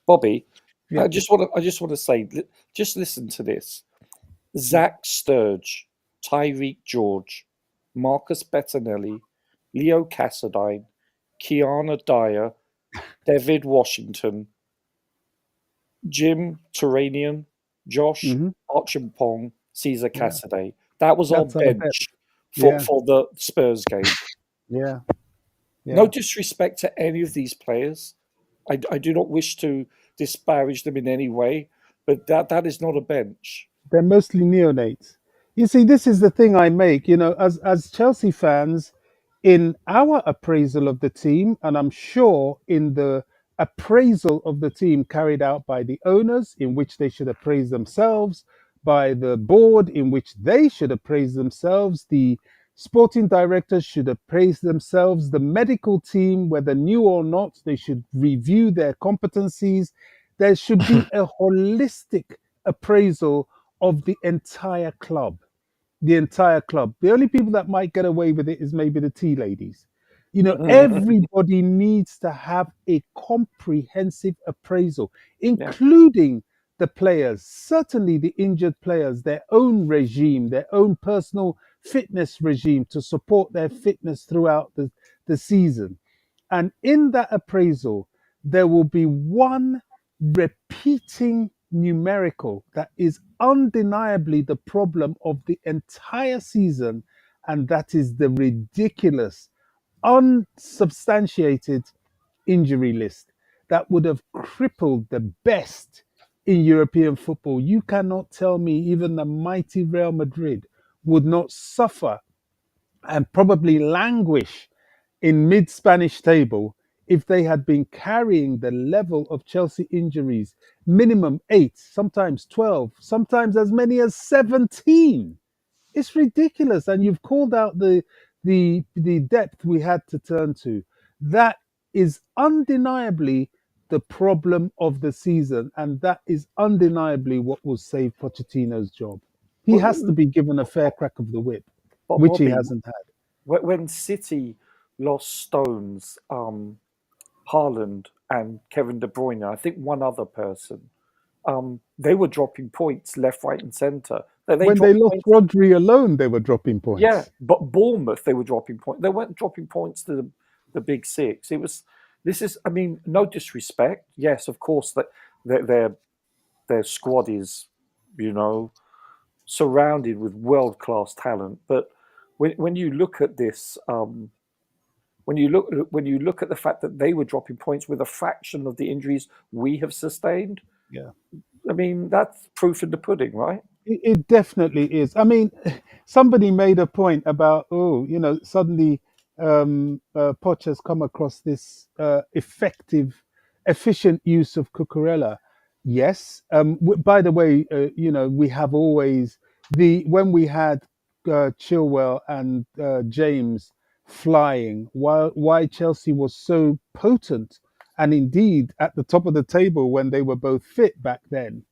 Bobby, Yeah. I just want to say, just listen to this. Zach Sturge, Tyreek George, Marcus Bettinelli, Leo Cassadine, Kiana Dyer, David Washington, Jim Turanian, Josh Mhm. Archimpong, Caesar Yeah. Cassaday. That was our That's our bet. bench Yeah. for the Spurs game. Yeah. No disrespect to any of these players. I do not wish to disparage them in any way, but that is not a bench. They're mostly neonates. You see, this is the thing I make, as Chelsea fans, in our appraisal of the team, and I'm sure in the appraisal of the team carried out by the owners, in which they should appraise themselves, by the board, in which they should appraise themselves, the sporting directors should appraise themselves, the medical team, whether new or not, they should review their competencies. There should be a holistic appraisal of the entire club. The entire club. The only people that might get away with it is maybe the tea ladies. Everybody needs to have a comprehensive appraisal, Yeah. including the players, certainly the injured players, their own regime, their own personal fitness regime to support their fitness throughout the season. And in that appraisal, there will be one repeating numerical that is undeniably the problem of the entire season, and that is the ridiculous, unsubstantiated injury list that would have crippled the best in European football. You cannot tell me even the mighty Real Madrid would not suffer and probably languish in mid Spanish table if they had been carrying the level of Chelsea injuries, minimum 8, sometimes 12, sometimes as many as 17. It's ridiculous, and you've called out the depth we had to turn to. That is undeniably the problem of the season, and that is undeniably what will save Pochettino's job. He has to be given a fair crack of the whip, But which he Bobby, hasn't had. when City lost Stones, Haaland, and Kevin De Bruyne, I think one other person, they were dropping points left, right, and centre. When they lost Rodri alone, they were dropping points. Yeah, but Bournemouth, they were dropping points. They weren't dropping points to the big six. I mean, no disrespect. Yes, of course, that their squad is, surrounded with world class talent. But when you look at this, when you look at the fact that they were dropping points with a fraction of the injuries we have sustained, Yeah. I mean, that's proof in the pudding, right? It definitely is. I mean, somebody made a point about, suddenly Poch has come across this efficient use of Cucurella. Yes. By the way, we have always when we had Chilwell and James flying, why Chelsea was so potent, and indeed at the top of the table when they were both fit back then,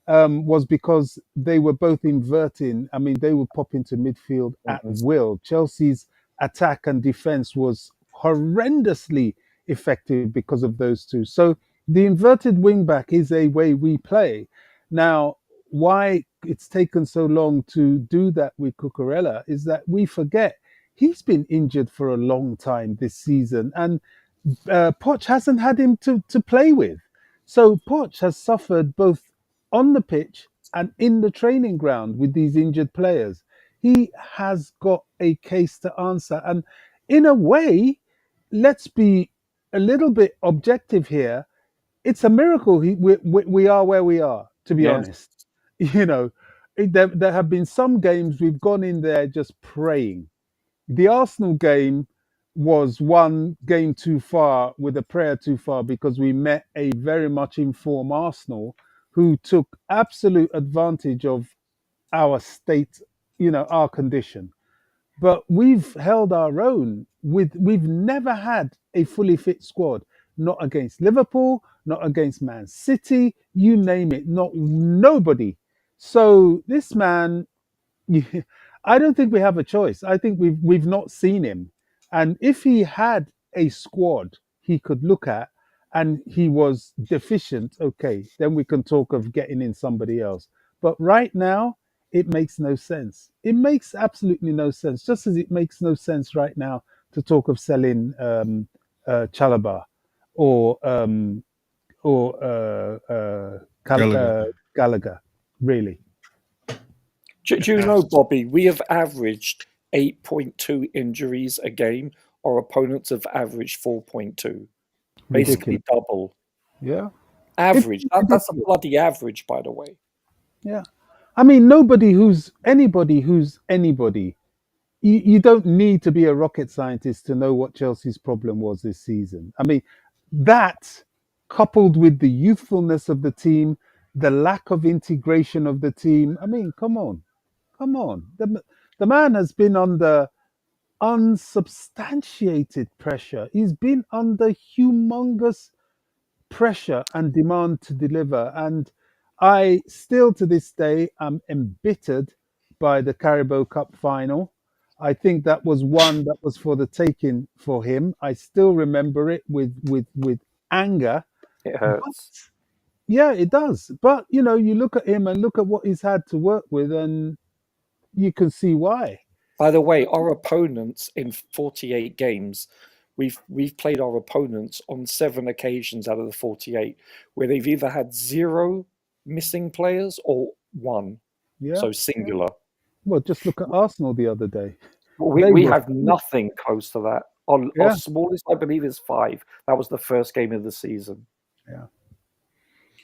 was because they were both inverting. I mean, they would pop into midfield at will. Chelsea's attack and defense was horrendously effective because of those two. So the inverted wing back is a way we play. Now, why it's taken so long to do that with Cucurella is that we forget he's been injured for a long time this season, and Poch hasn't had him to play with. So Poch has suffered both on the pitch and in the training ground with these injured players. He has got a case to answer. And in a way, let's be a little bit objective here. It's a miracle we are where we are, to be Yeah. honest. You know, there have been some games we've gone in there just praying. The Arsenal game was one game too far with a prayer too far because we met a very much informed Arsenal who took absolute advantage of our state, our condition. But we've held our own we've never had a fully fit squad, not against Liverpool, not against Man City, you name it, not nobody. So this man, I don't think we have a choice. I think we've not seen him, and if he had a squad he could look at, and he was deficient, okay, then we can talk of getting in somebody else. But right now, it makes no sense. It makes absolutely no sense. Just as it makes no sense right now to talk of selling Chalobah or Gallagher. Gallagher. Really, Do you know, Bobby, we have averaged 8.2 injuries a game. Our opponents have averaged 4.2, basically ridiculous. double. Yeah, it's Average. That's a ridiculous. bloody average, by the way. Yeah. I mean, anybody. You don't need to be a rocket scientist to know what Chelsea's problem was this season. I mean, that coupled with the youthfulness of the team, the lack of integration of the team. I mean, come on, come on. The man has been under unsubstantiated pressure. He's been under humongous pressure and demand to deliver. And I still, to this day, am embittered by the Carabao Cup final. I think that was one that was for the taking for him. I still remember it with anger. It But hurts. yeah, it does. But you look at him and look at what he's had to work with, and you can see why. By the way, our opponents in 48 games, we've played our opponents on 7 occasions out of the 48 where they've either had 0 missing players or 1, Yeah. so singular. Well, just look at Arsenal the other day. We, They we were, have nothing close to that. Our yeah, smallest, I believe, is 5. That was the first game of the season. yeah.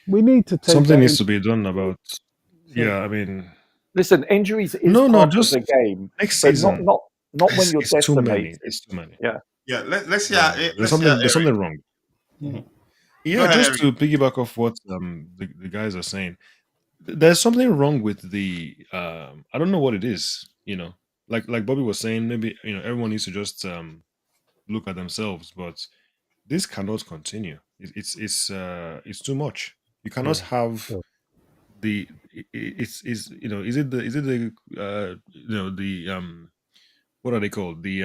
We need to take Something that needs into. to be done about. Sorry. Yeah, I mean, Listen, injuries is no, part of just the game, next but not season. not not when you're It's too many. decimated. It's too many. Yeah. Yeah, let's No, hear no, there's let's hear something. There's Eric. something wrong. Mhm. Go Yeah, ahead, just Eric. to piggyback off what the guys are saying, there's something wrong with the. I don't know what it is. Like Bobby was saying, maybe everyone needs to just look at themselves, but this cannot continue. It's too much. You cannot Yeah. have Sure. it's is it the the what are they called, the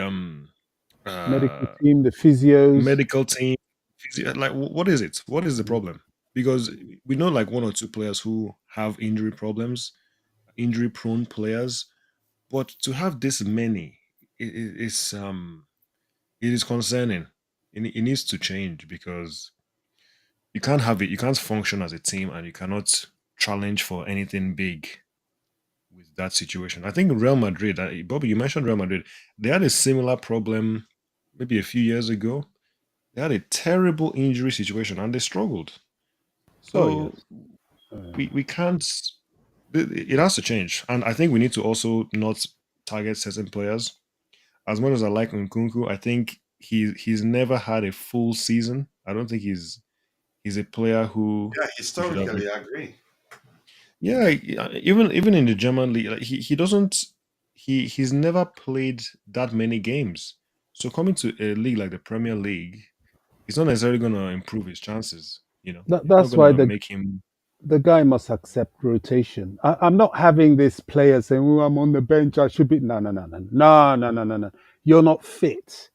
Medical uh team, the physios. medical team, like what is it, what is the Yeah. problem? Because we know like one or two players who have injury problems, injury prone players, but to have this many, it is concerning. It needs to change because you can't have it. You can't function as a team, and you cannot challenge for anything big with that situation. I think Real Madrid, Bobby, you mentioned Real Madrid. They had a similar problem maybe a few years ago. They had a terrible injury situation and they struggled. Oh yes. So we can't. It has to change, and I think we need to also not target certain players. As much as I like Nkunku, I think he's never had a full season. I don't think he's a player who Yeah, we should have. historically, I agree. Yeah, even in the German league, like he doesn't he's never played that many games. So coming to a league like the Premier League, it's not necessarily going to improve his chances. It's not That's going why to the make him. the guy must accept rotation. I'm not having this player saying, "Oh, I'm on the bench. I should be." No, no, no, no, no, no, no, no, no. You're not fit.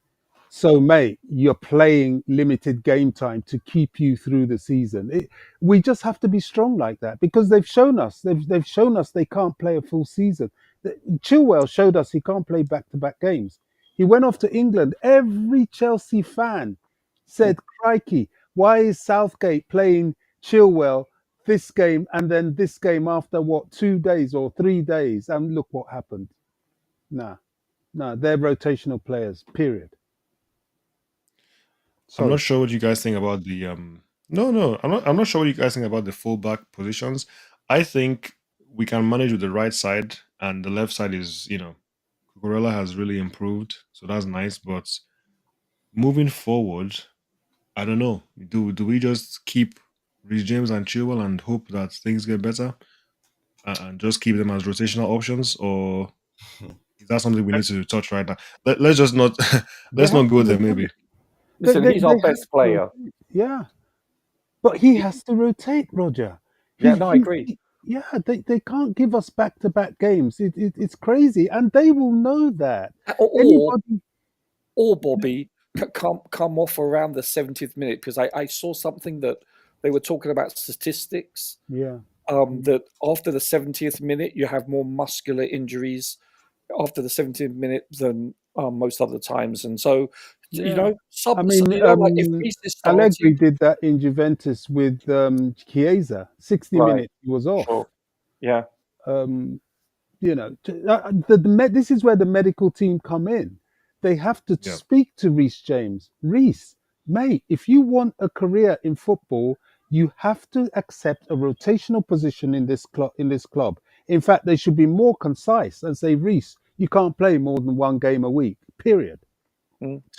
So, mate, you're playing limited game time to keep you through the season. We just have to be strong like that because they've shown us. They've shown us they can't play a full season. Chilwell showed us he can't play back-to-back games. He went off to England. Every Chelsea fan said, "Crikey, why is Southgate playing Chilwell this game and then this game after what 2 days or 3 days?" And look what happened. Nah, they're rotational players. Period. I'm not Sorry. sure what you guys think about the no, I'm not sure what you guys think about the fullback positions. I think we can manage with the right side, and the left side is, Cucurella has really improved, so that's nice. But moving forward, I don't know. Do we just keep Reece James and Chilwell and hope that things get better, and just keep them as rotational options, or is that something we need to touch right now? Let's just not They let's not have go to there. rotate. Maybe. Listen, he's our They have best to player. rotate. Yeah, but he He- has to rotate, Roger. yeah, no, I agree. Yeah, they can't give us back-to-back games. It's crazy, and they will know that. Or Anybody, Bobby come off around the 70th minute, because I saw something that they were talking about statistics. yeah, That after the 70th minute, you have more muscular injuries after the 70th minute than most other times. And so, yeah. I mean, like if Reece is Allegri starting, did that in Juventus with Chiesa. 60 right, minutes, he was off. sure, yeah, Um, this is where the medical team come in. They have to Yeah. speak to Reece James. Reece, mate, if you want a career in football, you have to accept a rotational position in this club. In fact, they should be more concise and say, Reece, you can't play more than one game a week. Period.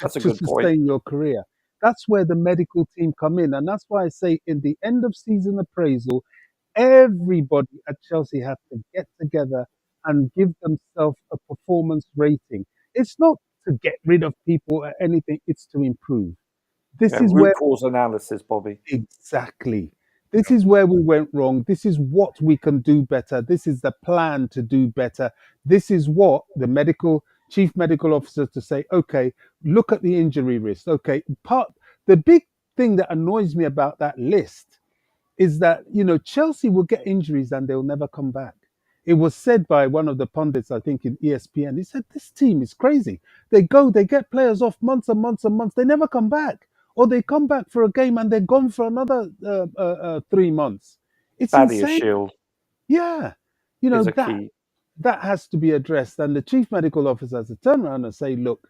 that's a To good point. sustain your career. That's where the medical team come in, and that's why I say in the end of season appraisal, everybody at Chelsea has to get together and give themselves a performance rating. It's not to get rid of people or anything, it's to improve. This Yeah, is root where cause analysis, Bobby. exactly. This is where we went wrong. This is what we can do better. This is the plan to do better. This is what the chief medical officer to say, okay, look at the injury risk. Okay, the big thing that annoys me about that list is that Chelsea will get injuries and they'll never come back. It was said by one of the pundits, I think, in ESPN. He said this team is crazy. They get players off months and months and months. They never come back, or they come back for a game and they're gone for another 3 months. It's Thaddeus insane. Shield Yeah, is a that key. has to be addressed. And the chief medical officer has to turn around and say, look,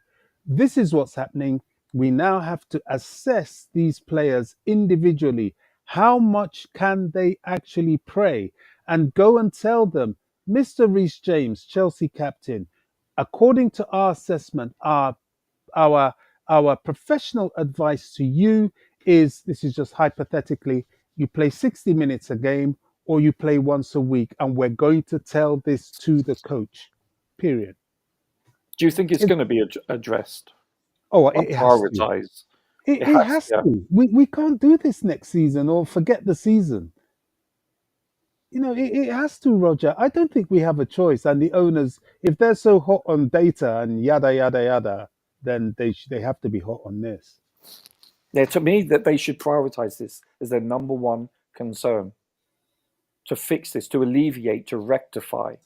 this is what's happening. We now have to assess these players individually. How much can they actually pray? And go and tell them, Mr. Reece James, Chelsea captain, according to our assessment, our our professional advice to you is, this is just hypothetically, you play 60 minutes a game or you play once a week, and we're going to tell this to the coach. Period. Do you think it's It, going to be addressed and it has to. prioritized? It It has, has yeah. to. We can't do this next season or forget the season. It has to, Roger. I don't think we have a choice. And the owners, if they're so hot on data and yada yada yada, then they have to be hot on this. Yeah, to me, that they should prioritize this as their number one concern, to fix this, to alleviate, to rectify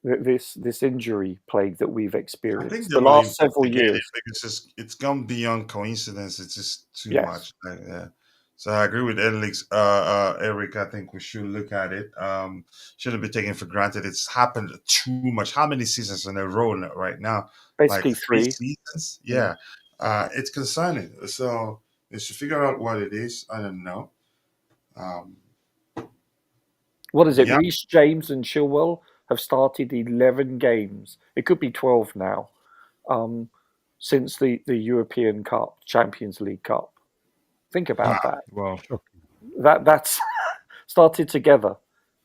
this injury plague that we've I think experienced they the will last several investigate it years. because it's gone beyond coincidence. It's just too Yes, much. Yeah. So I agree with Eric. I think we should look at it. Shouldn't be taken for granted. It's happened too much. How many seasons in a row right now? Like basically three three. seasons? Yeah. Yeah. It's concerning. So they should figure out what it is. I don't know. Um, What is it? yeah. Reece James and Chilwell have started 11 games. It could be 12 now, um, since the European Cup, Champions League Cup. Think about that. Wow. Shocking. That's started together.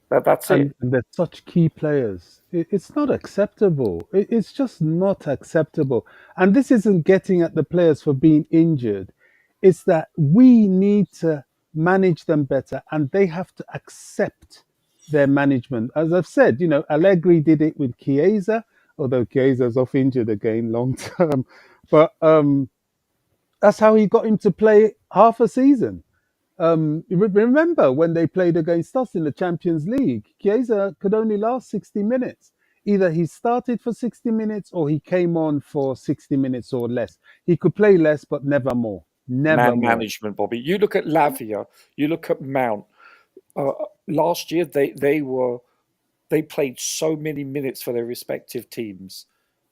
That's it. And they're such key players. It's not acceptable. It's just not acceptable. And this isn't getting at the players for being injured. It's that we need to manage them better, and they have to accept their management. As I've said, Allegri did it with Chiesa, although Chiesa's off injured again long term. But that's how he got him to play half a season. Remember when they played against us in the Champions League? Chiesa could only last 60 minutes. Either he started for 60 minutes or he came on for 60 minutes or less. He could play less, but never more. Never Man more. management, Bobby. You look at Lavia, you look at Mount. Last year they played so many minutes for their respective teams.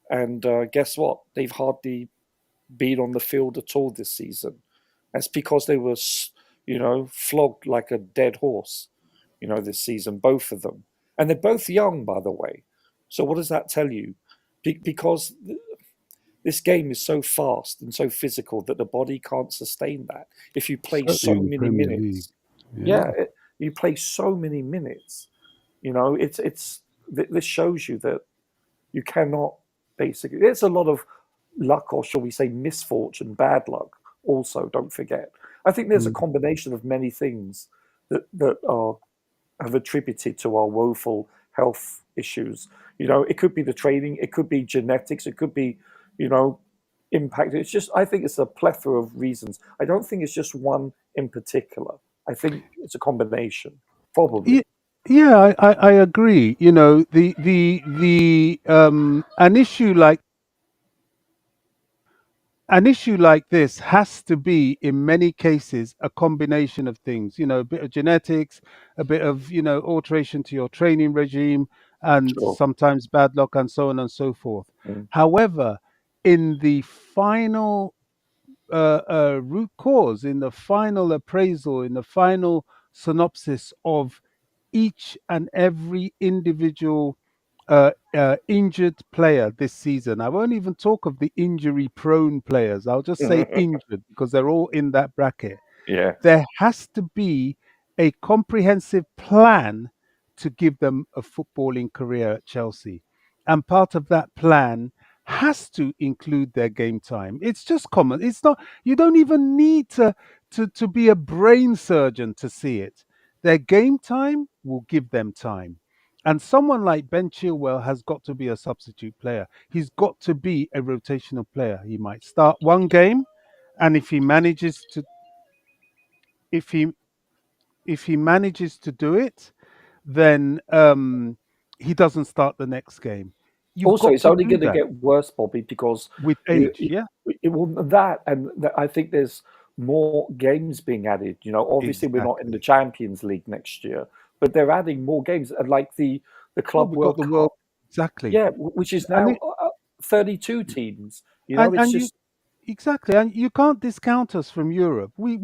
And guess what? They've hardly been on the field at all this season. That's because they were, flogged like a dead horse, this season, both of them. And they're both young, by the way. So what does that tell you? Because this game is so fast and so physical that the body can't sustain that. If you play Certainly so in the many Premier League. minutes, Yeah. you play so many minutes. This shows you that you cannot basically. There's a lot of luck, or shall we say, misfortune, bad luck. Also, don't forget. I think there's a combination of many things that have attributed to our woeful health issues. It could be the training, it could be genetics, it could be, impact. It's just, I think it's a plethora of reasons. I don't think it's just one in particular. I think it's a combination, probably. Yeah, I agree. The an issue like this has to be, in many cases, a combination of things. A bit of genetics, a bit of alteration to your training regime, and Sure. sometimes bad luck, and so on and so forth. Mm. However, in the final root cause, in the final appraisal, in the final synopsis of each and every individual injured player this season. I won't even talk of the injury prone players. I'll just say injured because they're all in that bracket. Yeah. There has to be a comprehensive plan to give them a footballing career at Chelsea. And part of that plan has to include their game time. It's just common. It's not, you don't even need to be a brain surgeon to see it. Their game time will give them time. And someone like Ben Chilwell has got to be a substitute player. He's got to be a rotational player. He might start one game, and if he if he manages to do it, then he doesn't start the next game. You've Also, got it's to only do going to that get worse, Bobby, because with you, age. Yeah, it will that, and I think there's more games being added. Obviously we're not in the exactly. Champions League next year, but they're adding more games, and like the Well, Club we've got World the world Cup, exactly, yeah, which is and now 32 teams. It's and you just exactly, and you can't discount us from Europe. We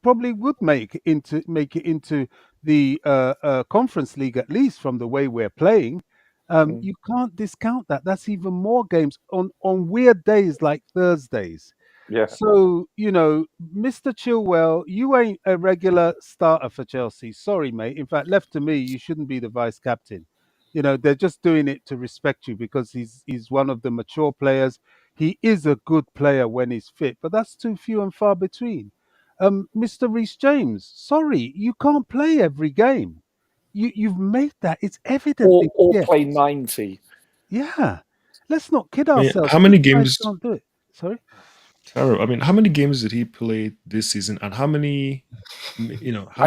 probably would make it into the conference league, at least from the way we're playing. mm, You can't discount that. That's even more games on weird days like Thursdays. yeah. So, Mr. Chilwell, you ain't a regular starter for Chelsea. Sorry, mate. In fact, left to me, you shouldn't be the vice captain. They're just doing it to respect you because he's one of the mature players. He is a good player when he's fit, but that's too few and far between. Mr. Reece James, sorry, you can't play every game. You've made that. It's evidently Or clear. play 90. Yeah. Let's not kid I mean, ourselves. how These many guys games? can't do it. Sorry? Taro, I mean, how many games did he play this season, and how many, how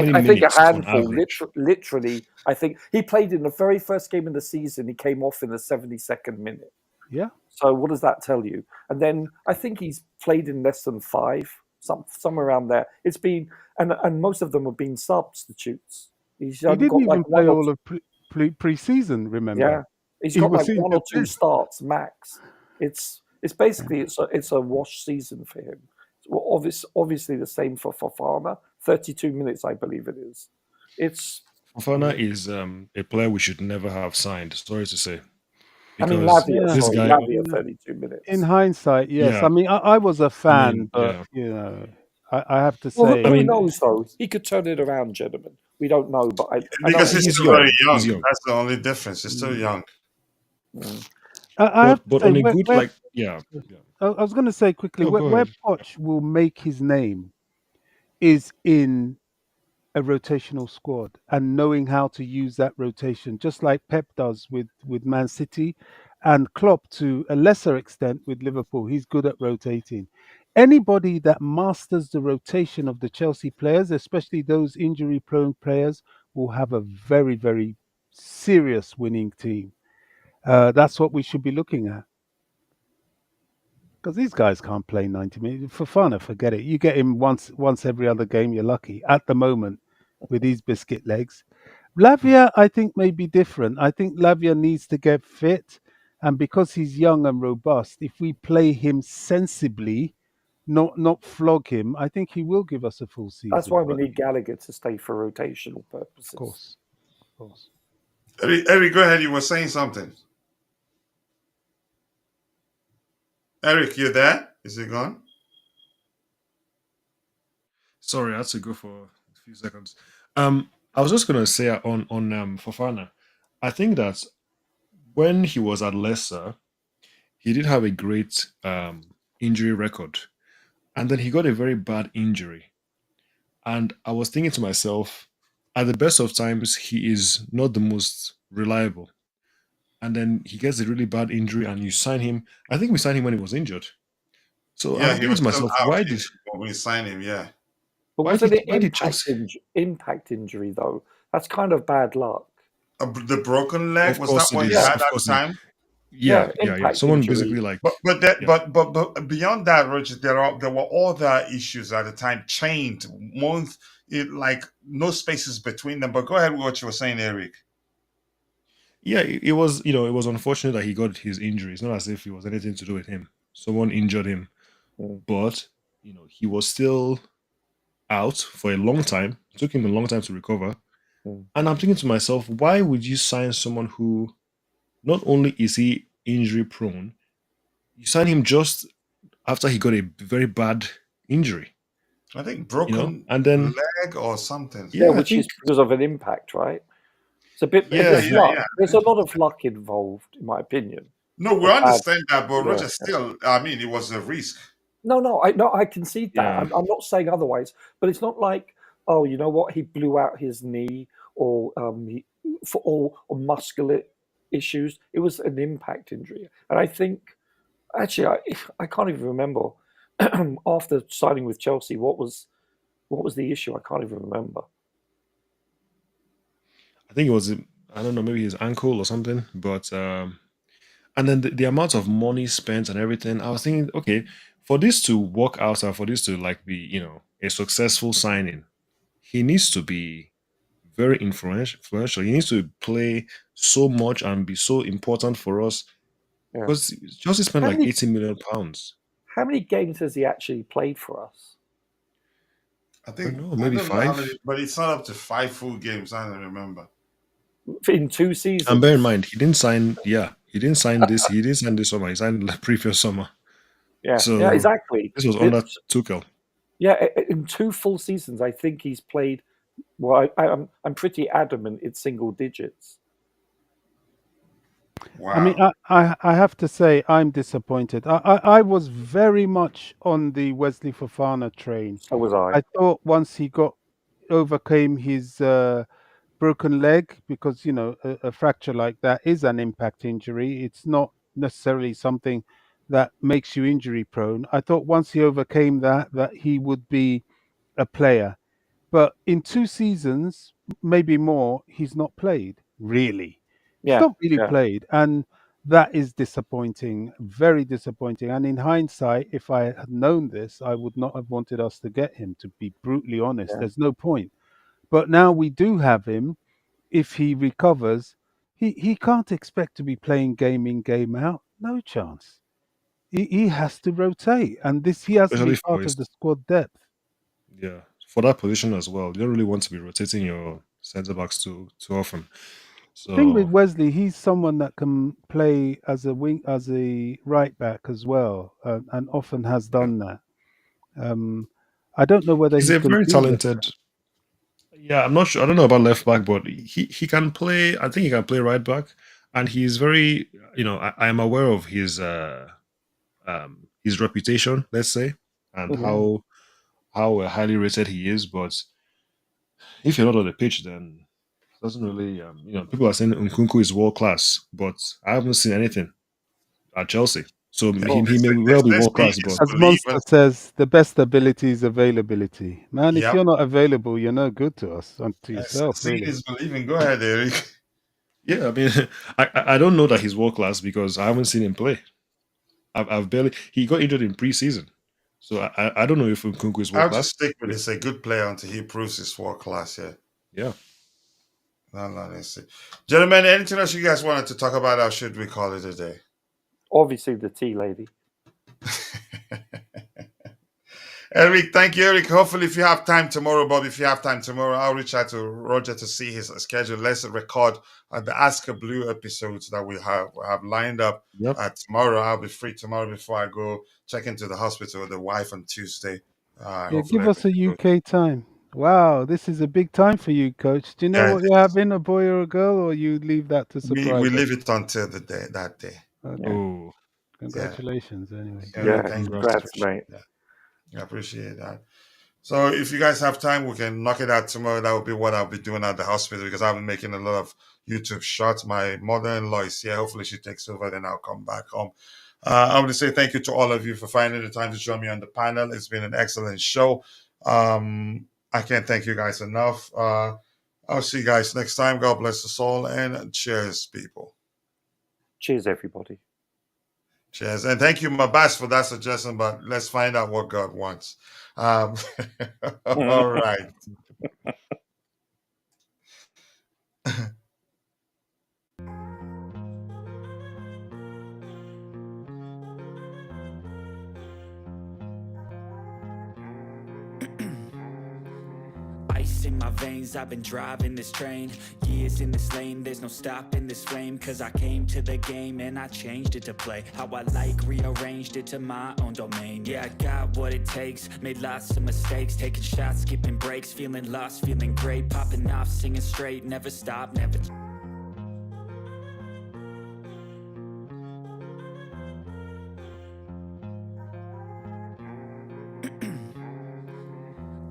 many I think a minutes on handful. average? Literally, I think he played in the very first game of the season. He came off in the 72nd minute. Yeah. So what does that tell you? And then I think he's played in less than five, somewhere around there. It's been, and most of them have been substitutes. He's He only didn't got like even play one or all two, of pre-season, remember? yeah. He's He got was like one or two injured. starts max. It's basically it's a wash season for him. Well, obviously the same for Fofana. 32 minutes, I believe it is. It's Fofana is a player we should never have signed. Sorry to say, I mean because Lavia, Yeah. this sorry, guy, Lavia, In 32 in minutes. hindsight, yes. yeah, I mean, I was a I fan, mean, but yeah, I have to Well, say, I who mean, knows though? He could turn it around, gentlemen. We don't know, but I know Because he's he's still Pochettino. very young. He's young. young, That's the only difference. He's still mm, young. Mm. I have to but say, on a good where like, yeah, yeah. I was going to say quickly, No, go where ahead. Poch will make his name is in a rotational squad and knowing how to use that rotation, just like Pep does with Man City, and Klopp to a lesser extent with Liverpool. He's good at rotating. Anybody that masters the rotation of the Chelsea players, especially those injury-prone players, will have a very, very serious winning team. That's what we should be looking at. Because these guys can't play 90 minutes. For fun, forget it. You get him once every other game, you're lucky. At the moment, with these biscuit legs. Lavia, I think, may be different. I think Lavia needs to get fit And because he's young and robust, if we play him sensibly, not flog him, I think he will give us a full That's season. why we But need Gallagher to stay for rotational of purposes. course, of course. Eric, go ahead. You were saying something. Eric, you there? Is he gone? Sorry, I had to go for a few seconds. I was just gonna say on Fofana, I think that when he was at Leicester, he did have a great injury record, and then he got a very bad injury. And I was thinking to myself, at the best of times, he is not the most reliable. And then he gets a really bad injury, and you sign him. I think we signed him when he was injured. So Yeah, I'm he thinking was to still myself, out when we signed him. Yeah. But was it why an did Chelsea? impact injury though? That's kind of bad luck. The broken leg, Of was that course it what he is. Yeah, had Of at the course it is. time? yeah, Yeah. impact Someone injury. basically like But yeah. but beyond that, Richard, there were other issues at the time. Chained, month, like no spaces between them. But go ahead with what you were saying, Eric. Yeah, it was, it was unfortunate that he got his injury. It's not as if it was anything to do with him. Someone injured him, Mm. but he was still out for a long time. It took him a long time to recover. Mm. And I'm thinking to myself, why would you sign someone who not only is he injury prone, you sign him just after he got a very bad injury, I think broken And then leg or something. Yeah, I which think is because of an impact, right? It's a bit. Yeah, There's yeah, yeah, luck. yeah. There's a lot of luck involved, in my opinion. No, we Of bad. understand that, but Yeah. Roger still, I mean, it was a risk. No, I concede that. yeah. I'm not saying otherwise, but it's not like, oh, you know what, he blew out his knee or or muscular issues. It was an impact injury, and I think actually I can't even remember after signing with Chelsea what was the issue. I can't even remember. I think it was, I don't know, maybe his ankle or something. But and then the amount of money spent and everything, I was thinking, okay, for this to work out and for this to like be, a successful signing, he needs to be very influential. He needs to play so much and be so important for us Yeah. because Chelsea spent How like many 80 million pounds. how many games has he actually played for us? I I don't think, know, I maybe don't know how many, 5. but it's not up to 5 full games. I don't remember. In 2 And bear in seasons. mind, he didn't sign. Yeah, he didn't sign this. He didn't sign this summer. He signed the previous summer. Yeah, So exactly. this was under Tuchel. Yeah, in 2 full seasons, I think he's played. Well, I'm pretty adamant it's single digits. I mean, Wow. I have to say I'm disappointed. I was very much on the Wesley Fofana train. So was I. I thought once he overcame his broken leg, because a fracture like that is an impact injury. It's not necessarily something that makes you injury prone. I thought once he overcame that he would be a player. But in 2 seasons, maybe more, he's not played really. He's Yeah, not really yeah, played, and that is disappointing, very disappointing. And in hindsight, if I had known this, I would not have wanted us to get him. To be brutally honest, yeah, there's no point. But now we do have him. If he recovers, he can't expect to be playing game in, game out. No chance. He has to rotate, and this he has to be Especially for part of his, the squad depth. yeah, for that position as well. You don't really want to be rotating your centre backs too often. Thing with So Wesley, he's someone that can play as a wing, as a right back as well, and often has yeah, done that. Um, I don't know whether he's he a can very do that. talented. Yeah, I'm not sure. I don't know about left back, but he can play. I think he can play right back, and he's very. I am aware of his reputation, let's say, and mhm, how highly rated he is. But if you're not on the pitch, then it doesn't really. People are saying Nkunku is world class, but I haven't seen anything at Chelsea. So he, sure. he may well be Let's world see class, his but As Monster believers. says, the best ability is availability. Man, if Yep. you're not available, you're no good to us and to yourself, Seeing really. is believing. Go ahead, Eric. yeah, I mean, I don't know that he's world class because I haven't seen him play. I've barely. He got injured in preseason, so I don't know if Nkunku is world I'll just class. stick with this. A good player until he proves his world class. Yeah. Yeah. No, let's see. Gentlemen, anything else you guys wanted to talk about, or should we call it a day? Obviously, the tea lady. Eric, thank you, Eric. Hopefully, if you have time tomorrow, Bob, if you have time tomorrow, I'll reach out to Roger to see his schedule. Let's record the Ask a Blue episodes that we have lined up Yep. tomorrow. I'll be free tomorrow before I go check into the hospital with the wife on Tuesday. Yeah, Hopefully, give us a everything goes. UK time. Wow, this is a big time for you, Coach. Do you know Yeah, what you're having, a boy or a girl, or you leave that to we surprise us? leave it until that day. Okay, Oh, Yeah, congratulations anyway. yeah. Yeah, Thank you. congrats. congrats, mate. I appreciate that. So if you guys have time, we can knock it out tomorrow. That will be what I'll be doing at the hospital because I've been making a lot of YouTube shots. My mother-in-law is here. Hopefully she takes over, then I'll come back home. I want to say thank you to all of you for finding the time to join me on the panel. It's been an excellent show. I can't thank you guys enough. I'll see you guys next time. God bless us all and cheers, people. Cheers, everybody. Cheers. And thank you, Mabas, for that suggestion, but let's find out what God wants. All right. Ice in my veins, I've been driving this train. Years in this lane, there's no stopping this flame. Cause I came to the game and I changed it to play how I like, rearranged it to my own domain. Yeah, I got what it takes, made lots of mistakes, taking shots, skipping breaks, feeling lost, feeling great, popping off, singing straight, never stop, never.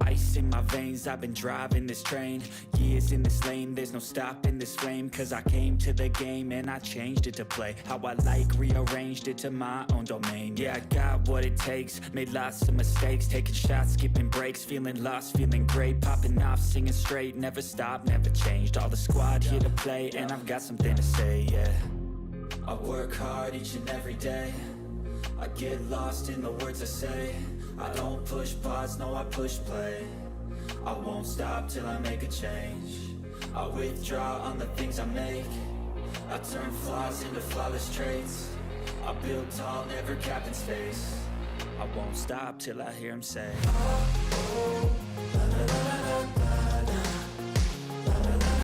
Ice in my veins, I've been driving this train. Years in this lane, there's no stopping this flame. Cause I came to the game and I changed it to play how I like, rearranged it to my own domain. Yeah, I got what it takes, made lots of mistakes, taking shots, skipping breaks, feeling lost, feeling great, popping off, singing straight, never stopped, never changed. All the squad here to play and I've got something to say, yeah. I work hard each and every day, I get lost in the words I say. I don't push pause, no I push play. I won't stop till I make a change. I withdraw on the things I make. I turn flaws into flawless traits. I build tall, never capped in space. I won't stop till I hear him say, oh, oh.